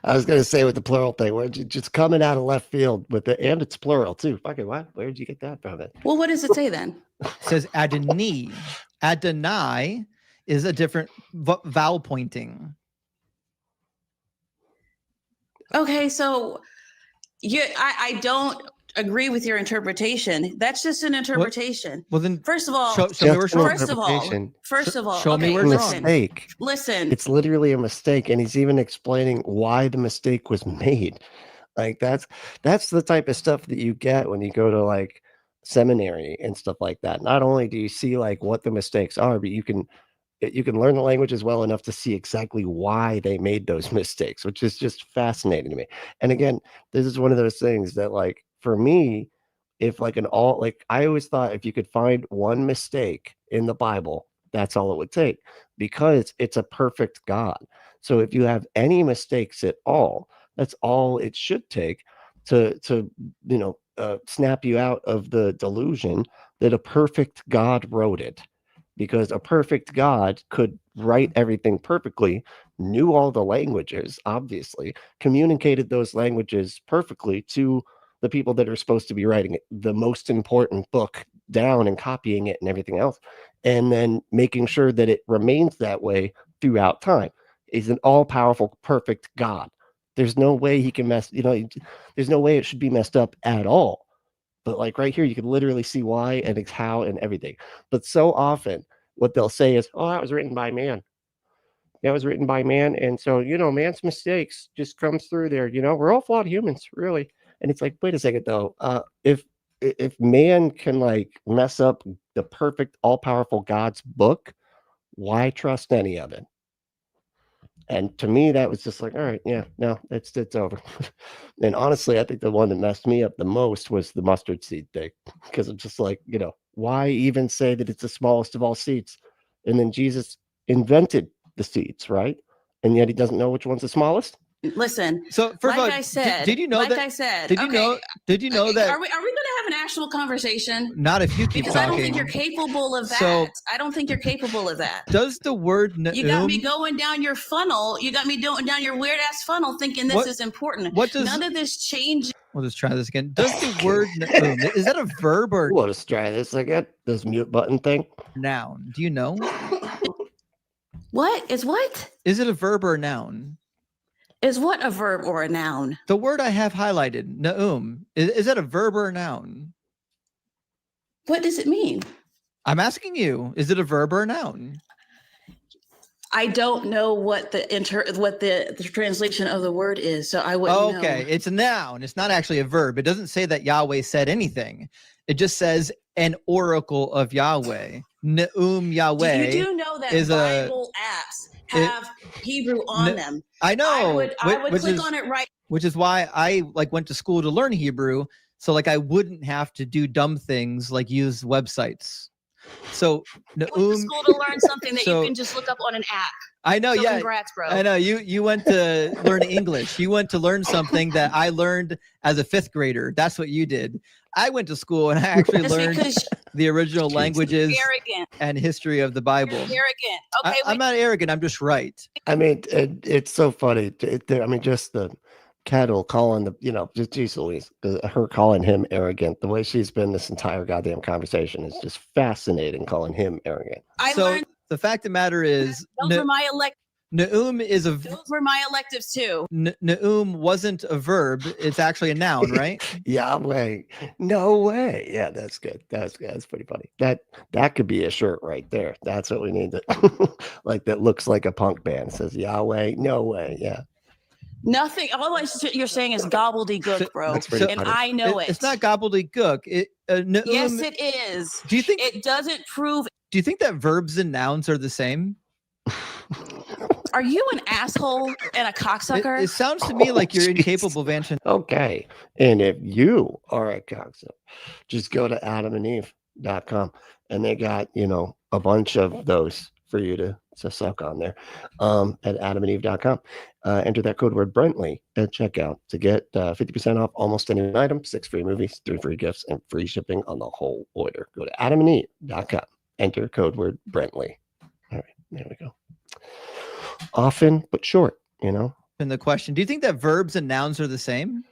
I was gonna say with the plural thing, where just coming out of left field with the, and it's plural too. Fucking what? Where did you get that from? Well, what does it say then? It says Adonai. Adonai is a different vowel pointing. Okay, so I don't agree with your interpretation. That's just an interpretation. Well, then, first of all, show me where it's wrong. First of all, show me where it's wrong. Mistake. Listen, It's literally a mistake, and he's even explaining why the mistake was made. Like that's the type of stuff that you get when you go to like seminary and stuff like that. Not only do you see like what the mistakes are, but you can learn the languages well enough to see exactly why they made those mistakes, which is just fascinating to me. And again, this is one of those things that, like, for me, if like I always thought if you could find one mistake in the Bible, that's all it would take, because it's a perfect God. So if you have any mistakes at all, that's all it should take to snap you out of the delusion that a perfect God wrote it. Because a perfect God could write everything perfectly, knew all the languages, obviously, communicated those languages perfectly to the people that are supposed to be writing it, the most important book down and copying it and everything else, and then making sure that it remains that way throughout time. He's an all-powerful, perfect God. There's no way he can there's no way it should be messed up at all. But like right here, you can literally see why and how and everything. But so often what they'll say is, oh, that was written by man. That was written by man. And so, man's mistakes just comes through there. We're all flawed humans, really. And it's like, wait a second, though. If man can like mess up the perfect, all-powerful God's book, why trust any of it? And to me, that was just like, all right, yeah, no, it's over. And honestly, I think the one that messed me up the most was the mustard seed thing, because I'm just like, why even say that it's the smallest of all seeds? And then Jesus invented the seeds, right? And yet he doesn't know which one's the smallest. Listen. So first like of all, I said, did you know like that? I said, Did you know? Did you know that? Are we going to have an actual conversation? Not if you keep because talking. I don't think you're capable of that. So- I don't think you're capable of that. Does the word You got me going down your funnel. You got me going down your weird ass funnel, thinking this is important. None of this change. We'll just try this again. Does the word is that a verb or? We'll just try this again. This mute button thing. Noun. Do you know? What is what? Is it a verb or a noun? Is what a verb or a noun? The word I have highlighted, naum, is that a verb or a noun? What does it mean? I'm asking you, is it a verb or a noun? I don't know what the translation of the word is, so I wouldn't know. Okay, it's a noun. It's not actually a verb. It doesn't say that Yahweh said anything. It just says an oracle of Yahweh. Naum Yahweh. You do know that is Bible apps have Hebrew on them. I know. I would which click is- on it right. Which is why I went to school to learn Hebrew, so I wouldn't have to do dumb things like use websites. So I went to school to learn something that you can just look up on an app. I know, So yeah. congrats, bro. I know you went to learn English. You went to learn something that I learned as a 5th grader. That's what you did. I went to school and I actually That's learned because the original languages arrogant. and history of the Bible. Arrogant. Okay, I'm not arrogant. I'm just right. I mean, it's so funny. Just the Kettle calling just geez Louise, her calling him arrogant. The way she's been this entire goddamn conversation is just fascinating, calling him arrogant. So learned the fact of the matter is, those were my Naum is a those were my electives too. Naum wasn't a verb. It's actually a noun, right? Yahweh. No way. Yeah, that's good. That's pretty funny. That could be a shirt right there. That's what we need to like that looks like a punk band. It says Yahweh. No way. Yeah. Nothing. All you're saying is gobbledygook, bro. That's pretty And funny. I know it. It's not gobbledygook. Naum, Yes, it is. Do you think it doesn't prove? Do you think that verbs and nouns are the same? Are you an asshole and a cocksucker? It sounds to me like you're incapable of answering. Okay. And if you are a cocksucker, just go to adamandeve.com and they got, a bunch of those for you to suck on there at adamandeve.com. Enter that code word Brentley at checkout to get 50% off almost any item, 6 free movies, 3 free gifts, and free shipping on the whole order. Go to adamandeve.com. Enter code word Brentley. All right, there we go. Often, but short, And the question, do you think that verbs and nouns are the same?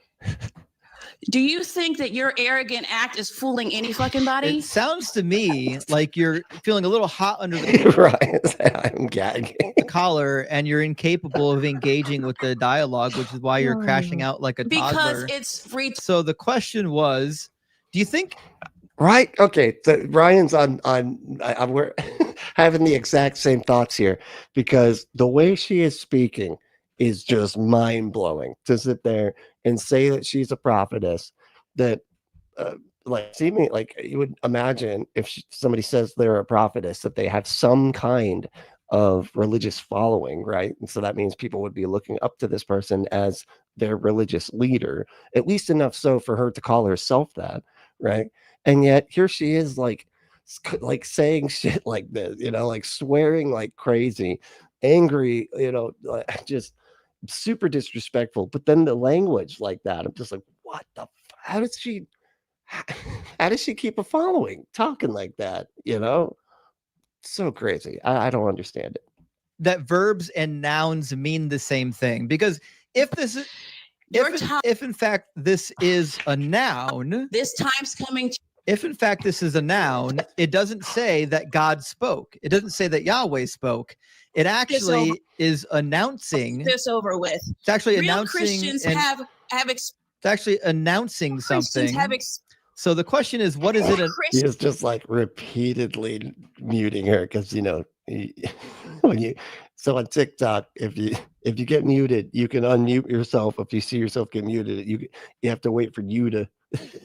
Do you think that your arrogant act is fooling any fucking body? It sounds to me like you're feeling a little hot under the right. I'm gagging. collar and you're incapable of engaging with the dialogue, which is why you're crashing out like a toddler. Because it's free. So the question was, do you think? Right. Okay. So Ryan's we're having the exact same thoughts here because the way she is speaking is just mind blowing to sit there and say that she's a prophetess that like you would imagine if somebody says they're a prophetess that they have some kind of religious following, right? And so that means people would be looking up to this person as their religious leader, at least enough so for her to call herself that, right? And yet here she is like saying shit like this, like swearing like crazy, angry, just super disrespectful. But then the language like that, I'm just like, what the how does she keep a following talking like that? So crazy. I don't understand it. That verbs and nouns mean the same thing, because if in fact this is a noun, this time's coming. If in fact this is a noun, it doesn't say that God spoke. It doesn't say that Yahweh spoke. It actually is announcing this over with. It's actually Real announcing. Christians have It's actually announcing something. So the question is, what is it? He is just like repeatedly muting her because when you so on TikTok, if you get muted, you can unmute yourself. If you see yourself get muted, you have to wait for you to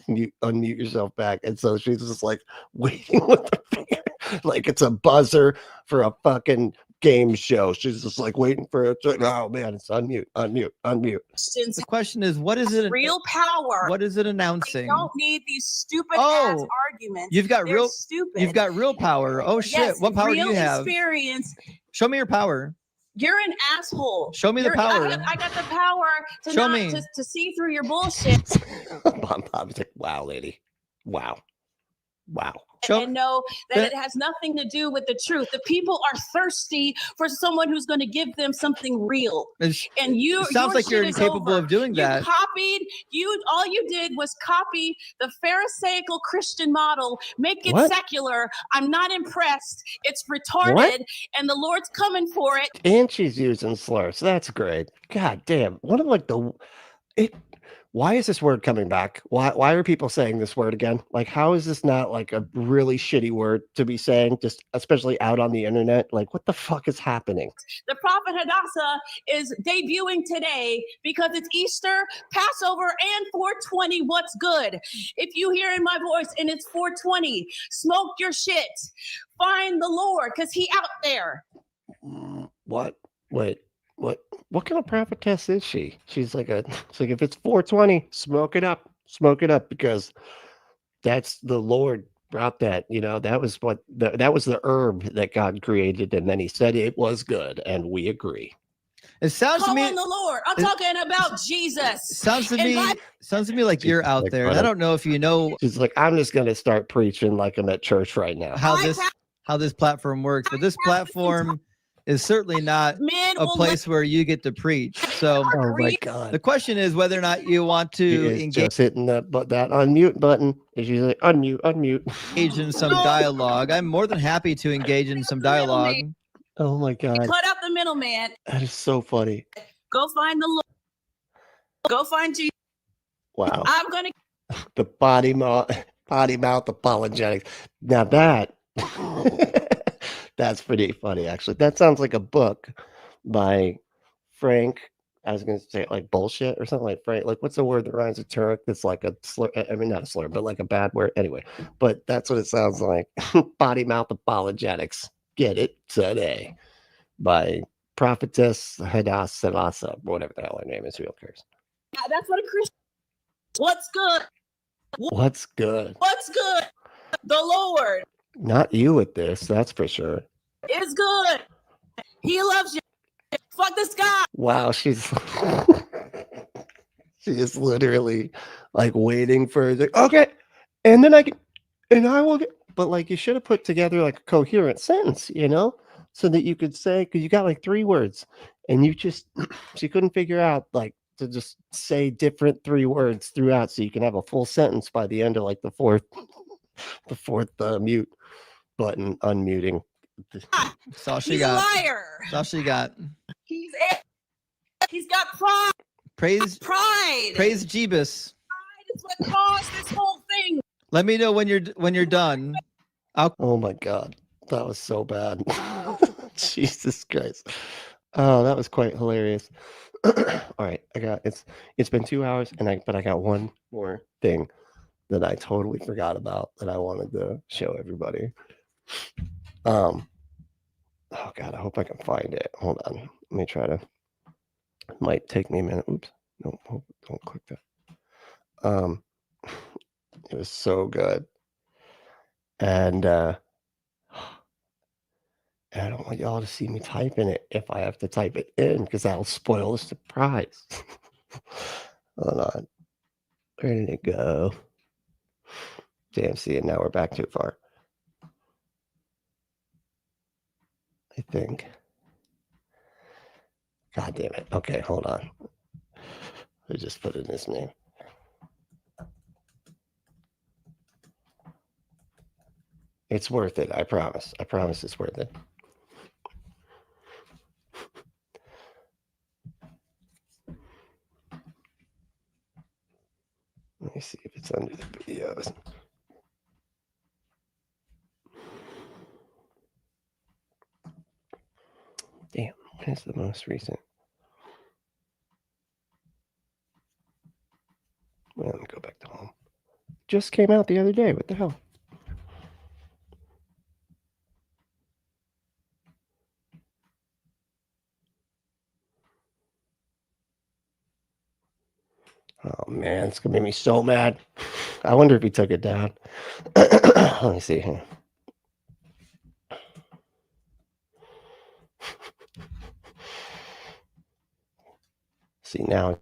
unmute yourself back. And so she's just like waiting with the finger, like it's a buzzer for a fucking game show. She's just like waiting for it. Oh man, it's unmute. The question is, what is it? Real power. What is it They announcing? don't need these stupid ass arguments. You've got They're stupid. You've got real power. Oh shit! Yes, What power do real you have? Experience. Show me your power. You're an asshole. Show me the power. I got the power to Show not me. to see through your bullshit. Bob's like, wow, lady, wow. And know that it has nothing to do with the truth. The people are thirsty for someone who's going to give them something real. And you It sounds like you're incapable of doing that. All you did was copy the Pharisaical Christian model, make it What? secular. I'm not impressed. It's retarded, What? and the Lord's coming for it. And she's using slurs. That's great. God damn. One of like why is this word coming back? Why are people saying this word again? Like, how is this not like a really shitty word to be saying, just especially out on the internet? Like, what the fuck is happening? The prophet Hadassah is debuting today because it's Easter, Passover, and 420. What's good? If you hearing my voice and it's 420, smoke your shit. Find the Lord because he out there. What? Wait. What kind of prophetess is she? She's like it's like if it's 420, smoke it up because that's the Lord brought that. That was that was the herb that God created, and then He said it was good, and we agree. It sounds Call to me. on the Lord. I'm talking about Jesus. Sounds to me like you're out like, there. And I don't know if you know. She's like, I'm just gonna start preaching like I'm at church right now. How this platform works, but this platform is certainly not a place where you get to preach. So, oh my God, the question is whether or not you want to engage. Just hitting that unmute button. And she's like, unmute. Engage in some dialogue. I'm more than happy to engage in some dialogue. Oh my God, Cut out the middleman. that is so funny. Go find the Lord. Go find Jesus. Wow. I'm gonna. The body mouth apologetics. Now that's pretty funny, actually. That sounds like a book by Frank. I was going to say like bullshit or something like Frank. Like, what's the word that rhymes with Turk? That's like a slur. I mean, not a slur, but like a bad word. Anyway, but that's what it sounds like. Body mouth apologetics. Get it today by Prophetess Hadassah, whatever the hell her name is. Who cares? Yeah, that's what a Christian. What's good? What's good? What's good? The Lord Not you with this, that's for sure. is good. He loves you. Fuck this guy. Wow, she is literally like waiting for okay, and then I will get. But like, you should have put together like a coherent sentence, so that you could say, because you got like 3 words, and she couldn't figure out like to just say different 3 words throughout, so you can have a full sentence by the end of like the fourth mute button unmuting. That's all she He's got. a liar. That's all she got. He's got pride. Praise Pride Jeebus. is what caused this whole thing. Let me know when you're done. Oh my God, that was so bad. Jesus Christ. Oh, that was quite hilarious. All right, it's been 2 hours, but I got one more thing that I totally forgot about that I wanted to show everybody. Oh God, I hope I can find it. Hold on, let me try to. It might take me a minute. Oops, no, don't click that. It was so good, and I don't want y'all to see me typing it if I have to type it in, because that'll spoil the surprise. Hold on, where did it go? Damn, see, and now we're back too far. I think. God damn it. Okay, hold on. I just put in his name. It's worth it. I promise. I promise it's worth it. Let me see if it's under the videos. Here's the most recent. Well, let me go back to home. Just came out the other day. What the hell? Oh man, it's gonna make me so mad. I wonder if he took it down. Let me see here. See now.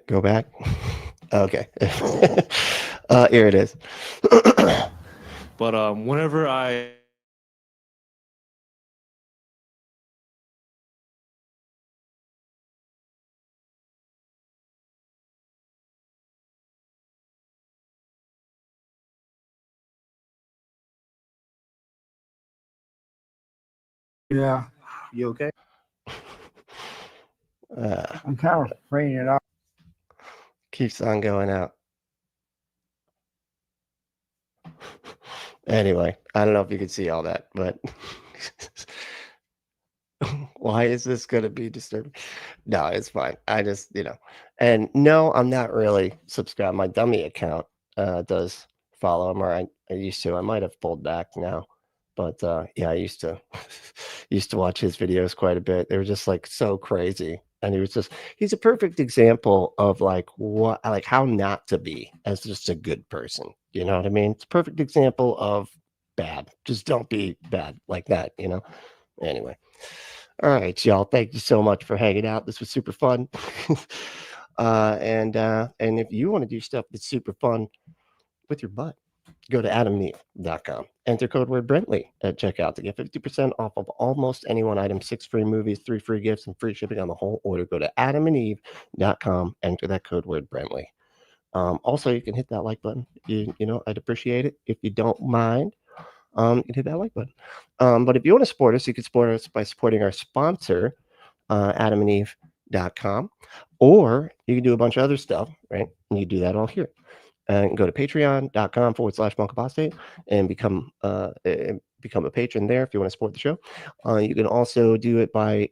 Go back. Okay. Here it is. But whenever I Yeah. You okay? I'm kind of afraid it out. Keeps on going out. Anyway, I don't know if you can see all that, but why is this going to be disturbing? No, it's fine. I just, and no, I'm not really subscribed. My dummy account does follow him, or I used to. I might have pulled back now, but yeah, I used to watch his videos quite a bit. They were just like so crazy, and he's a perfect example of like how not to be as just a good person. You know what I mean? It's a perfect example of bad. Just don't be bad like that. Anyway. All right, y'all. Thank you so much for hanging out. This was super fun. And if you want to do stuff that's super fun with your butt, go to adamandeve.com. Enter code word Brentley at checkout to get 50% off of almost any one item, 6 free movies, 3 free gifts, and free shipping on the whole order. Go to adamandeve.com. Enter that code word Brentley. Also, you can hit that like button. I'd appreciate it if you don't mind. You can hit that like button. But if you want to support us, you can support us by supporting our sponsor, adamandeve.com, or you can do a bunch of other stuff, right? And you do that all here. And go to patreon.com/Apostate and become a patron there if you want to support the show. You can also do it by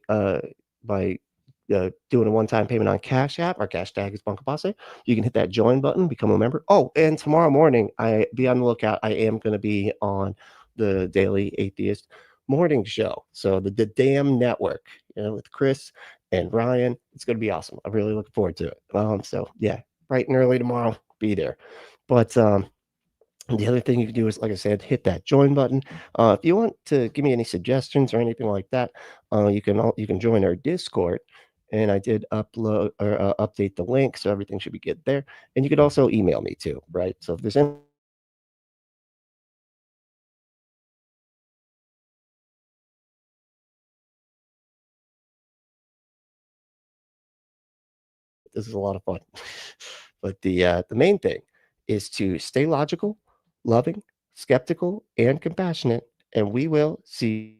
doing a one-time payment on Cash App. Our cash tag is Apostate. You can hit that join button, become a member. Oh, and tomorrow morning, be on the lookout. I am going to be on the Daily Atheist Morning Show. So the Damn Network, with Chris and Ryan. It's going to be awesome. I'm really looking forward to it. So yeah, bright and early tomorrow, be there. But the other thing you can do is, like I said, hit that join button. If you want to give me any suggestions or anything like that, you can join our Discord. And I did upload or update the link, so everything should be good there. And you could also email me too, right? So if there's any this is a lot of fun. But the main thing is to stay logical, loving, skeptical, and compassionate, and we will see